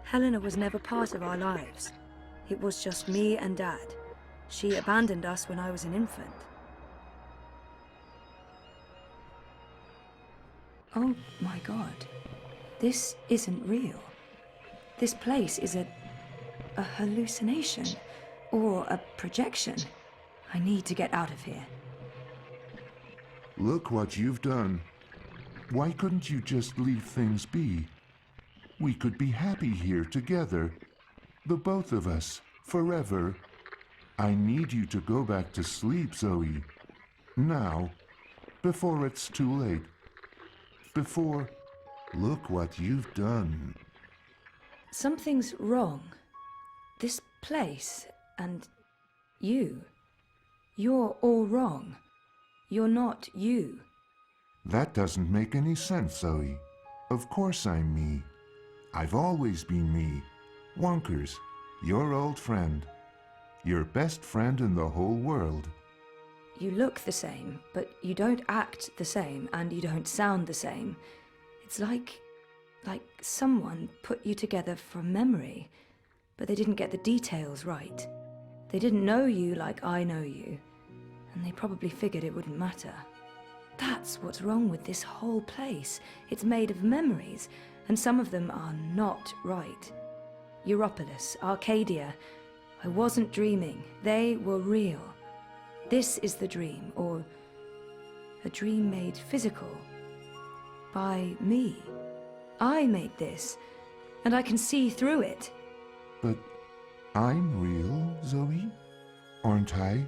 Helena was never part of our lives. It was just me and Dad. She abandoned us when I was an infant. Oh my God. This isn't real. This place is a hallucination. Or a projection. I need to get out of here. Look what you've done. Why couldn't you just leave things be? We could be happy here together. The both of us, forever. I need you to go back to sleep, Zoe. Now. Before it's too late. Before... Look what you've done. Something's wrong. This place, and you. You're all wrong. You're not you. That doesn't make any sense, Zoe. Of course I'm me. I've always been me. Wonkers, your old friend. Your best friend in the whole world. You look the same, but you don't act the same, and you don't sound the same. It's like someone put you together from memory, but they didn't get the details right. They didn't know you like I know you, and they probably figured it wouldn't matter. That's what's wrong with this whole place. It's made of memories, and some of them are not right. Europolis, Arcadia. I wasn't dreaming. They were real. This is the dream, or a dream made physical. By me. I made this, and I can see through it. But I'm real, Zoe? Aren't I?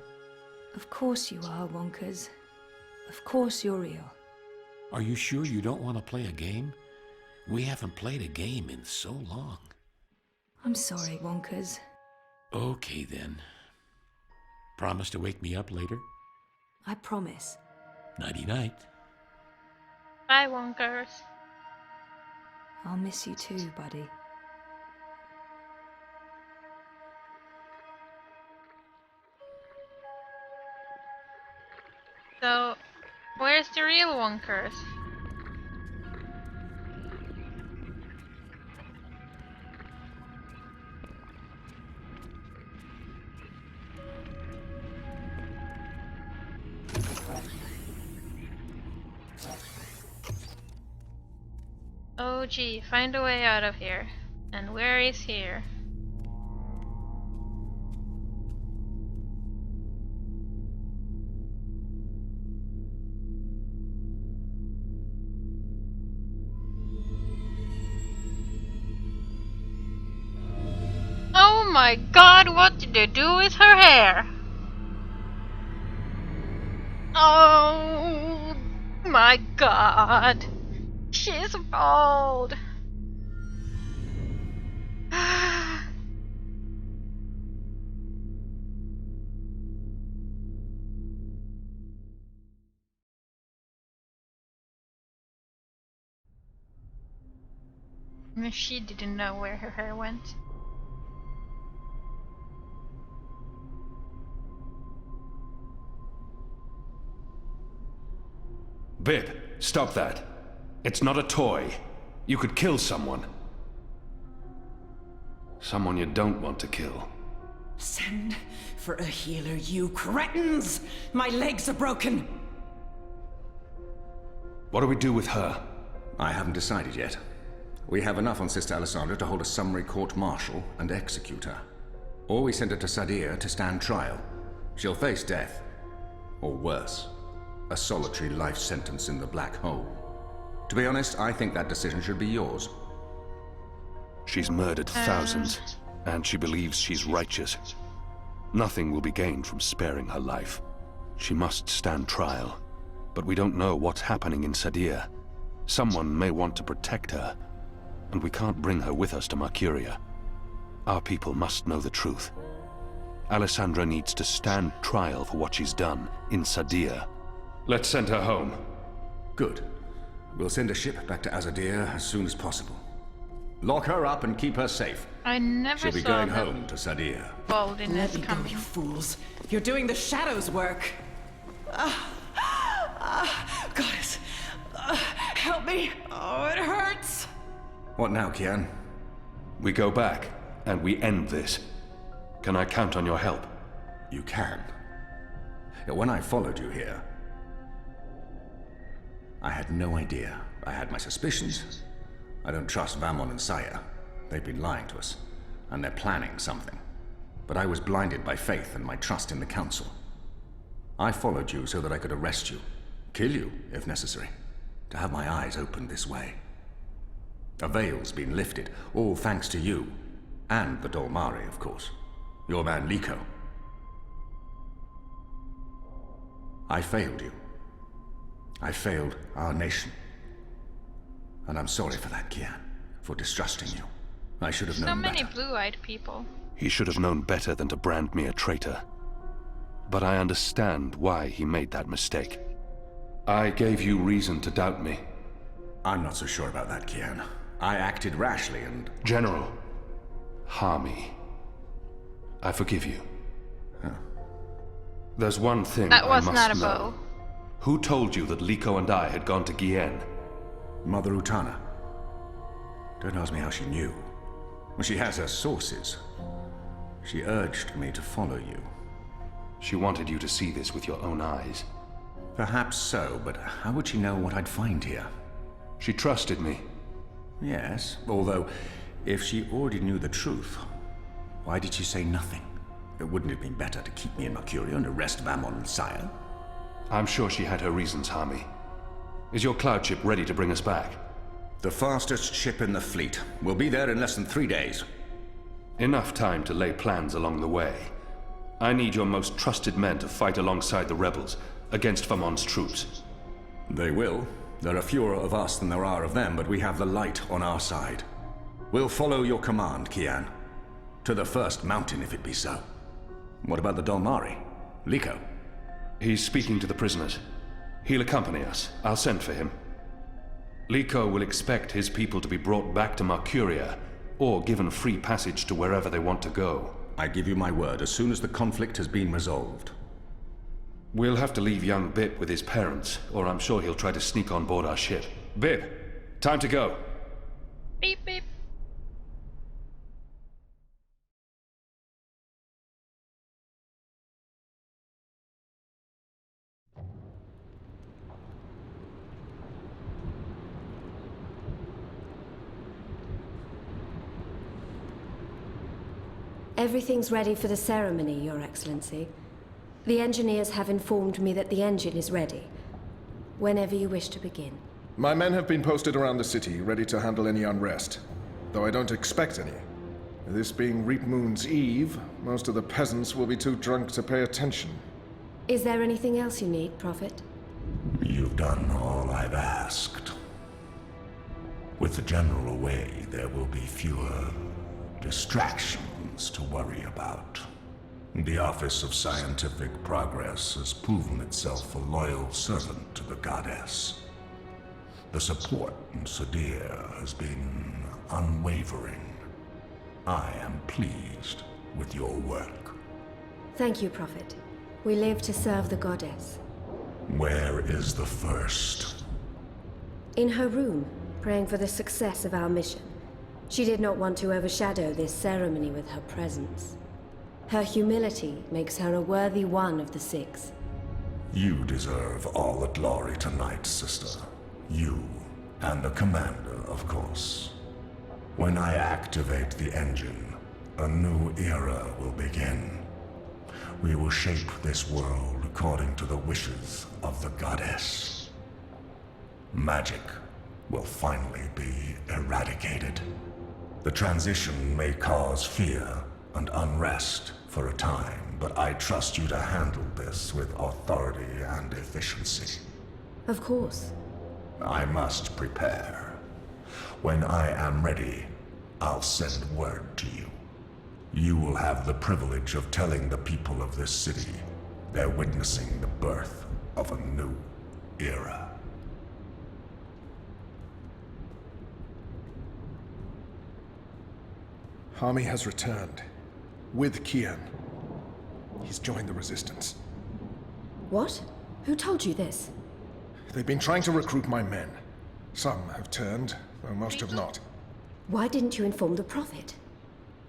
Of course you are, Wonkers. Of course you're real. Are you sure you don't want to play a game? We haven't played a game in so long. I'm sorry, Wonkers. Okay, then. Promise to wake me up later? I promise. Nighty-night. Bye, Wonkers. I'll miss you too, buddy. So, where's the real Wonkers? Oh gee, find a way out of here. And where is here? Oh my God, what did they do with her hair? Oh my God. She's bald. She didn't know where her hair went. Bib, stop that. It's not a toy. You could kill someone. Someone you don't want to kill. Send for a healer, you cretins! My legs are broken! What do we do with her? I haven't decided yet. We have enough on Sister Alessandra to hold a summary court-martial and execute her. Or we send her to Sadir to stand trial. She'll face death. Or worse, a solitary life sentence in the Black Hole. To be honest, I think that decision should be yours. She's murdered thousands, and she believes she's righteous. Nothing will be gained from sparing her life. She must stand trial. But we don't know what's happening in Sadir. Someone may want to protect her, and we can't bring her with us to Mercuria. Our people must know the truth. Alessandra needs to stand trial for what she's done in Sadir. Let's send her home. Good. We'll send a ship back to Azadir as soon as possible. Lock her up and keep her safe. I never She'll be saw going them home to Sadir. bold in Let this me go, coming. you fools. You're doing the Shadow's work. Goddess, help me. Oh, it hurts. What now, Kian? We go back, and we end this. Can I count on your help? You can. When I followed you here, I had no idea. I had my suspicions. I don't trust Vamon and Saya. They've been lying to us, and they're planning something. But I was blinded by faith and my trust in the Council. I followed you so that I could arrest you, kill you, if necessary, to have my eyes opened this way. A veil's been lifted, all thanks to you, and the Dolmari, of course. Your man Liko. I failed you. I failed our nation. And I'm sorry for that, Kian, for distrusting you. I should have So known many better. blue-eyed people. He should have known better than to brand me a traitor. But I understand why he made that mistake. I gave you reason to doubt me. I'm not so sure about that, Kian. I acted rashly and... General, Harmy, I forgive you. Huh. There's one thing That I was must not a know. bow. Who told you that Liko and I had gone to Gien? Mother Utana. Don't ask me how she knew. Well, she has her sources. She urged me to follow you. She wanted you to see this with your own eyes. Perhaps so, but how would she know what I'd find here? She trusted me. Yes, although, if she already knew the truth, why did she say nothing? Wouldn't it have been better to keep me in Mercuria and arrest Vamon and Saya? I'm sure she had her reasons, Harmy. Is your cloud ship ready to bring us back? The fastest ship in the fleet. We'll be there in less than 3 days. Enough time to lay plans along the way. I need your most trusted men to fight alongside the rebels against Vamon's troops. They will. There are fewer of us than there are of them, but we have the light on our side. We'll follow your command, Kian. To the first mountain, if it be so. What about the Dolmari? Liko? He's speaking to the prisoners. He'll accompany us. I'll send for him. Liko will expect his people to be brought back to Mercuria, or given free passage to wherever they want to go. I give you my word, as soon as the conflict has been resolved. We'll have to leave young Bip with his parents, or I'm sure he'll try to sneak on board our ship. Bip, time to go. Beep beep. Everything's ready for the ceremony, Your Excellency. The engineers have informed me that the engine is ready. Whenever you wish to begin. My men have been posted around the city, ready to handle any unrest. Though I don't expect any. This being Reap Moon's Eve, most of the peasants will be too drunk to pay attention. Is there anything else you need, Prophet? You've done all I've asked. With the General away, there will be fewer distractions to worry about. The Office of Scientific Progress has proven itself a loyal servant to the Goddess. The support in Sadir has been unwavering. I am pleased with your work. Thank you, Prophet. We live to serve the Goddess. Where is the first? In her room, praying for the success of our mission. She did not want to overshadow this ceremony with her presence. Her humility makes her a worthy one of the Six. You deserve all the glory tonight, sister. You, and the commander, of course. When I activate the engine, a new era will begin. We will shape this world according to the wishes of the goddess. Magic will finally be eradicated. The transition may cause fear and unrest for a time, but I trust you to handle this with authority and efficiency. Of course. I must prepare. When I am ready, I'll send word to you. You will have the privilege of telling the people of this city they're witnessing the birth of a new era. Hami has returned. With Kian. He's joined the Resistance. What? Who told you this? They've been trying to recruit my men. Some have turned, though most have not. Why didn't you inform the Prophet?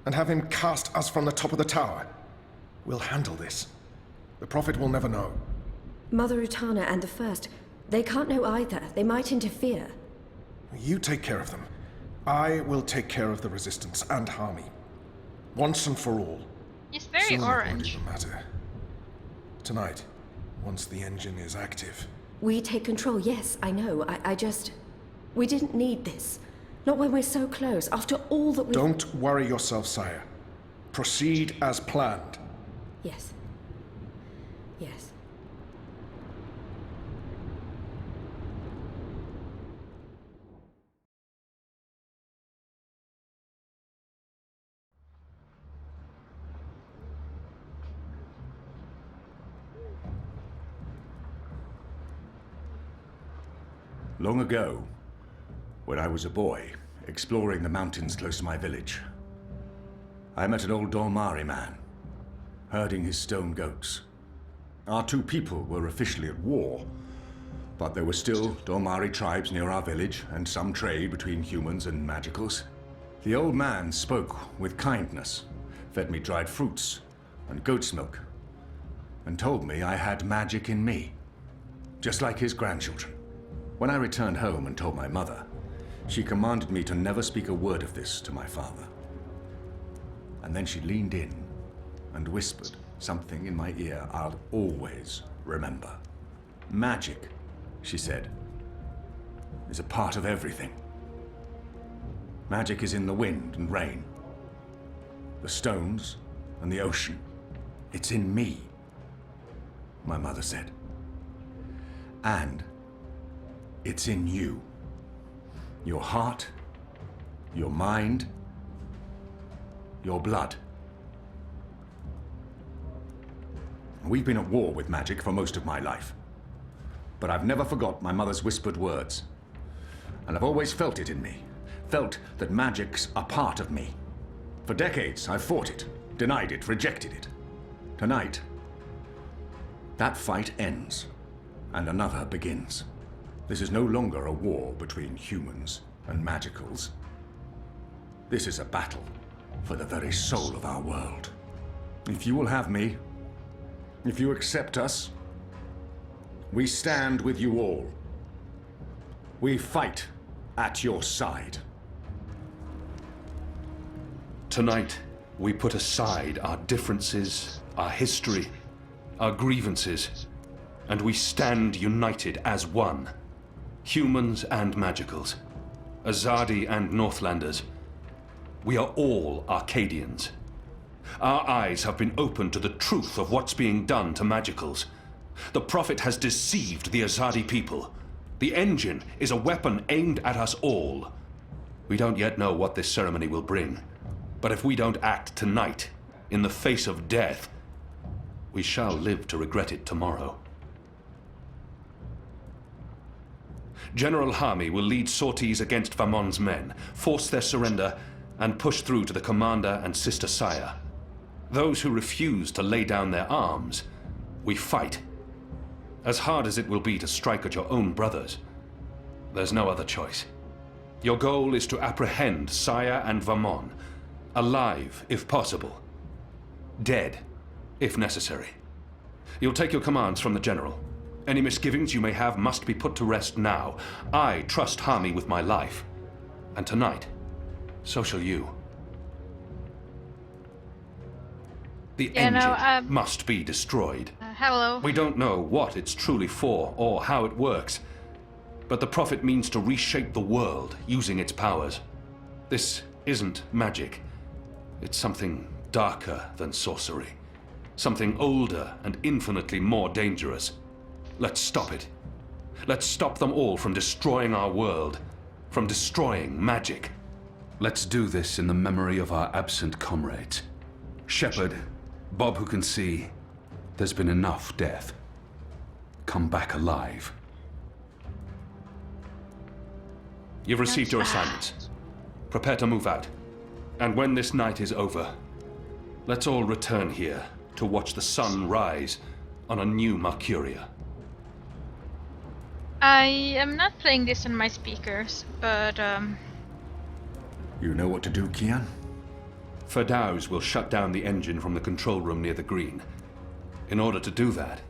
And have him cast us from the top of the tower. We'll handle this. The Prophet will never know. Mother Utana and the First, they can't know either. They might interfere. You take care of them. I will take care of the Resistance and Hami. Once and for all. He's very Soon orange. It won't even matter. Tonight, once the engine is active. We take control, yes, I know. I just... We didn't need this. Not when we're so close, after all that we... Don't worry yourself, sire. Proceed as planned. Yes. Yes. Long ago, when I was a boy, exploring the mountains close to my village, I met an old Dolmari man, herding his stone goats. Our two people were officially at war, but there were still Dolmari tribes near our village and some trade between humans and magicals. The old man spoke with kindness, fed me dried fruits and goat's milk, and told me I had magic in me, just like his grandchildren. When I returned home and told my mother, she commanded me to never speak a word of this to my father. And then she leaned in and whispered something in my ear I'll always remember. Magic, she said, is a part of everything. Magic is in the wind and rain, the stones and the ocean. It's in me, my mother said. And it's in you. Your heart, your mind, your blood. We've been at war with magic for most of my life. But I've never forgot my mother's whispered words. And I've always felt it in me. Felt that magic's a part of me. For decades, I've fought it, denied it, rejected it. Tonight, that fight ends, and another begins. This is no longer a war between humans and magicals. This is a battle for the very soul of our world. If you will have me, if you accept us, we stand with you all. We fight at your side. Tonight, we put aside our differences, our history, our grievances, and we stand united as one. Humans and magicals, Azadi and Northlanders. We are all Arcadians. Our eyes have been opened to the truth of what's being done to magicals. The Prophet has deceived the Azadi people. The engine is a weapon aimed at us all. We don't yet know what this ceremony will bring, but if we don't act tonight, in the face of death, we shall live to regret it tomorrow. General Hami will lead sorties against Vamon's men, force their surrender, and push through to the commander and Sister Saya. Those who refuse to lay down their arms, we fight. As hard as it will be to strike at your own brothers, there's no other choice. Your goal is to apprehend Saya and Vamon, alive if possible, dead if necessary. You'll take your commands from the General. Any misgivings you may have must be put to rest now. I trust Hami with my life. And tonight, so shall you. The engine must be destroyed. Hello. We don't know what it's truly for or how it works, but the Prophet means to reshape the world using its powers. This isn't magic. It's something darker than sorcery. Something older and infinitely more dangerous. Let's stop it. Let's stop them all from destroying our world, from destroying magic. Let's do this in the memory of our absent comrades. Shepard, Bob who can see, there's been enough death. Come back alive. You've received your assignments. Prepare to move out. And when this night is over, let's all return here to watch the sun rise on a new Mercuria. I am not playing this on my speakers, but You know what to do, Kian? Ferdows will shut down the engine from the control room near the green. In order to do that,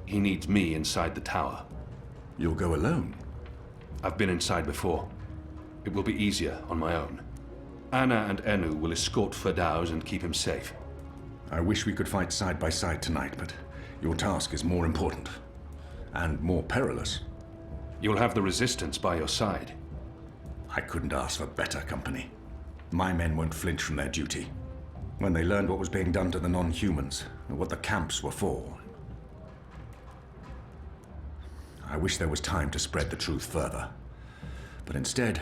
he needs me inside the tower. You'll go alone? I've been inside before. It will be easier on my own. Anna and Enu will escort Ferdows and keep him safe. I wish we could fight side by side tonight, but your task is more important. And more perilous. You'll have the Resistance by your side. I couldn't ask for better company. My men won't flinch from their duty. When they learned what was being done to the non-humans, and what the camps were for. I wish there was time to spread the truth further. But instead,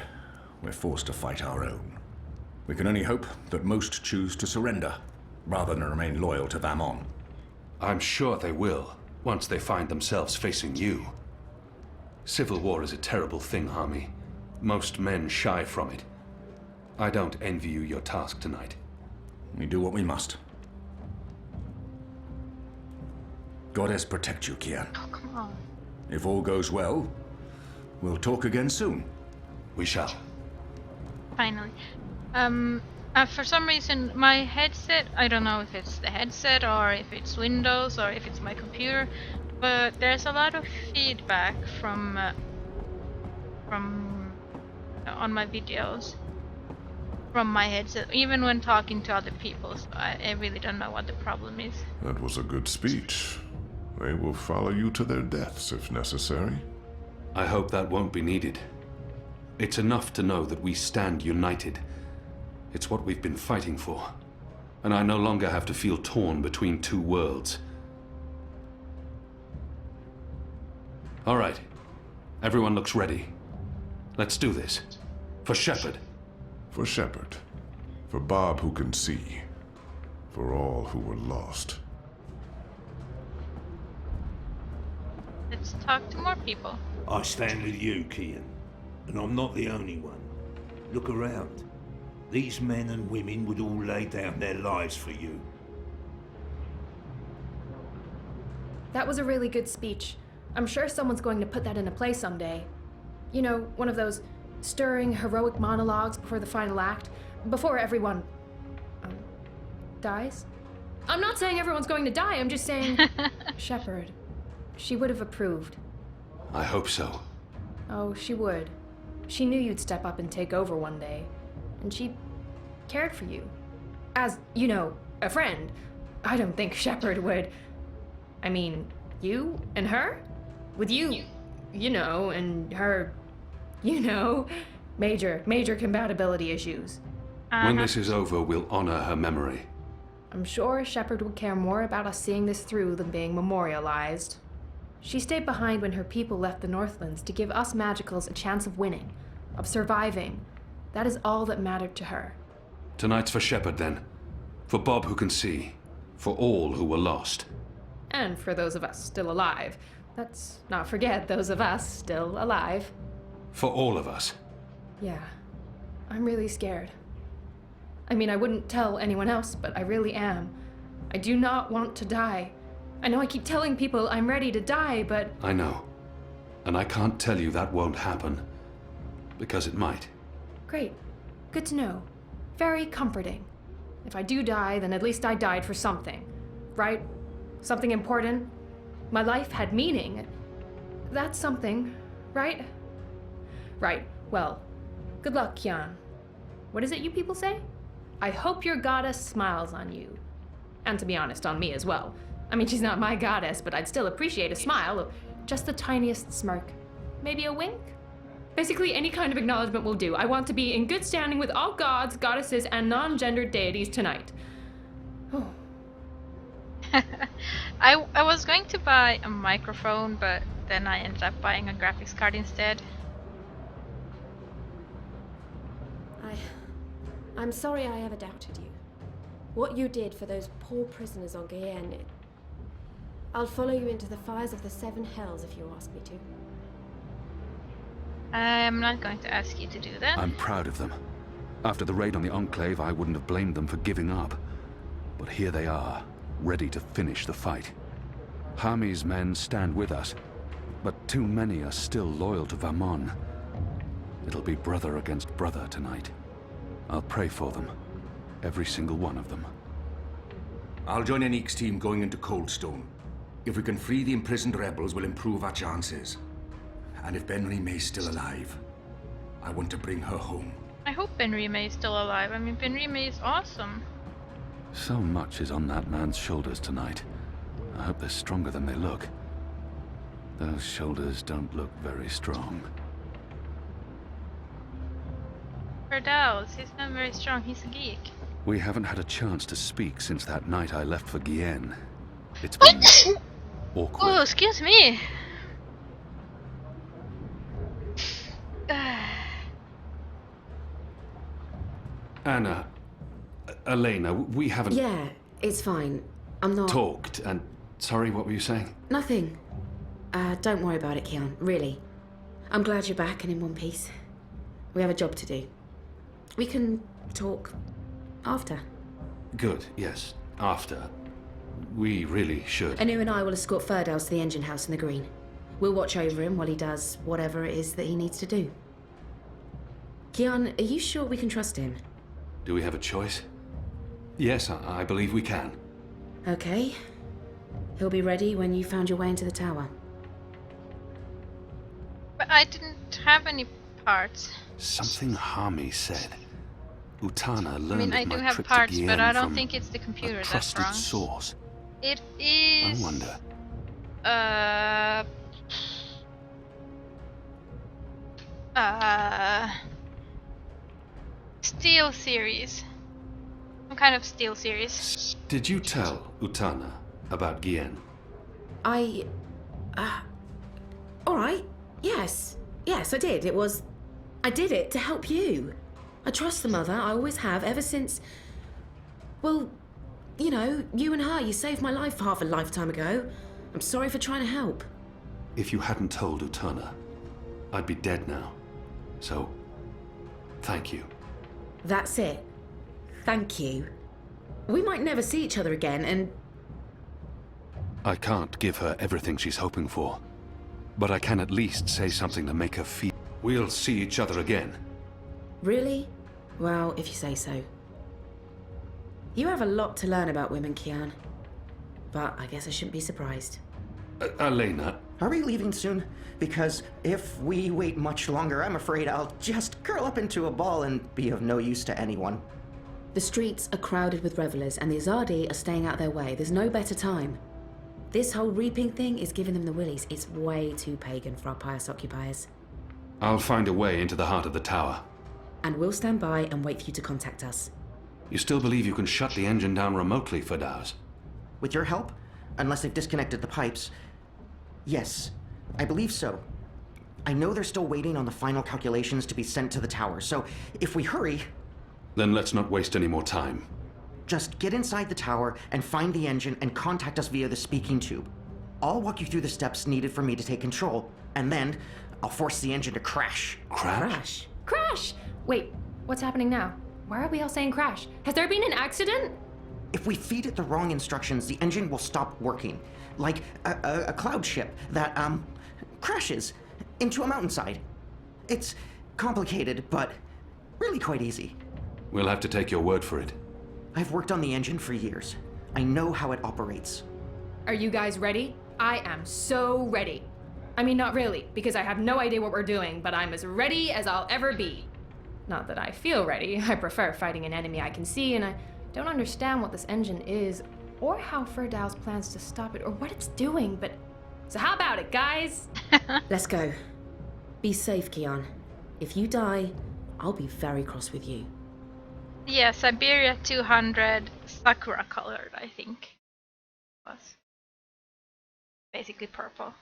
we're forced to fight our own. We can only hope that most choose to surrender, rather than remain loyal to Vamon. I'm sure they will, once they find themselves facing you. Civil war is a terrible thing, Hami. Most men shy from it. I don't envy you your task tonight. We do what we must. Goddess protect you, Kian. oh, come on. If all goes well, we'll talk again soon. We shall. Finally. For some reason, my headset, I don't know if it's the headset or if it's Windows or if it's my computer, but there's a lot of feedback from on my videos from my headset, even when talking to other people, so I really don't know what the problem is. That was a good speech. They will follow you to their deaths if necessary. I hope that won't be needed. It's enough to know that we stand united. It's what we've been fighting for. And I no longer have to feel torn between two worlds. All right. Everyone looks ready. Let's do this. For Shepard. For Shepard. For Bob who can see. For all who were lost. Let's talk to more people. I stand with you, Kian. And I'm not the only one. Look around. These men and women would all lay down their lives for you. That was a really good speech. I'm sure someone's going to put that into play someday. You know, one of those stirring, heroic monologues before the final act, before everyone dies. I'm not saying everyone's going to die, I'm just saying Shepard. She would have approved. I hope so. Oh, she would. She knew you'd step up and take over one day. And she cared for you. As, you know, a friend. I don't think Shepard would. I mean, you and her? With you, you know, and her, you know, major compatibility issues. When this is over, we'll honor her memory. I'm sure Shepard would care more about us seeing this through than being memorialized. She stayed behind when her people left the Northlands to give us Magicals a chance of winning, of surviving. That is all that mattered to her. Tonight's for Shepard, then. For Bob who can see. For all who were lost. And for those of us still alive. Let's not forget those of us still alive. For all of us. Yeah. I'm really scared. I mean, I wouldn't tell anyone else, but I really am. I do not want to die. I know I keep telling people I'm ready to die, but... I know. And I can't tell you that won't happen. Because it might. Great. Good to know. Very comforting. If I do die, then at least I died for something. Right? Something important. My life had meaning. That's something, right? Right. Well, good luck, Kian. What is it you people say? I hope your goddess smiles on you. And to be honest, on me as well. I mean, she's not my goddess, but I'd still appreciate a smile. Just the tiniest smirk. Maybe a wink? Basically, any kind of acknowledgement will do. I want to be in good standing with all gods, goddesses, and non-gendered deities tonight. Oh. I was going to buy a microphone, but then I ended up buying a graphics card instead. I'm sorry I ever doubted you. What you did for those poor prisoners on Guyenne, I'll follow you into the fires of the seven hells if you ask me to. I'm not going to ask you to do that. I'm proud of them. After the raid on the Enclave, I wouldn't have blamed them for giving up. But here they are, ready to finish the fight. Hami's men stand with us, but too many are still loyal to Vamon. It'll be brother against brother tonight. I'll pray for them. Every single one of them. I'll join Enique's team going into Coldstone. If we can free the imprisoned rebels, we'll improve our chances. And if Benrime's still alive, I want to bring her home. I hope Benrime is still alive. I mean, Benrime is awesome. So much is on that man's shoulders tonight. I hope they're stronger than they look. Those shoulders don't look very strong. Ferdaus, he's not very strong. He's a geek. We haven't had a chance to speak since that night I left for Guyenne. It's been awkward. Oh, excuse me. Anna, Elena, we haven't... Yeah, it's fine. I'm not... talked, and... Sorry, what were you saying? Nothing. Don't worry about it, Kian. Really. I'm glad you're back and in one piece. We have a job to do. We can talk after. Good, yes. After. We really should. Anu and I will escort Ferdaus to the engine house in the green. We'll watch over him while he does whatever it is that he needs to do. Kian, are you sure we can trust him? Do we have a choice? Yes, I believe we can. Okay. He'll be ready when you found your way into the tower. But I didn't have any parts. Something Hami said. Utana learned I mean, I of do my have trip parts, to Guyenne but I don't from think it's the computer a that's trusted wrong. source. It is... I wonder. Steel series. Some kind of steel series. Did you tell Utana about Guyenne? Alright. Yes. Yes, I did. I did it to help you. I trust the mother. I always have, ever since... Well, you know, you and her, you saved my life half a lifetime ago. I'm sorry for trying to help. If you hadn't told Utana, I'd be dead now. So, thank you. That's it. Thank you. We might never see each other again, and... I can't give her everything she's hoping for, but I can at least say something to make her feel... We'll see each other again. Really? Well, if you say so. You have a lot to learn about women, Kian. But I guess I shouldn't be surprised. Elena... Are we leaving soon? Because if we wait much longer, I'm afraid I'll just curl up into a ball and be of no use to anyone. The streets are crowded with revelers, and the Azadi are staying out their way. There's no better time. This whole reaping thing is giving them the willies. It's way too pagan for our pious occupiers. I'll find a way into the heart of the tower. And we'll stand by and wait for you to contact us. You still believe you can shut the engine down remotely, Ferdaus? With your help? Unless they've disconnected the pipes. Yes, I believe so. I know they're still waiting on the final calculations to be sent to the tower, so if we hurry... Then let's not waste any more time. Just get inside the tower and find the engine and contact us via the speaking tube. I'll walk you through the steps needed for me to take control, and then I'll force the engine to crash. Crash? Crash! Wait, what's happening now? Why are we all saying crash? Has there been an accident? If we feed it the wrong instructions, the engine will stop working. Like a cloud ship that, crashes into a mountainside. It's complicated, but really quite easy. We'll have to take your word for it. I've worked on the engine for years. I know how it operates. Are you guys ready? I am so ready. I mean, not really, because I have no idea what we're doing, but I'm as ready as I'll ever be. Not that I feel ready. I prefer fighting an enemy I can see, and I don't understand what this engine is, or how Ferdow's plans to stop it, or what it's doing, but... So how about it, guys? Let's go. Be safe, Kian. If you die, I'll be very cross with you. Yeah, Siberia 200 Sakura colored, I think. Was basically purple.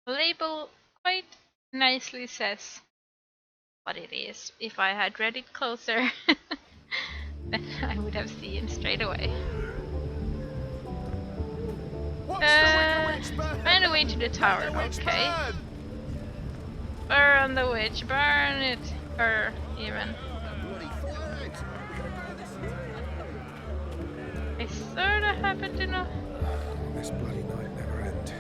Label quite nicely says what it is. If I had read it closer, then I would have seen straight away. Find a way to the tower, okay. Burn the witch, burn it, her even. I sorta happen to know. This bloody night never ends.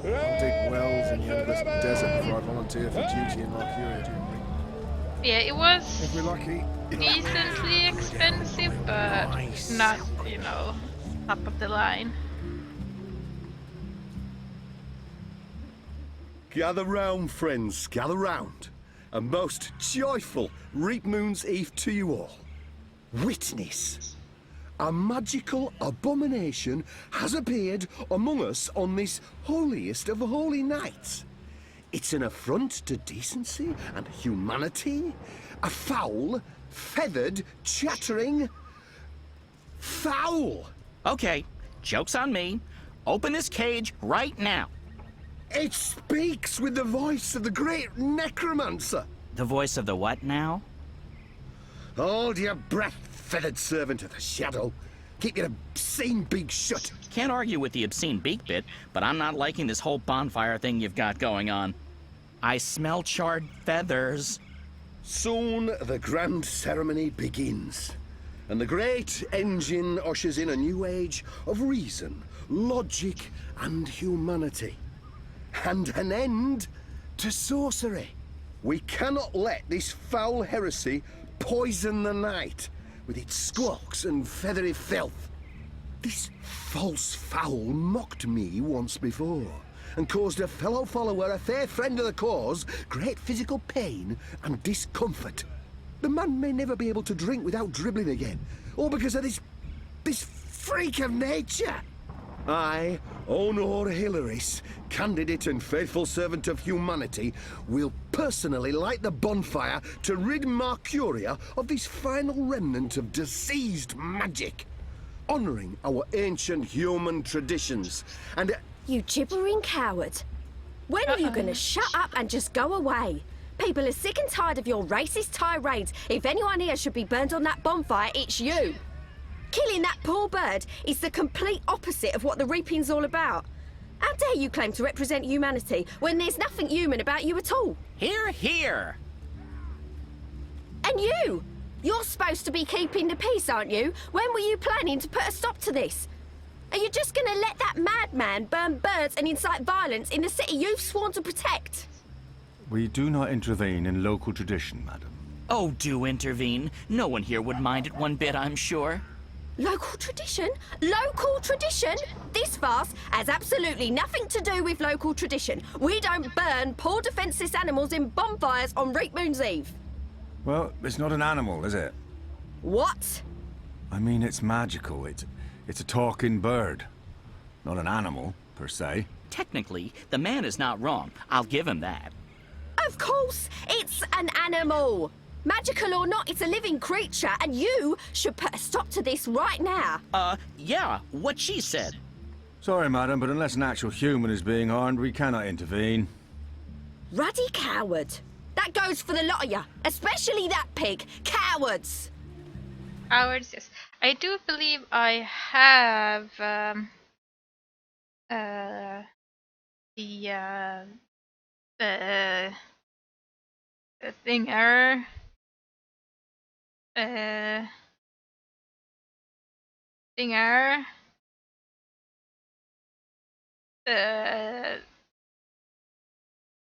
I'll dig wells in the endless desert before I volunteer for duty in Valkyria. Yeah, it was If we're lucky, decently expensive, but not, you know, top of the line. Gather round, friends, gather round. A most joyful Reap Moon's Eve to you all. Witness. A magical abomination has appeared among us on this holiest of holy nights. It's an affront to decency and humanity. A foul, feathered, chattering... fowl! Okay, joke's on me. Open this cage right now. It speaks with the voice of the great necromancer. The voice of the what now? Hold your breath, feathered servant of the shadow. Keep your obscene beak shut. Can't argue with the obscene beak bit, but I'm not liking this whole bonfire thing you've got going on. I smell charred feathers. Soon the grand ceremony begins, and the great engine ushers in a new age of reason, logic, and humanity. And an end to sorcery. We cannot let this foul heresy poison the night with its squawks and feathery filth. This false fowl mocked me once before and caused a fellow follower, a fair friend of the cause, great physical pain and discomfort. The man may never be able to drink without dribbling again, all because of this freak of nature. I, Honor Hilaris, candidate and faithful servant of humanity, will personally light the bonfire to rid Mercuria of this final remnant of diseased magic, honoring our ancient human traditions, and... You gibbering coward. When are you gonna shut up and just go away? People are sick and tired of your racist tirades. If anyone here should be burned on that bonfire, it's you. Killing that poor bird is the complete opposite of what the reaping's all about. How dare you claim to represent humanity when there's nothing human about you at all? Hear, hear! And you! You're supposed to be keeping the peace, aren't you? When were you planning to put a stop to this? Are you just gonna let that madman burn birds and incite violence in the city you've sworn to protect? We do not intervene in local tradition, madam. Oh, do intervene. No one here would mind it one bit, I'm sure. Local tradition? Local tradition? This farce has absolutely nothing to do with local tradition. We don't burn poor defenseless animals in bonfires on Reap Moon's Eve. Well, it's not an animal, is it? What? I mean, it's magical. It's a talking bird. Not an animal, per se. Technically, the man is not wrong. I'll give him that. Of course, it's an animal. Magical or not, it's a living creature, and you should put a stop to this right now. Yeah, what she said. Sorry, madam, but unless an actual human is being harmed, we cannot intervene. Ruddy coward. That goes for the lot of you, especially that pig. Cowards. Cowards, yes. I do believe I have the thinger. Thinger.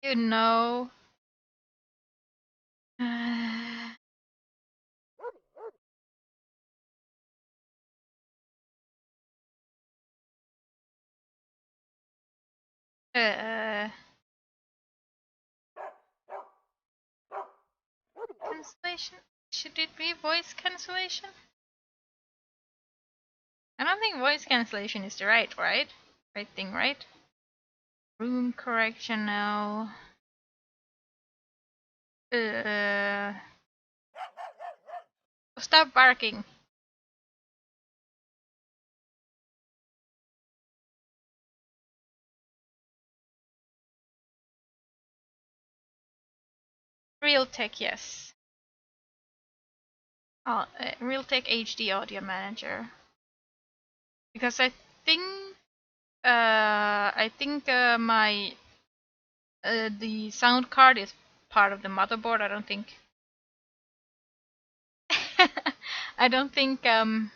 You know, Cancellation? Should it be voice cancellation? I don't think voice cancellation is the right thing, right? Room correction now. Stop barking. Realtek, yes. Oh, Realtek HD Audio Manager. Because I think my the sound card is part of the motherboard. I don't think. I don't think I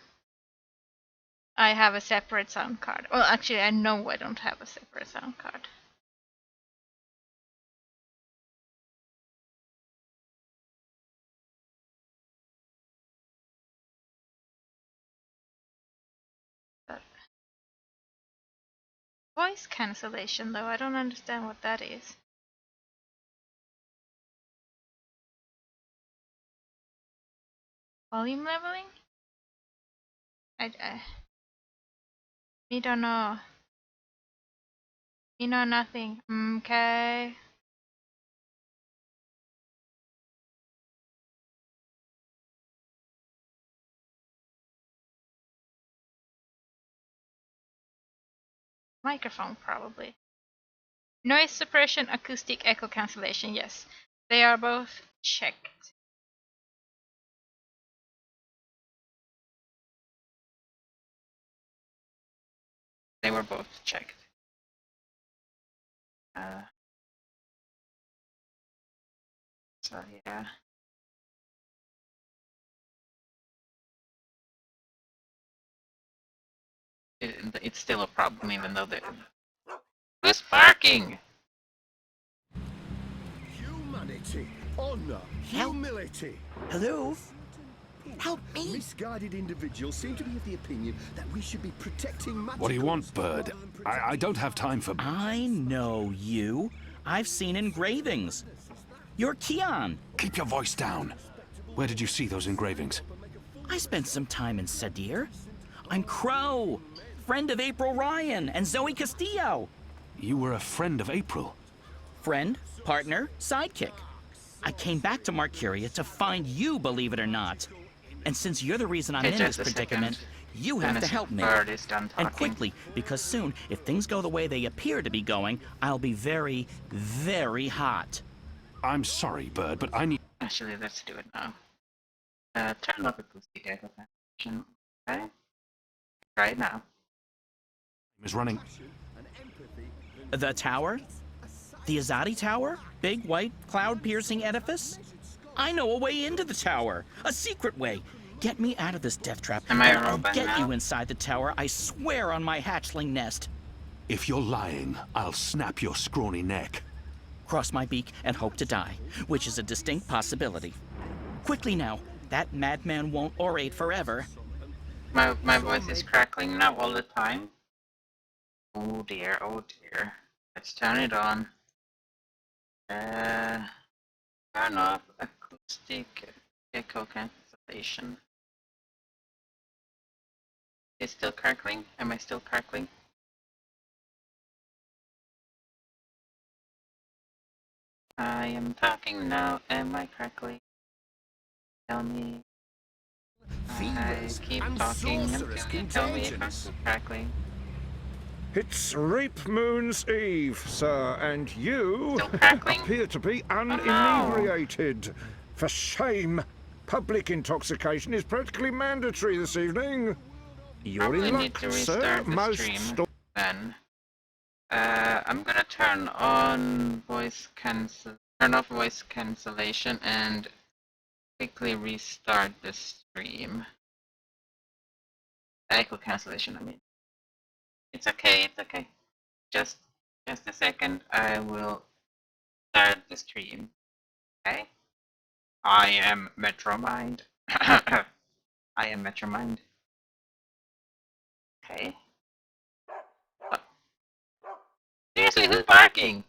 have a separate sound card. Well, actually, I know I don't have a separate sound card. Voice cancellation, though, I don't understand what that is. Volume leveling? Me don't know. Me know nothing. Okay. Microphone, probably. Noise suppression, acoustic echo cancellation, yes. They are both checked. They were both checked. So yeah. It's still a problem even though they're... Who's barking? Humanity, honor, humility. Hello? Help me! Misguided individuals seem to be of the opinion that we should be protecting magical... What do you want, Bird? I don't have time for... I know you. I've seen engravings. You're Keon. Keep your voice down. Where did you see those engravings? I spent some time in Sadir. I'm Crow, friend of April Ryan and Zoe Castillo. You were a friend of April? Friend, partner, sidekick. I came back to Marcuria to find you, believe it or not. And since you're the reason I'm in this predicament, you have to help me. And quickly, because soon, if things go the way they appear to be going, I'll be very, very hot. I'm sorry, Bird, but I need... Actually, let's do it now. Turn off acoustic echo cancellation. Okay? Try it now. ...is running... The tower? The Azadi Tower? Big, white, cloud-piercing edifice? I know a way into the tower. A secret way. Get me out of this death trap, and I'll get you inside the tower, I swear on my hatchling nest. If you're lying, I'll snap your scrawny neck. Cross my beak and hope to die, which is a distinct possibility. Quickly now, that madman won't orate forever. My voice is crackling now all the time. Oh dear, oh dear. Let's turn it on. Turn off acoustic echo cancellation. It's still crackling? Am I still crackling? I am talking now. Am I crackling? Tell me. I keep talking until you tell me if I'm still crackling. It's Reap Moon's Eve, sir, and you appear to be uninebriated. For shame! Public intoxication is practically mandatory this evening. You're in luck, sir. Most then. I'm gonna turn off voice cancellation and quickly restart the stream. Echo cancellation, I mean. It's okay, it's okay. Just a second, I will start the stream. Okay? I am Metromind. I am Metromind. Okay. Oh. Seriously, who's barking?